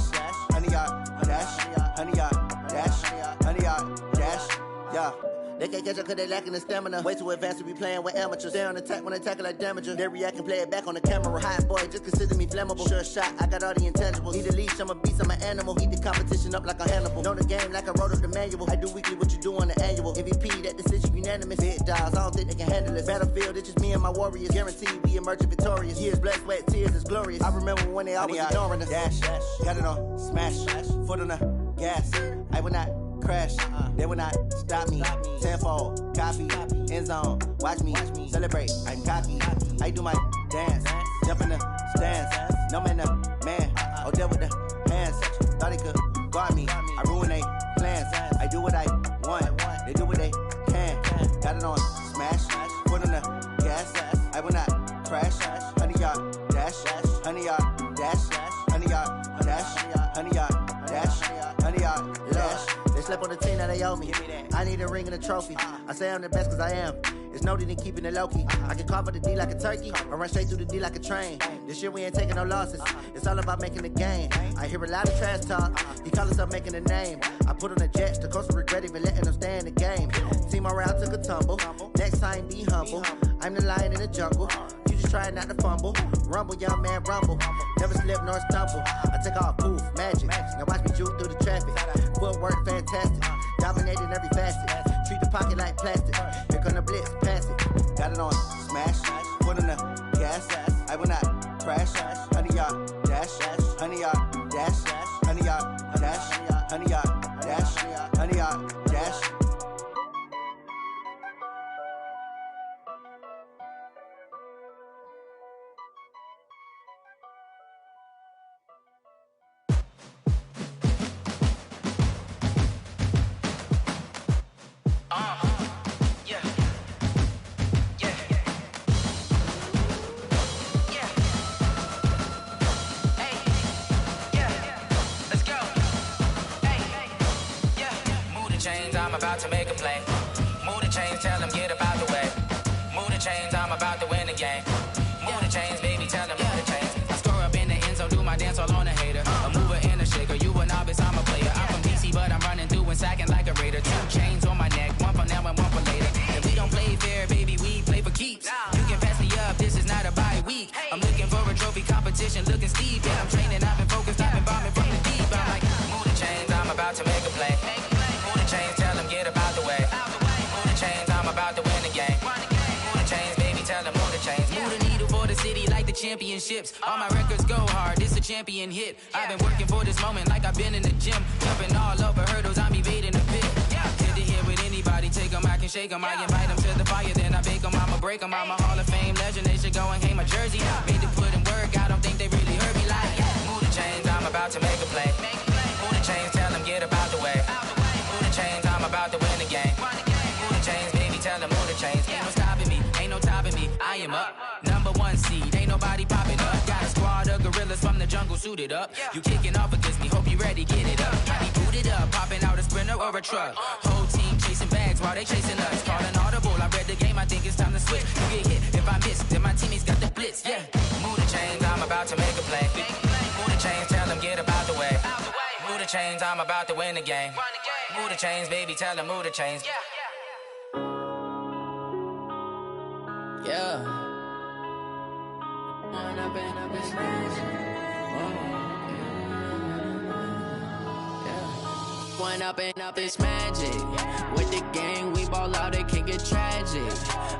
honey, y'all dash, honey, y'all dash, honey, y'all dash, yeah. They can't catch up cause they lacking the stamina. Way too advanced to be playing with amateurs. Stay on attack when they tackle like damager. They react and play it back on the camera. Hot boy, just consider me flammable. Sure shot, I got all the intangibles. Need a leash, I'm a beast, I'm an animal. Heat the competition up like a Hannibal. Know the game like I wrote up the manual. I do weekly what you do on the annual. MVP, that decision unanimous. Big dogs, I don't think they can handle it. Battlefield, it's just me and my warriors. Guaranteed we emerging victorious. Years, blood, sweat, tears, it's glorious. I remember when they always ignoring us. Dash, got it on smash, foot on the gas. I will not crash, they will not stop me. Tenfold, copy, end zone, watch me celebrate. I'm cocky, I do my dance, jump in the stands. No man, the man, oh, deal with the hands. Thought he could guard me, I ruin they plans. I do what I want, they do what they can. Got it on smash, foot on the gas. I will not crash, honey, y'all dash, honey, y'all dash, honey, y'all dash, honey, y'all dash, honey, y'all dash. They slept on the team that they owe me. I need a ring and a trophy. I say I'm the best cause I am. It's no need in keeping it low-key. I can carve up the D like a turkey or run straight through the D like a train. This year we ain't taking no losses. It's all about making the game. I hear a lot of trash talk. He call himself making a name. I put on the Jets. The coach will regret even letting them stay in the game. Team around took a tumble. Next time be humble. I'm the lion in the jungle. You just try not to fumble. Rumble, young man, rumble. Never slip nor stumble. I take off, poof, magic. Now watch me juke through the traffic. Footwork fantastic. Dominating every facet. Treat the pocket like plastic. Here come the blitz, pass it. Got it on smash, foot on the gas. I will not crash. Honey, y'all dash, honey, y'all dash, honey, y'all dash, honey, y'all dash. trophy competition, looking steep. Yeah, I'm training, I've been focused, I've been bombing from the deep. I'm like, move the chains, I'm about to make a play. Move the chains, tell them get about the way. Move the chains, I'm about to win the game. Move the chains, baby, tell them move the chains. Move the needle for the city like the championships. All my records go hard, this a champion hit. I've been working for this moment like I've been in the gym. Jumping all over hurdles, I'm evading the pit. Hit to here with anybody, take them, I can shake them. I invite them to the fire, then I bake them, I'ma break them. I'm a Hall of Fame legend, they should go and hang my jersey. Made to put in work, I don't think they really heard me like. Move the chains, I'm about to make a play. Move the chains, tell them get about the way. Move the chains, I'm about to win the game. Move the chains, baby, tell them move the chains. Ain't no stopping me, ain't no topping me. I am up, #1 seed, ain't nobody popping up. Got a squad of gorillas from the jungle suited up. You kicking off against me, hope you ready, get it up. I be booted up, popping out a sprinter or a truck. Whole team chasing bags while they chasing us. Calling audible, I read the game, I think it's time to switch. You get hit, if I miss, then my teammates got the blitz, yeah. Move the chains, I'm about to make a play. Move the chains, tell them get about the way. Move the chains, I'm about to win the game. Move the chains, baby, tell them move the chains. Yeah. One up and up is magic. With the gang, we ball out, it can get tragic.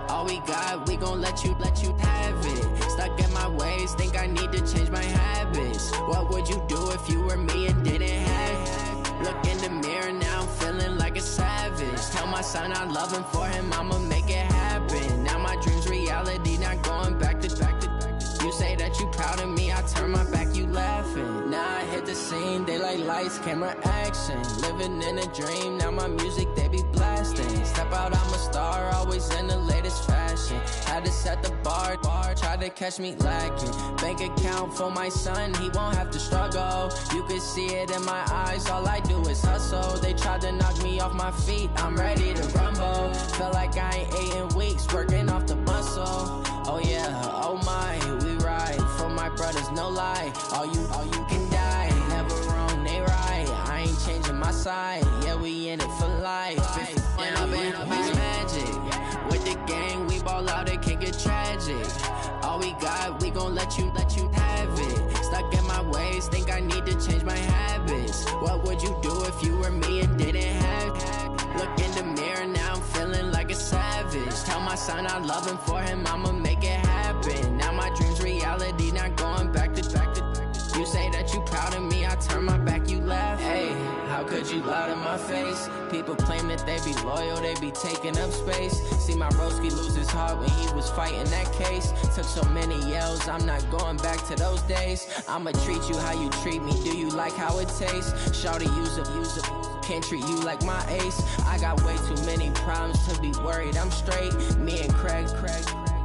All we got, we gon' let you have it. Stuck in my ways, think I need to change my habits. What would you do if you were me and didn't have it? Look in the mirror, now I'm feeling like a savage. Tell my son I love him, for him I'ma make it happen. Now my dream's reality, not going back to. You say that you proud of me, I turn my back, you laughing. Now I hit the scene, they like lights, camera, action. Living in a dream, now my music, they be blasting. Step out, I'm a star, always in the latest fashion. Had to set the bar, try to catch me lacking. Bank account for my son, he won't have to struggle. You can see it in my eyes, all I do is hustle. They tried to knock me off my feet, I'm ready to rumble. Feel like I ain't ate in weeks, working off the muscle. Oh yeah, oh my, we ride for my brothers, no lie. All you can die, never wrong, they right. I ain't changing my side, yeah, we in it for life. When up and up is magic. With the gang, we ball out, it can get tragic. All we got, we gon' let you have it. Stuck in my ways, think I need to change my habits. What would you do if you were me and didn't have it? Look in the mirror, now I'm feeling like a savage. Tell my son I love him, for him I'ma make it happen. Now my dream's reality, not going back to. You say that you proud of me, I turn my back, you laugh. Hey, how could you lie to my face? People claim that they be loyal, they be taking up space. See my broski lose his heart when he was fighting that case. Took so many yells, I'm not going back to those days. I'ma treat you how you treat me, do you like how it tastes? Shawty, use it. Can't treat you like my ace. I got way too many problems to be worried, I'm straight. Me and Craig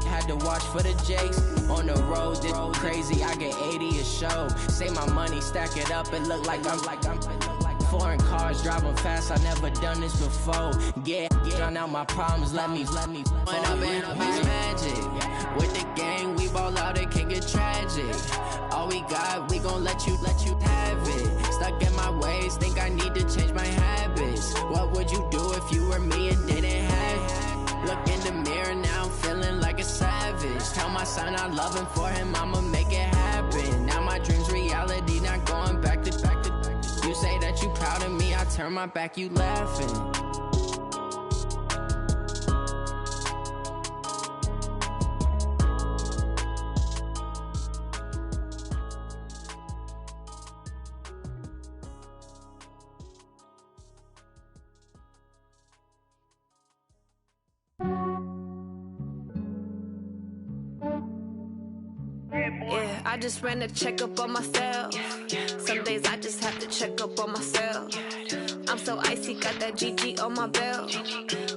had to watch for the Jakes. On the road, this crazy, I get 80 a show. Say my money, stack it up, it look like I'm foreign cars, driving fast, I never done this before. Yeah, drown out my problems, let me. When up and up is magic. With the gang, we ball out, it can get tragic. All we got, we gon' let you have it. Stuck in my ways, think I need to change my habits. What would you do if you were me and didn't have it? Look in the mirror, now I'm feeling like a savage. Tell my son I love him, for him I'ma make it happen. Now my dream's reality, not going back to. You say that you proud of me, I turn my back, you laughing. Yeah, I just ran a checkup on myself. Some days I just have to check up on myself. I'm so icy, got that GG on my belt.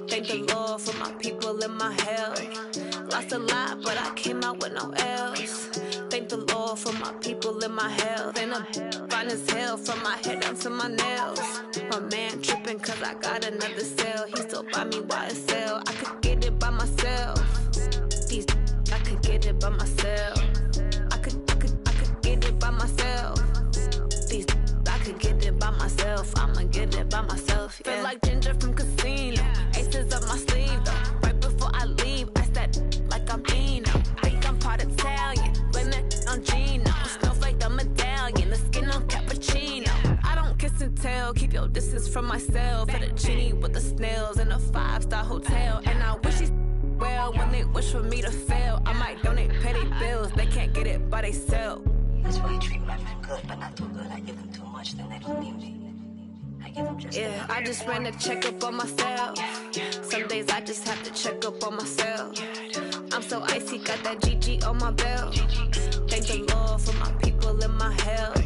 Thank the Lord for my people and my health. Lost a lot, but I came out with no else. Thank the Lord for my people and my health. And I'm fine as hell from my head down to my nails. My man tripping cause I got another cell. He still buy me YSL. I could get it by myself. These I could get it by myself. I could get it by myself. These I could get it by myself. I'ma get it by myself. Yeah. Feel like Ginger from Casino. Aces up my sleeve though. Right before I leave, I said like I'm Eno. Think I'm part Italian. Blame it on hell. This is from myself, for the genie with the snails in a 5-star hotel. And I wish these well when they wish for me to fail. I might donate petty bills, they can't get it by they sell. That's why I treat my men good, but not too good. I give them too much, then they don't need me. I give them just enough. I just ran a checkup on myself. Some days I just have to check up on myself. I'm so icy, got that GG on my belt. Thank the Lord for my people in my health.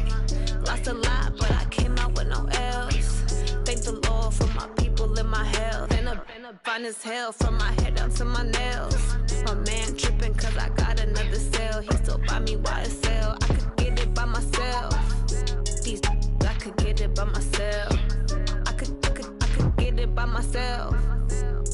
Lost a lot, but I came out with no else. Thank the Lord for my people in my health. And I'm fine as hell from my head down to my nails. My man tripping cause I got another sale. He still buy me YSL. I could get it by myself. These I could get it by myself. I could get it by myself.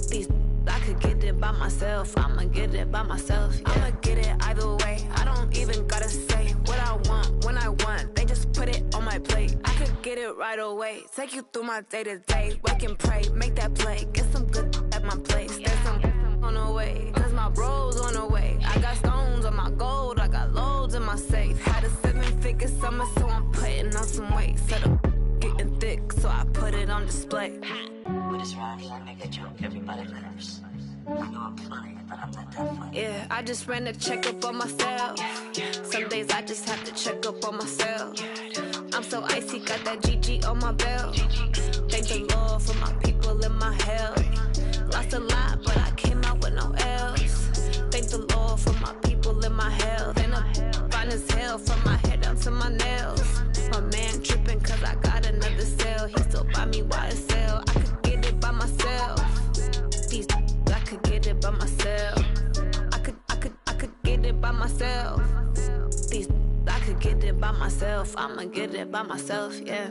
These I could get it by myself. I'ma get it by myself. Yeah. I'ma get it either way. I don't even gotta say what I want when I want. They just put it on my plate. I could get it right away. Take you through my day to day. Wake and pray, make that play. Get some good at my place. There's some on the way. Cause my bro's on the way. I got stones on my gold. I got loads in my safe. Had a 7-figure summer, so I'm putting on some weight. Set up getting thick, so I put it on display. With this round here, I make a joke, everybody laughs. I know I'm funny, but I'm not that funny. Yeah, I just ran a checkup on myself. Some days I just have to check up on myself. I'm so icy, got that GG on my belt. Thank the Lord for my people in my health. Lost a lot, but I came out with no else. Thank the Lord for my people in my health. And I'm fine as hell from my head down to my nails. My man tripping cause I got another sale. He still buy me YSL. I could get it by myself. These I could get it by myself. I could get it by myself. These I could get it by myself. I'ma get it by myself, yeah.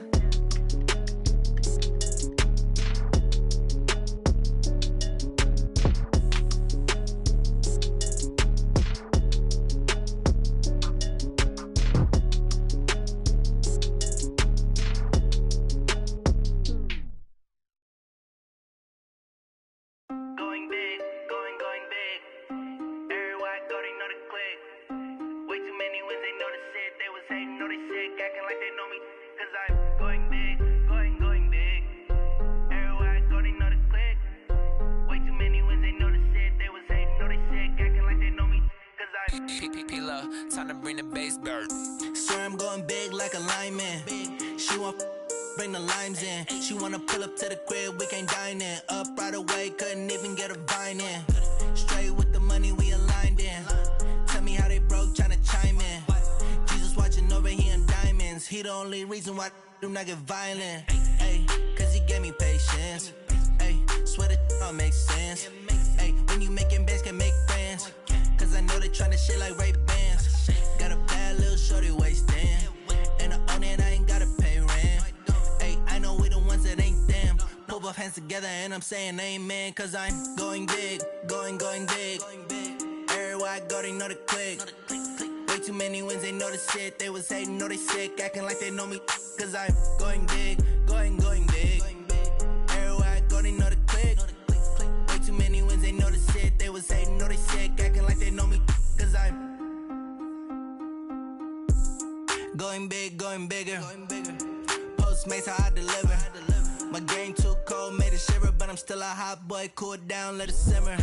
Time to bring the bass bird. Swear I'm going big like a lineman. She want bring the limes in. She wanna pull up to the crib, we can't dine in. Up right away, couldn't even get a vine in. Straight with the money we aligned in. Tell me how they broke, tryna chime in. Jesus watching over here in diamonds. He the only reason why I do not get violent. Ay, cause he gave me patience. Ay, swear that all makes sense. Ay, when you making bands, can make friends. Cause I know they tryna shit like Ray-Bans. Got a bad little shorty wasting. And I own it, I ain't gotta pay rent. Ay, I know we the ones that ain't them. Put both hands together and I'm saying amen. Cause I'm going big, going big. Everywhere I go, they know the click. Way too many wins, they know the shit. They was hating, know they sick, acting like they know me. Cause I'm going big, going big. Everywhere I go, they know the click. Way too many wins, they know the shit. They was hating, know they sick, acting like they know me. Cause I'm going big, going bigger. Postmates how I deliver. My game too cold, made it shiver. But I'm still a hot boy, cool down, let it simmer.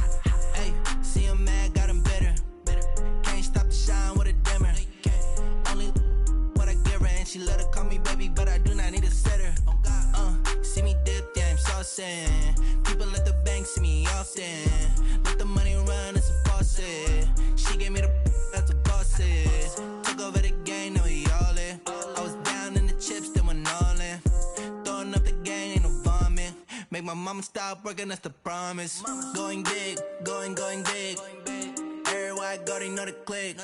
Hey, see him mad, got him bitter. Can't stop the shine with a dimmer. Only what I give her, and she let her call me baby, but I do not need a sitter. See me dip, yeah, I'm saucing. People at the bank see me often. Let the money run, it's a faucet. She gave me the that's a boss is. Took over the game, now we all in. I was down in the chips, then went all in. Throwing up the gang, ain't no vomit. Make my mama stop working, that's the promise. Going big, going big. Everywhere I go, they know the click.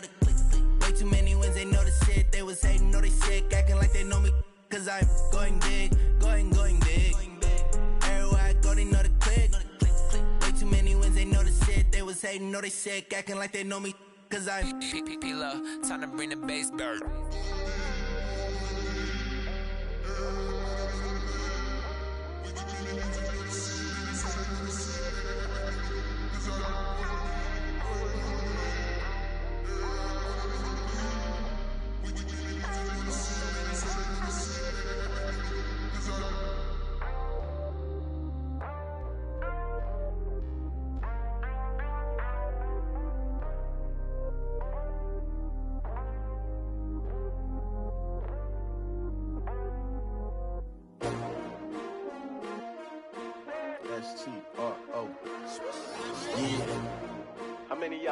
Way too many wins, they know the shit. They was hating, know they sick, acting like they know me. Cause I'm going big, going big. Everywhere I go, they know the click. Way too many wins, they know the shit. They was hating, know they sick, acting like they know me. Cause I'm P-P-P-Love, time to bring the bass bird.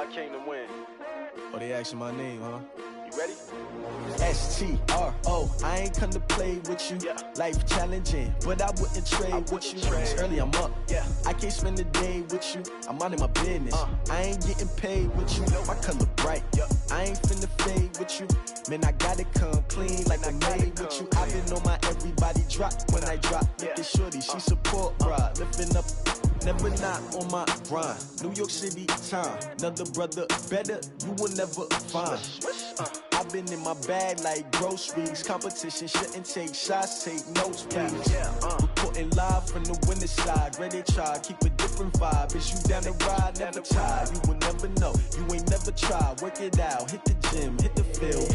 I came to win. Oh, they asking my name, huh? You ready? S-T-R-O, I ain't come to play with you. Yeah. Life challenging, but I wouldn't trade with you. It's early, I'm up. Yeah. I can't spend the day with you. I'm minding my business. I ain't getting paid with you. My color bright. Yep. I ain't finna fade with you. Man, I gotta come clean like I made with you. I've been on my everybody drop when I drop. Look at shorty, she support ride. Lifting up, never not on my grind. New York City time, another brother better, you will never find. I've been in my bag like groceries. Competition shouldn't take shots, take notes, please. Reporting live from the winter side. Ready to try, keep a different vibe. Is you down the ride, never tired. You will never know, you ain't never tried. Work it out, hit the gym, hit the field.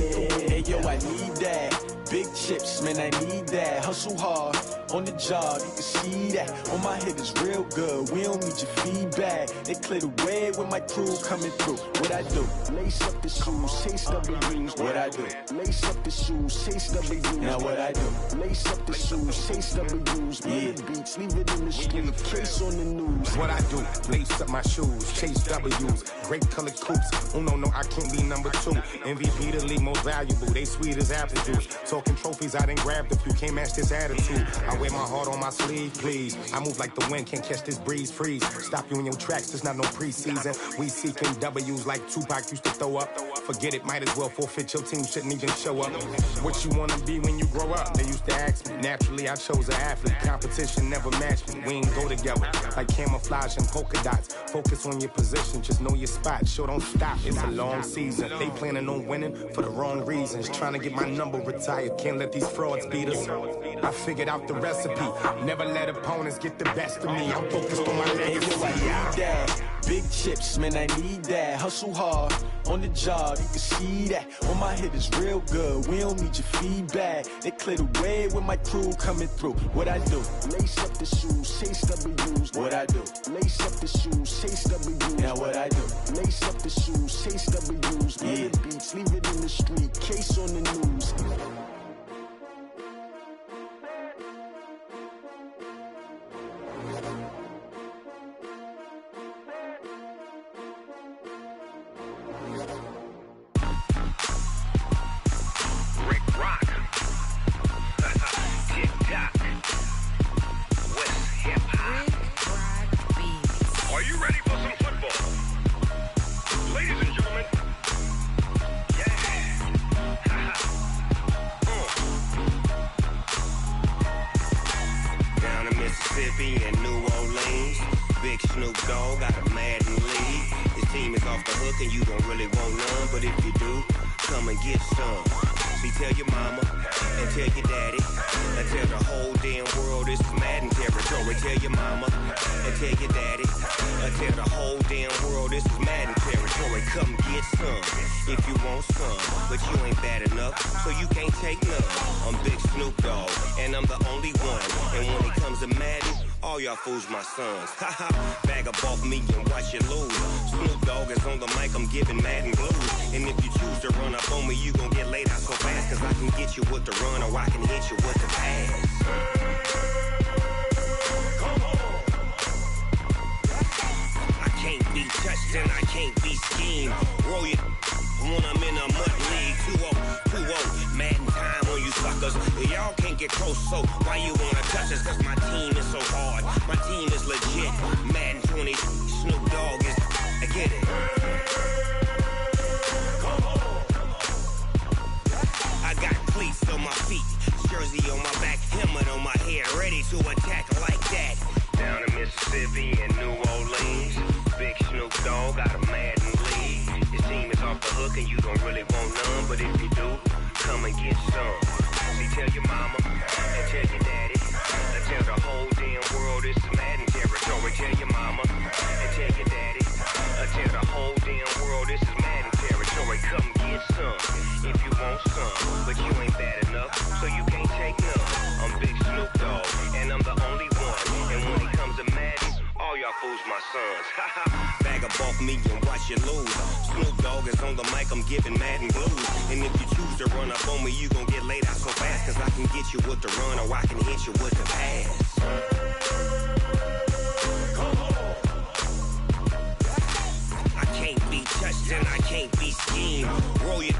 Hey yo, I need that. Big chips, man, I need that. Hustle hard, on the job, you can see that. On my head is real good, we don't need your feedback. They clear the way with my crew coming through. What I do? Lace up the shoes, chase W's. What I do? Lace up the shoes, chase W's. Now what I do? Lace up the shoes, chase W's. Yeah. Beats, leave it in the street, case on the news. What I do? Lace up my shoes, chase W's. Great colored coops. Oh no, I can't be number 2. MVP the league most valuable. They sweet as apple juice. Talking trophies, I didn't grab the few. Can't match this attitude. I wear my heart on my sleeve, please. I move like the wind, can't catch this breeze, freeze. Stop you in your tracks, there's not no preseason. We seeking W's like Tupac used to throw up. Forget it, might as well forfeit, your team shouldn't even show up. What you wanna be when you grow up? They used to ask me. Naturally, I chose an athlete. Competition never matched me. We ain't go together like camouflage and polka dots. Focus on your position, just know your spot. Sure, don't stop, it's a long season. They planning on winning for the wrong reasons. Trying to get my number retired, can't let these frauds beat us. I figured out the recipe. Never let opponents get the best of me. I'm focused on my legacy. I need that. Big chips, man, I need that. Hustle hard, on the job, you can see that. On my head is real good, we don't need your feedback. They clear the way with my crew coming through. What I do? Lace up the shoes, chase W's. What I do? Lace up the shoes, chase W's. Now what I do? Lace up the shoes, chase W's. Yeah. Beats, leave it in the street, case on the news. Fools my sons. Haha, bag up off me and watch you lose. Snoop Dogg is on the mic, I'm giving Madden blues. And if you choose to run up on me, you gon' get laid out so fast. Cause I can get you with the run or I can hit you with the pass. Come on. I can't be touched and I can't be schemed. Roll you when I'm in a mud league. 2-0, Madden time on you suckers. Y'all can't get close, so why you wanna touch us? Cause my team is so hard. My team is legit. Madden 20, Snoop Dogg is. I get it. Come on. I got cleats on my feet, jersey on my back, helmet on my head, ready to attack like that. Down in Mississippi and New Orleans, Big Snoop Dogg got a Madden league. His team is off the hook and you don't really want none, but if you do, come and get some. See, tell your mama and tell your daddy. And tell the whole damn world this is Madden territory. Tell your mama and tell your daddy. And tell the whole damn world this is Madden territory. Come get some if you want some. But you ain't bad enough, so you can't take none. I'm Big Snoop Dogg, and I'm the only one. And when it comes to Madden, all y'all fools my sons. Bag up off me and watch you lose. Snoop Dogg is on the mic, I'm giving Madden blues. And if you choose to run up on me, you gon' get laid out so fast. Cause I can get you with the run or I can hit you with the pass. Come on. I can't be touch, then I can't be schemed. Roll your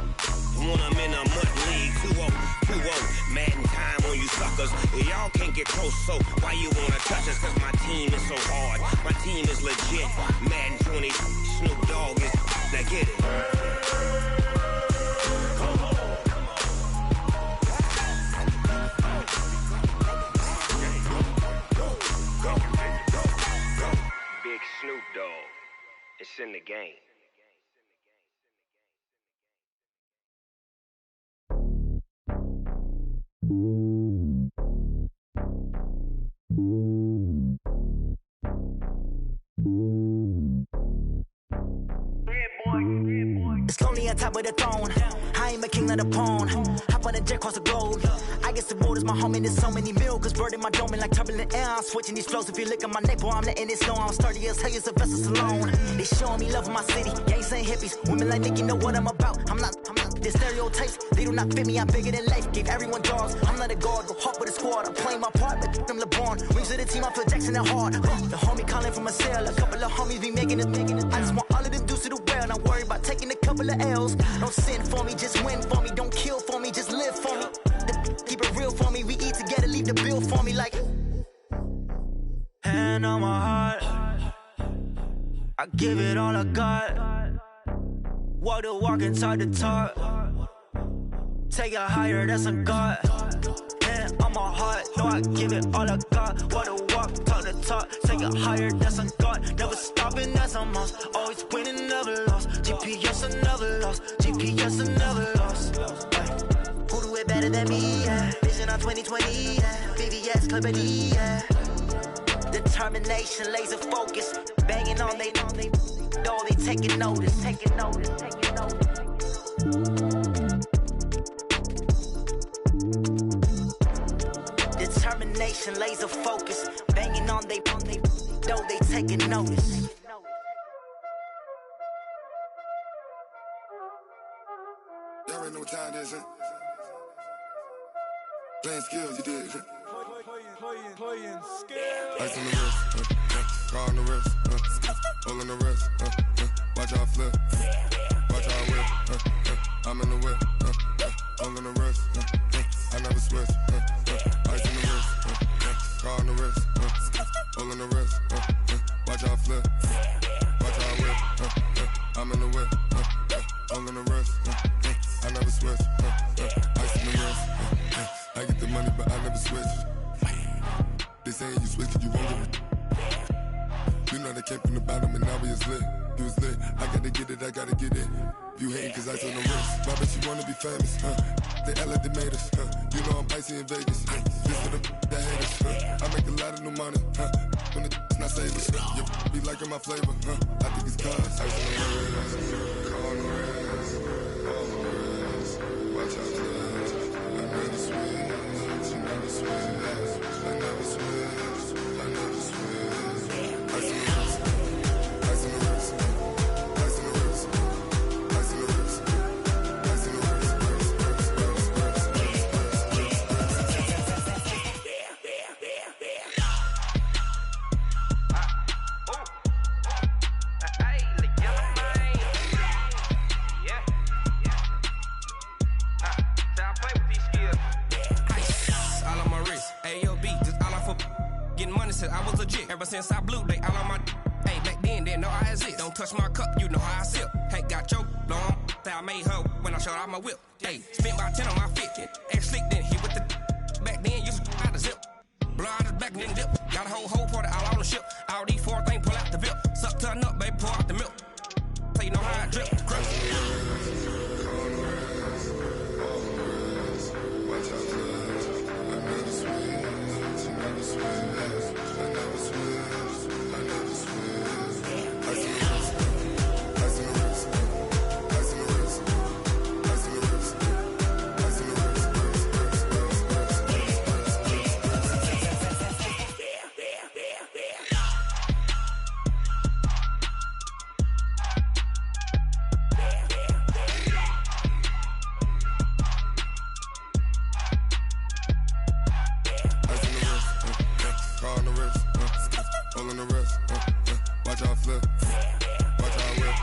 when I'm in a mud league. 2-0, Madden time on you suckers. Y'all can't get close, so why you wanna touch us? Cause my team is so hard. My team is legit. Madden 20, Snoop Dogg is. Now get it. Big Snoop Dogg. It's in the game. It's lonely on top of the throne. I ain't a king of the pawn. Hop on a jet across the globe. I guess the world is my home and there's so many milkers birding my dome like turbulent air. I'm switching these flows. If you look at my neck, boy, I'm letting it snow. I'm sturdy as hell as a vessel alone. They showing me love in my city. Gangs ain't hippies. Women like Nicki know what I'm about. I'm not the stereotypes. They do not fit me. I'm bigger than life. Gave everyone dogs. I'm not a guard. Go hard with a squad. I'm playing my part, but them LeBron. Rings to the team. I feel Jackson and hard. The homie calling from a cell. A couple of homies be making it. I just want all of them dudes to the well. Not worry about taking a couple of L's. Don't sin for me, just win for me. Don't kill for me, just live for me. Keep it real for me. We eat together, leave the bill for me like. Hand on my heart, I give it all I got. Walk the walk and talk the talk. Take it higher, that's a God. Hand on my heart, no, I give it all I got. Walk the walk, talk the talk. Take it higher, that's a God. Never stopping, that's a must. Always winning, never lost. GPS, I never lost. GPS, I never lost. Who do it better than me? Yeah. Vision on 2020. Yeah. VVS, Clippity. Yeah. Determination, laser focus. Banging on they door, they taking notice. Taking notice. Taking notice. Determination, laser focus. Banging on they door, they taking notice. Y'all already know what time this is. Playing skills, you did. Playing skills. Ice on the wrist, car on the wrist, hole in the wrist, watch out flip, watch out whip, I'm in the whip, hole in the wrist, I never switch, ice on the wrist, car on the wrist, hole in the wrist, watch out flip, watch out whip, I'm in the whip, hole in the wrist, I never switch, ice on the wrist, I get the money but I never switch. They saying you switch it, you won't get it. You know they came from the bottom and now we is lit. You was lit, I gotta get it, I gotta get it. You hating cause I told the wrist. Why bet you wanna be famous, They LA they made us, You know I'm icy in Vegas, This for the that hate us, I make a lot of new money, When it's not savers, you be liking my flavor, I think it's cause ice on the wrist, car on the wrist, all on the wrist, watch out for this. I never switch, you never switch. I never switch, I never switch. Ice in the wrist, ice in the wrist, ice in the wrist, ice in the wrist, ice in the wrist, I was legit. Ever since I blew, they all on my hey, back then, didn't know I exist. Don't touch my cup, you know how I sip. Hey, got your long, say I made her when I showed out my whip. Hey, spent about 10 on my fit. Ex slick, then hit with the back then, used to out the zip. Blow out his back, then dip. Got a whole party all on the ship. All these 4 things, pull out the VIP. Suck, turn up, baby, pour out the milk. So you know how I drip. Crush. Watch out for this. I never switch, you never switch. I never switch, I never switch. Ice in the wrist, ice in the wrist, ice in the wrist, ice in the wrist, ice in the wrist, car on the wrist, hole in the wrist, watch out flip, watch out whip,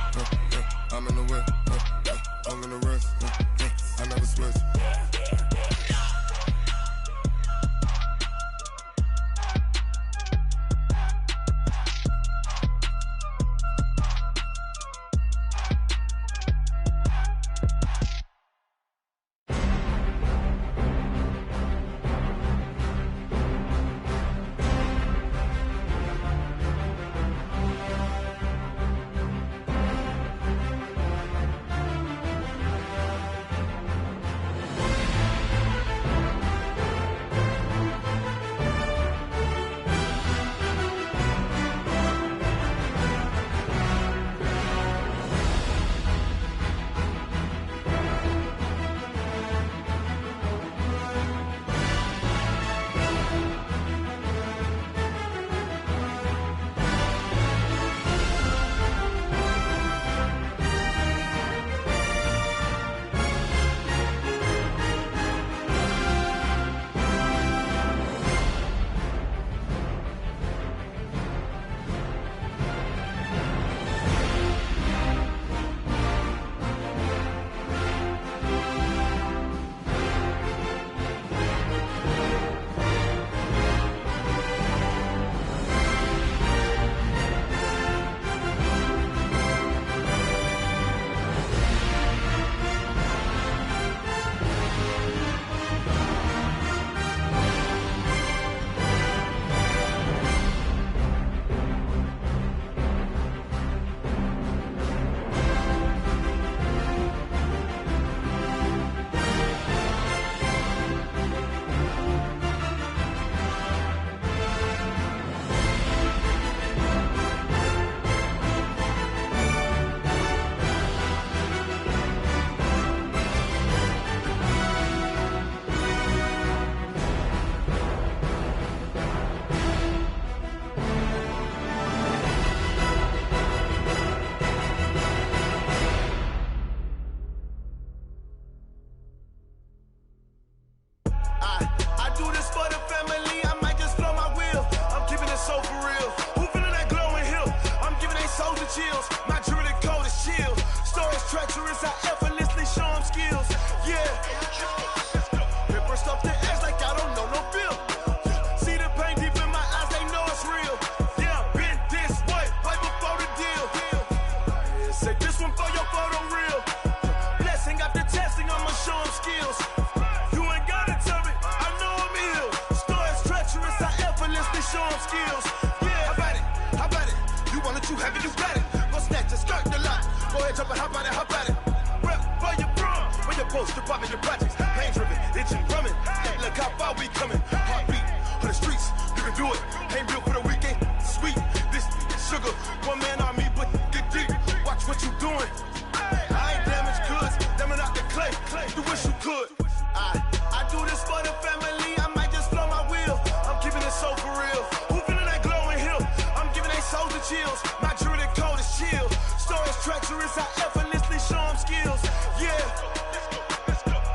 you have it, you got it. Go snatch a skirt the lot. Go ahead, jump and hop on it, hop at it. Rep for your brum. When your post, department, your projects. Pain driven, itching, drumming. Hey, look how far we coming. Heartbeat on the streets, you can do it. Ain't built for the weekend. Sweet, this sugar. One man on me, but get deep. Watch what you doing. I ain't damaged goods, damn out the clay. You wish you could. I do this for the family. I might just blow my wheel. I'm keeping it so for real. Who feeling that glowing hill? I'm giving they souls the chills. My jewelry the cold is chill. Stories treacherous, I effortlessly show them skills. Yeah.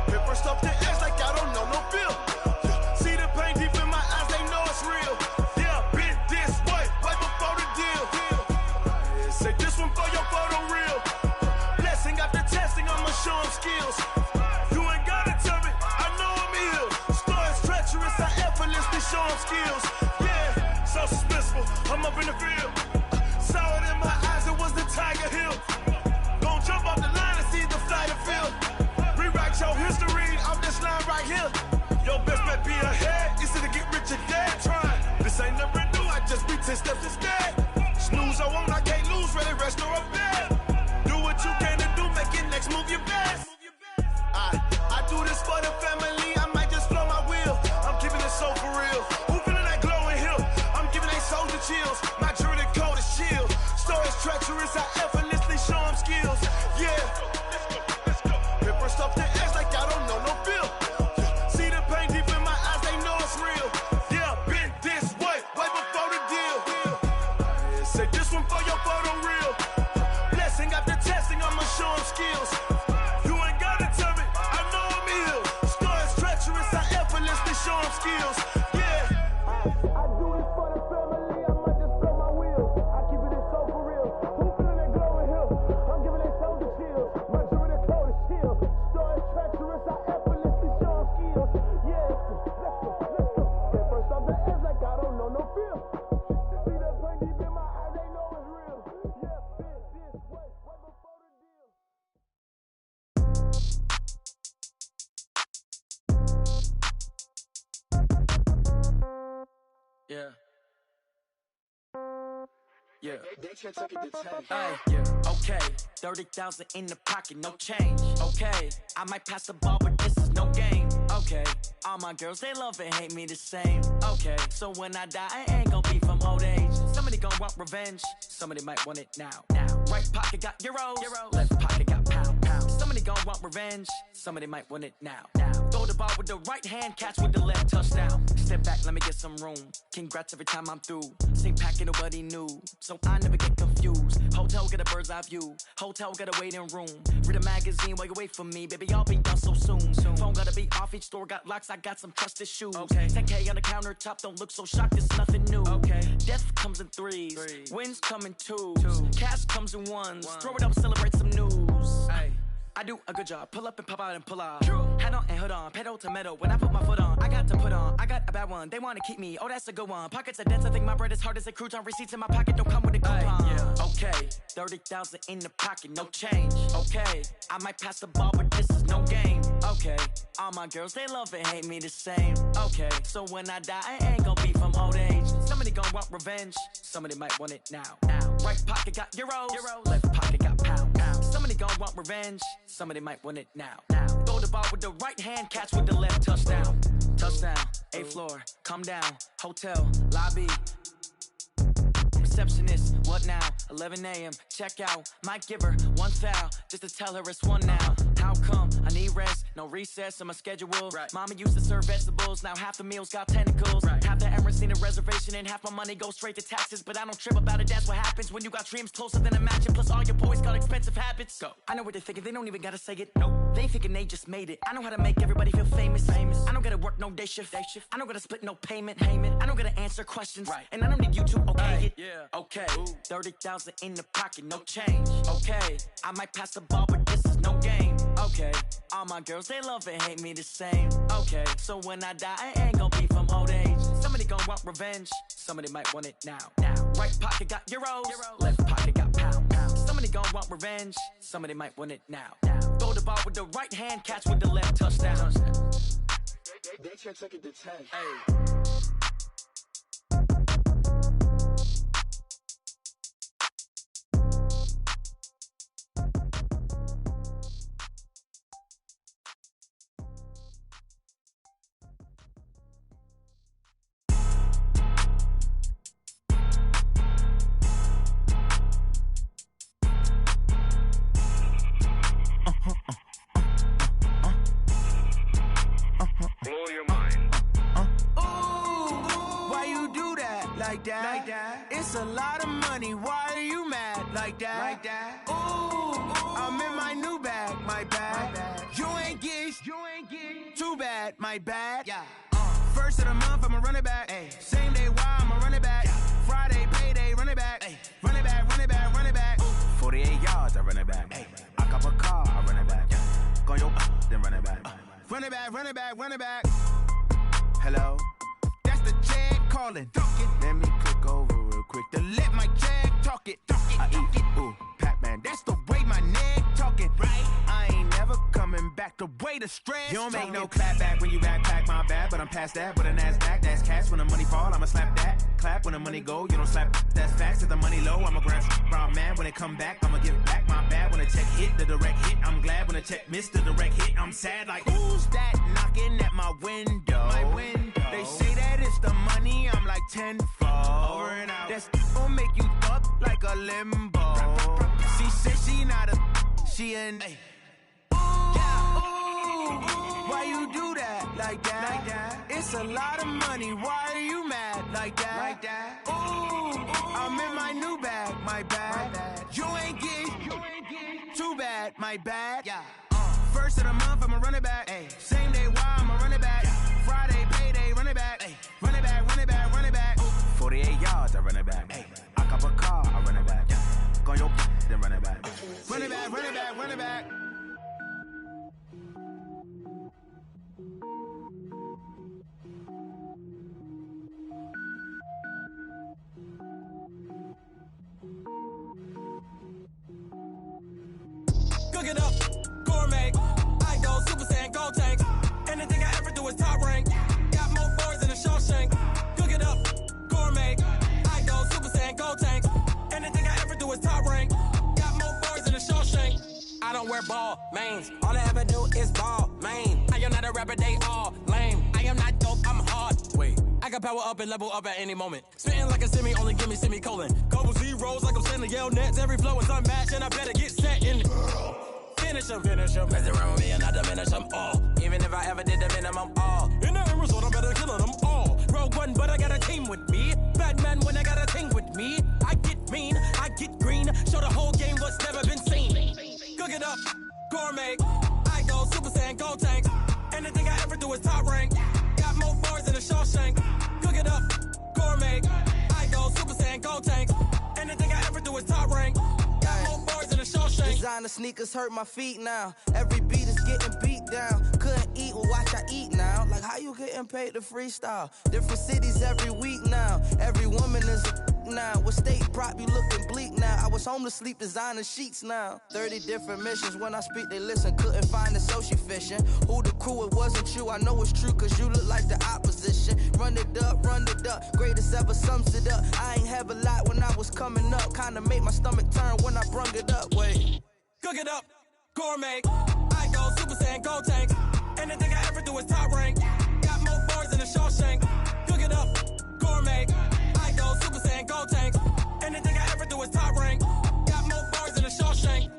Paper stuff the edge like I don't know no feel. See the pain deep in my eyes, they know it's real. Yeah, been this way, right before the deal. Say this one for your photo reel. Blessing after testing, I'ma show them skills. You ain't gotta tell me, I know I'm ill. Stories treacherous, I effortlessly show them skills. Yeah, so suspenseful, I'm up in the field. Saw it in my eyes, it was the Tiger Hill. Gon' jump off the line and see the flight of field. Rewrite your history off this line right here. Your best bet be ahead, easy to get rich or dead. Trying, this ain't never new, I just be 10 steps instead. Snooze I won't, I can't lose, ready, rest or a bed. Do what you can to do, make it next move your best. I do this for the family, I might just blow my wheel. I'm keeping it so for real. Who feeling that glowing hill? I'm giving they souls the chills. My jewelry cold is chill. Stories treacherous, I effortlessly show them skills. Yeah. Paper stuff the edge like I don't know no feel. See the pain deep in my eyes, they know it's real. Yeah, been this way, way before the deal. Say this one for your photo reel. Blessing after testing, I'ma show them skills. You ain't gotta tell me, I know I'm ill. Stories treacherous, I effortlessly show them skills. Yeah. I do this for the family, I might just blow my wheel. I keep it so for real. Who feeling that glowing hill? I'm giving they souls the chills. My jewelry the cold is chill. Stories treacherous, I effortlessly show them skills. Yeah, let's go. At first off the edge like I don't know no feel. See that pain deep in my eyes, they know it's real. Yeah, been this way, way before the deal. Yeah. Yeah. Hey, yeah. Okay. 30,000 in the pocket, no change. Okay. I might pass the ball, but this is no game. Okay. All my girls, they love and hate me the same. Okay. So when I die, I ain't gonna be from old age. Somebody gonna want revenge. Somebody might want it now. Right pocket got euros. Left pocket got pound. Somebody gonna want revenge. Somebody might want it now. Throw the ball with the right hand, catch with the left, touchdown. Step back, let me get some room. Congrats every time I'm through. Same packet, nobody knew. So I never get confused. Hotel get a bird's eye view. Hotel get a waiting room. Read a magazine while you wait for me. Baby, I'll be done so soon. Phone gotta be off, each store got locks. I got some trusted shoes. 10K on the countertop, don't look so shocked, it's nothing new. Death comes in threes. Wins come in twos. Cash comes in ones. Throw it up, celebrate some news. I do a good job, pull up and pop out and pull off. Hat on and hood on, pedal to metal. When I put my foot on, I got to put on. I got a bad one, they wanna keep me. Oh, that's a good one. Pockets are dense, I think my bread is hard as a crouton. Receipts in my pocket don't come with a coupon. Okay, 30,000 in the pocket, no change. Okay, I might pass the ball, but this is no game. Okay, all my girls, they love and hate me the same. Okay, so when I die, I ain't gonna be from old age. Somebody gonna want revenge, somebody might want it now. Right pocket got euros. Left pocket got pound. Somebody gonna want revenge, somebody might want it now. Throw the ball with the right hand, catch with the left, touchdown. Touchdown, 8th floor, come down, hotel, lobby. Receptionist, what now? 11 a.m., check out. Might give her one foul, just to tell her it's one now. How come? I need rest, no recess in my schedule. Mama used to serve vegetables, now half the meals got tentacles. Half the Emirates need a reservation and half my money goes straight to taxes. But I don't trip about it, that's what happens when you got dreams closer than a mansion. Plus all your boys got expensive habits. Go. I know what they're thinking, they don't even gotta say it. Nope. They thinking they just made it. I know how to make everybody feel famous. I don't gotta work no day shift. I don't gotta split no payment. I don't gotta answer questions. And I don't need you to okay it. Okay, 30,000 in the pocket, no change. Okay, I might pass the ball, but this is no game. Okay, all my girls, they love and hate me the same. Okay, so when I die, I ain't gonna be from old age. Somebody gonna want revenge, somebody might want it now. Right pocket got euros, left pocket got pound. Somebody gonna want revenge, somebody might want it now. Throw the ball with the right hand, catch with the left, touchdown. They can't take it to 10. Hey. blow your mind. Why you do that like that? Like that? It's a lot of money. Why are you mad like that? Like that? I'm in my new bag, my bag. You ain't get too bad, my bad. Yeah. First of the month, I'ma run it back. Ay. Same day, why I'ma run it back. Friday, payday, run it back. Ay. Run it back, run it back, run it back. 48 yards, I run it back. Ay. I cop a car, I run it back. Go your then run it back. Run it back, run it back, run it back. Hello? That's the Jag calling. Let me click over real quick to let my Jag talk it. I eat it, ooh, Pac-Man. That's the way my neck talking. Right? I ain't never coming back the way the stress. You don't make no clap back when you backpack, my bad. But I'm past that with a NASDAQ. That's cash when the money fall. I'ma slap that. Clap when the money go. You don't slap. That's facts. If the money low, I'ma grab brown man. When it come back, I'ma give back my bad. When the check hit, the direct hit. I'm glad when the check missed the direct hit. I'm sad like, who's that knocking at my window? My window. They say that it's the money, I'm like tenfold. Over and out. That's gon' make you up like a limbo. She said she not a, she an. Why you do that like that? Like that? It's a lot of money. Why are you mad like that? Like that? I'm in my new bag, my bad. You ain't get too bad, my bad. Yeah. First of the month, I'ma run it back. Ay. Same day, why I'ma run it back. Friday, payday, run it back. Ay. Run it back, run it back, run it back. 48 yards, I run it back. Ay. I cop a car, I run it back. Go your then run it back. Run it back, run it back, run it back. Cook it up, gourmet. I go Super Saiyan, gold tank. Anything I ever do is top rank. Got more boys than a Shawshank. Cook it up, gourmet. I go Super Saiyan, gold tank. Anything I ever do is top rank. Got more boys than a Shawshank. I don't wear ball mains. All I ever do is ball main. I am not a rapper, they all lame. I am not dope, I'm hard. Wait, I can power up and level up at any moment. Spitting like a semi, only give me semicolon. Couple zeros like I'm sending yell nets. Every flow is unmatched and I better get set in. Finish them. Mess around with me and I diminish them all. Even if I ever did the minimum all. In the end result, I better kill them all. Rogue One, but I got a team with me. Batman when I got a thing with me. I get mean, I get green. Show the whole game what's never been seen. Cook it up, gourmet. I go Super Saiyan, gold tank. Anything I ever do is top rank. Got more boys than a Shawshank. Cook it up, gourmet. I go Super Saiyan, gold tank. Anything I ever do is top rank. Designer sneakers hurt my feet now. Every beat is getting beat down. Couldn't eat, well watch I eat now. Like how you getting paid to freestyle? Different cities every week now. Every woman is a now. With state prop, you looking bleak now. I was home to sleep, designer sheets now. 30 different missions. When I speak, they listen. Couldn't find it, so she fishing. Who the crew? It wasn't you. I know it's true, cause you look like the opposition. Run it up, run it up. Greatest ever sums it up. I ain't have a lot when I was coming up. Kinda made my stomach turn when I brung it up. Wait. Cook it up, gourmet. I go Super Saiyan, gold tank. Anything I ever do is top rank. Got more boys than a Shawshank. Cook it up, gourmet. I go Super Saiyan, gold tank. Anything I ever do is top rank. Got more boys than a Shawshank.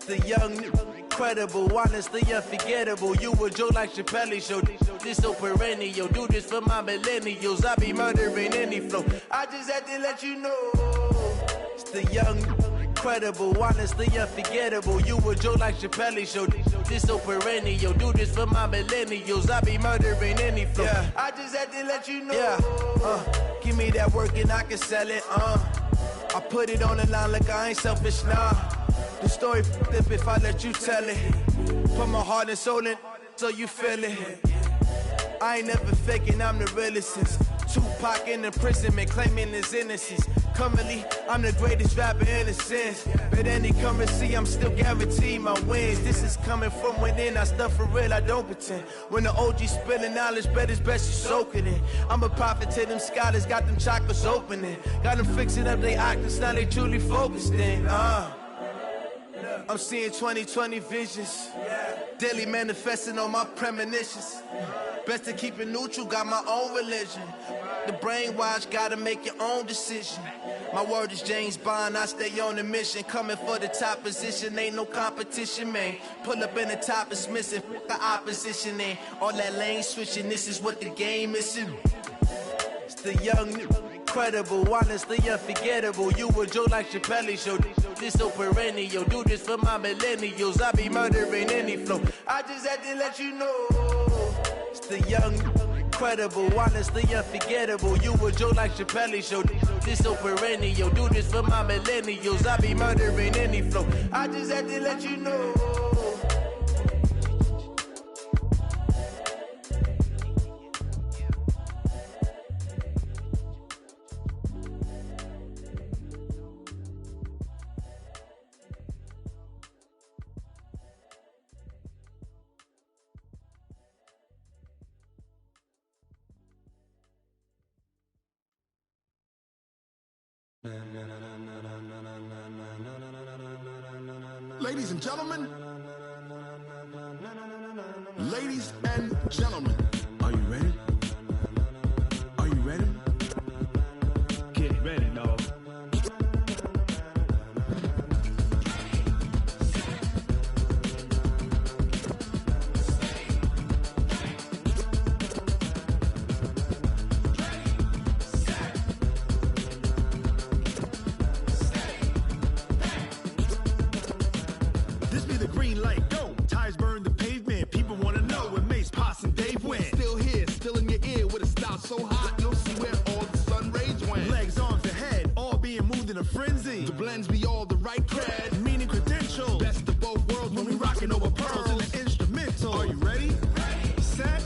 The young, incredible, honestly unforgettable. You a joke like Chappelle show. This so perennial. Do this for my millennials. I be murdering any flow. I just had to let you know. It's the young, incredible, honestly unforgettable. You a joke like Chappelle show. This so perennial. Do this for my millennials. I be murdering any flow. Yeah. I just had to let you know. Yeah. Give me that work and I can sell it. I put it on the line like I ain't selfish, nah. The story flip if I let you tell it. Put my heart and soul in so you feel it. I ain't never faking, I'm the realest since Tupac in imprisonment, claiming his innocence. Currently, I'm the greatest rapper in a sense. But any currency, I'm still guaranteed my wins. This is coming from within, I stuff for real, I don't pretend. When the OG spilling knowledge, bet it's best you soak it in. I'm a prophet to them scholars, got them chakras opening. Got them fixing up they octaves, now they truly focused in. I'm seeing 2020 visions. Daily manifesting on my premonitions. Best to keep it neutral, got my own religion. The brainwash, gotta make your own decision. My word is James Bond, I stay on a mission. Coming for the top position, ain't no competition, man. Pull up in the top, it's missing, the opposition, ain't all that lane switching, this is what the game is. It's the young, incredible, honestly unforgettable. You a Joe like Chappelle show, this so perennial. Do this for my millennials, I be murdering any flow. I just had to let you know. It's the young, incredible, honestly unforgettable. You a Joe like Chappelle show, this so perennial. Do this for my millennials, I be murdering any flow. I just had to let you know. Ladies and gentlemen, ladies and gentlemen, are you ready? Are you ready? Get ready, dog. So hot, you'll see where all the sun rays went. Legs, arms, and head, all being moved in a frenzy. The blends be all the right cred, meaning credentials. Best of both worlds when we rockin' over pearls in the instrumental. Are you ready? Ready. Set.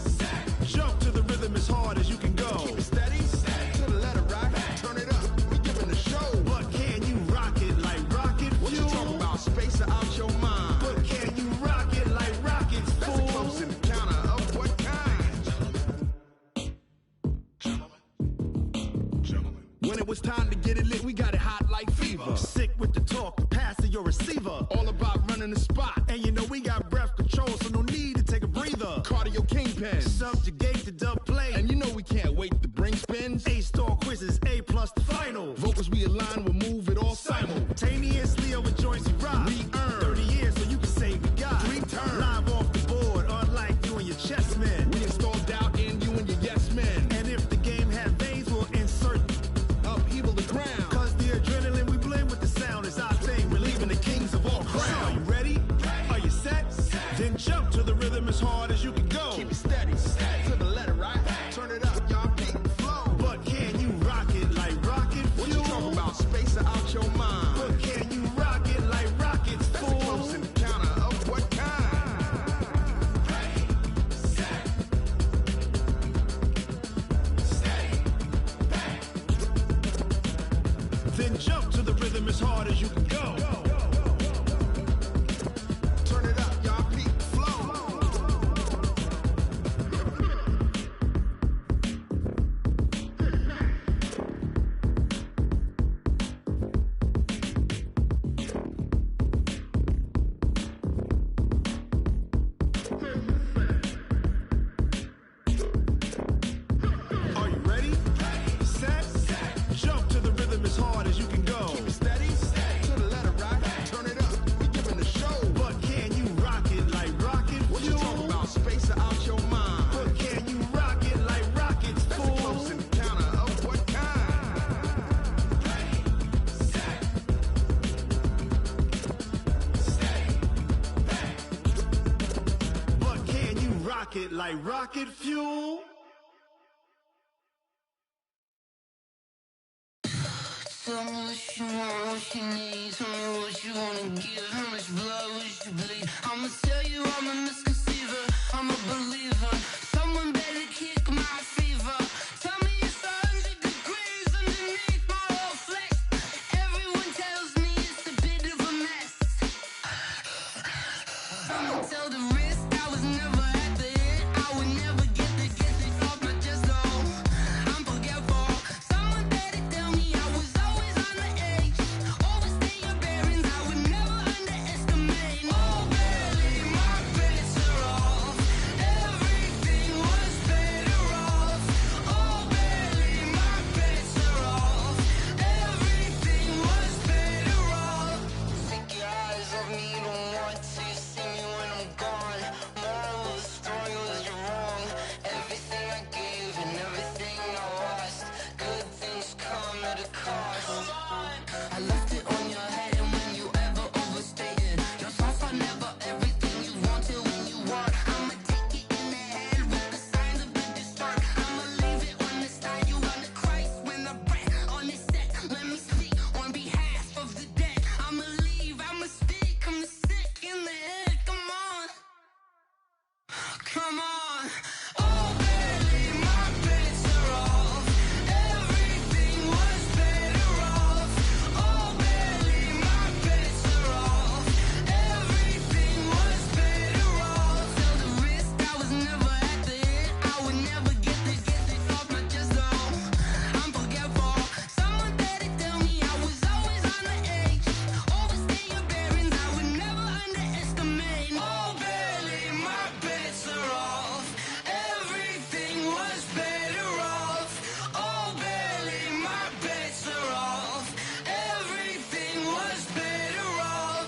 Jump to the rhythm as hard as you can go. Keep it steady. To the letter rock. Turn it up. We giving the show. But can you rock it like rocket fuel? What you talking about? Space out your mind. But can you rock it like rockets, fool? That's a close encounter of what kind? When it was time to get it lit, we got it hot like fever. Sick with the talk, pass to your receiver. All about running the spot. And you know we got breath control, so no need to take a breather. Cardio kingpin, subjugate the dub play. And you know we can't wait to bring spins. A-star quizzes, A+ the final. Vocals we align, we'll move it all simultaneously over joints we rock. We earn 30 years, so you can say we got 3 turns. Live off the board, unlike you and your chess men. We install doubt in you and your yes men. And if the game had veins, we'll insert upheaval the ground. Cause the adrenaline we blend with the sound is our thing. We're leaving the kings of all crowns. So are you ready? Are you set? Then jump to the rhythm as hard as you can go. Keep it steady. To the letter, right? Turn it up, y'all beat the flow. But can you rock it like rocket fuel? What you talking about? Space out your mind. But can you rock it like rockets, fool? That's a close encounter of what kind? Then jump to the rhythm as hard as you can go. Turn it up, y'all beat the flow. Are you ready? Set. Jump to the rhythm as hard as you can go. Keep it steady. To the letter rock. Turn it up. We giving the show. But can you rock it like rocket fuel? What you talking about? Space out your mind. But can you rock it like rockets, fool? That's a close encounter of what kind? But can you rock it like rocket fuel? Tell me what you want, what you need. Tell me what you wanna give. How much blood would you bleed? I'ma tell you I'm a misconceiver. I'm a believer. Someone better kick my fever. Tell me it's 100 degrees underneath my whole flesh. Everyone tells me it's a bit of a mess. I'ma tell the risk I was never at the end. I would never get this off my chest, though. I'm forgetful. Someone better tell me I was always on the edge. Overstay your bearings, I would never underestimate. Come on. Oh, barely, my bets are off. Everything was better off. Oh, barely, my bets are off. Everything was better off. Till the risk, I was never at the end. I would never get this off my chest, though. I'm forgetful. Someone better tell me I was always on the edge. Overstay your bearings, I would never underestimate. Oh, barely, my bets are off. Everything was better off. Oh, barely, my bets are off. Everything was better off.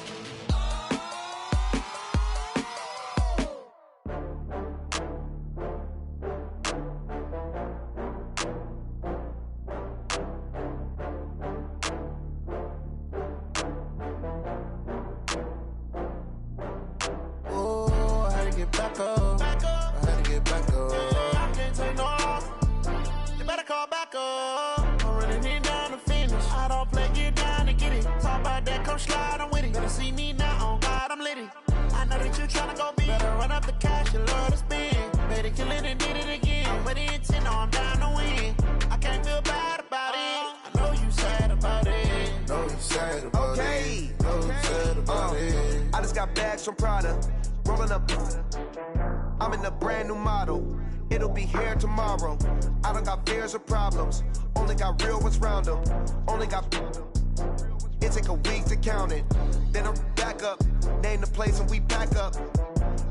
Oh, I had to get back up. I had to get back up. I can't take no loss. You better call back up. I'm running it down to finish. I don't play, get down to get it. Talk about that, come slide, I'm with it. Better see me now, on God, I'm litty. I know that you tryna go big. Better run up the cash, you love to spend. Better kill it and did it again. But the intent, no, I'm down to win. I can't feel bad about it. I know you sad about it. Know you sad about it. Know you sad about it. I just got bags from Prada, rolling up. I'm in a brand new model. It'll be here tomorrow. I don't got fears or problems. Only got real ones round them. Only got. It take a week to count it. Then I'm back up. Name the place and we pack up.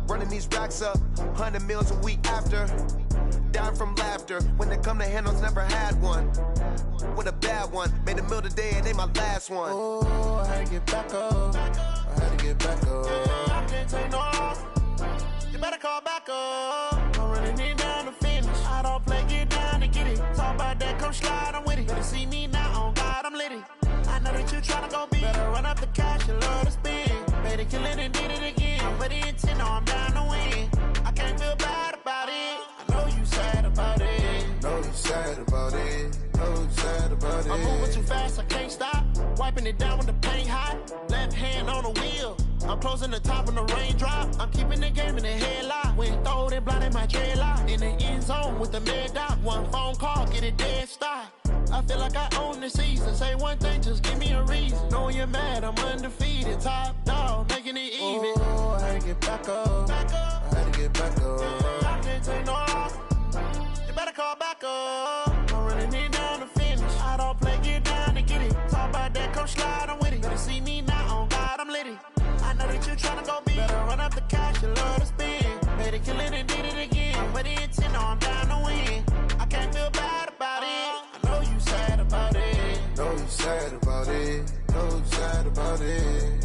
Running these racks up. 100 meals a week after. Down from laughter. When they come to handles, never had one. With a bad one. Made a meal today and ain't my last one. Oh, I had to get back up. I had to get back up. I can't take no loss. You better call back up. I'm running it down to finish. I don't play, get down to get it. Talk about that, come slide, I'm with it. Better see me now, on God, I'm litty. I know that you tryna go big. Better run up the cash, you love to spend. Better kill it and did it again. But the intent, no, I'm down to win. I can't feel bad about it. I know you sad about it. Know you sad about it. Know you sad about it. I'm moving too fast, I can't stop. Wiping it down with the paint hot. Left hand on the wheel. I'm closing the top when the raindrop. I'm keeping the game in the headlock. When throwed and blinded my dreadlock. In the end zone with the mad dot. One phone call, get it dead stop. I feel like I own the season. Say one thing, just give me a reason. Knowing you're mad, I'm undefeated. Top dog, making it even. Oh, I had to get back up. I had to get back up. I can't take no loss. You better call back up. I'm running it down to finish. I don't play, get down to get it. Talk about that, come slide, I'm with it. Better see me now, on God, I'm litty. I know that you tryna go big. Better run up the cash, you love to spend. Better kill it and did it again. But the intent, no, I'm down to win. I can't feel bad about it. I know you sad about it. Know you sad about it. Know you sad about it.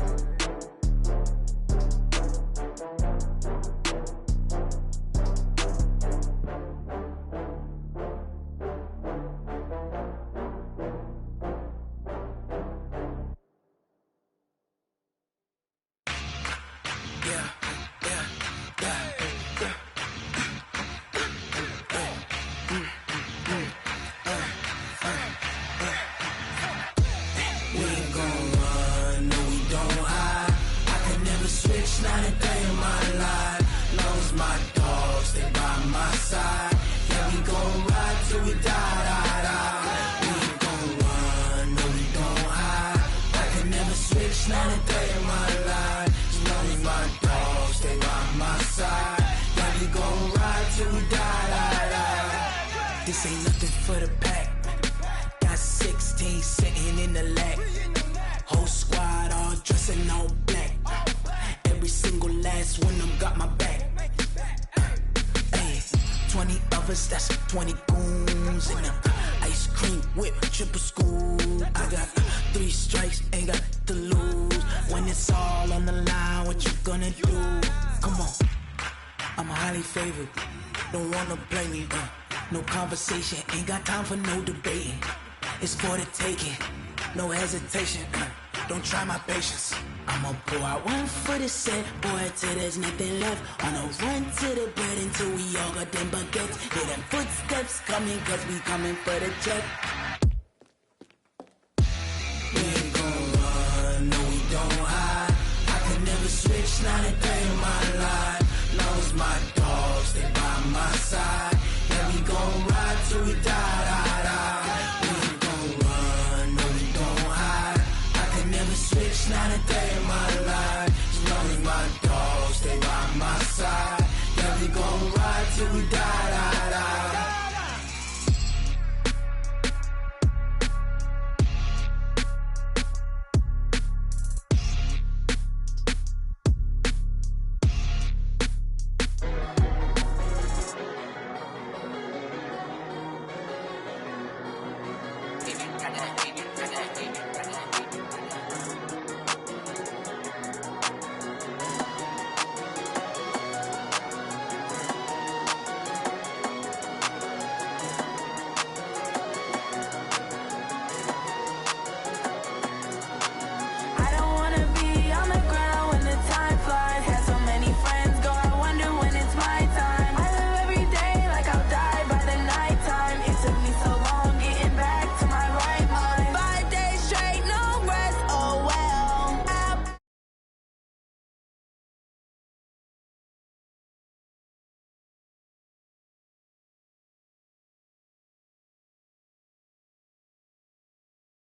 Not a day in my life. Long as my dogs stay by my side. Yeah, we gon' ride till we die. We ain't gon' run, no, we don't hide. I can never switch, not a day in my life. As long as my dogs stay by my side. Yeah, we gon' ride till we die. This ain't nothing for the pack. Got 16 sitting in the lag. Whole squad all dressing all black. Every single last one of them got my back. Hey, 20 of us, that's 20 goons in them. Ice cream whip, triple scoop. I got 3 strikes, ain't got to lose. When it's all on the line, what you gonna do? Come on, I'm highly favored. Don't wanna blame me. No conversation, ain't got time for no debating. It's for the taking, no hesitation. Don't try my patience. I'ma pour out one for the set, boy, till there's nothing left. On a run to the bread until we all got them baguettes. Hear them footsteps coming, cause we coming for the check. We ain't gon' run, no, we don't hide. I can never switch, not a day in my life. Long as my dogs till we die.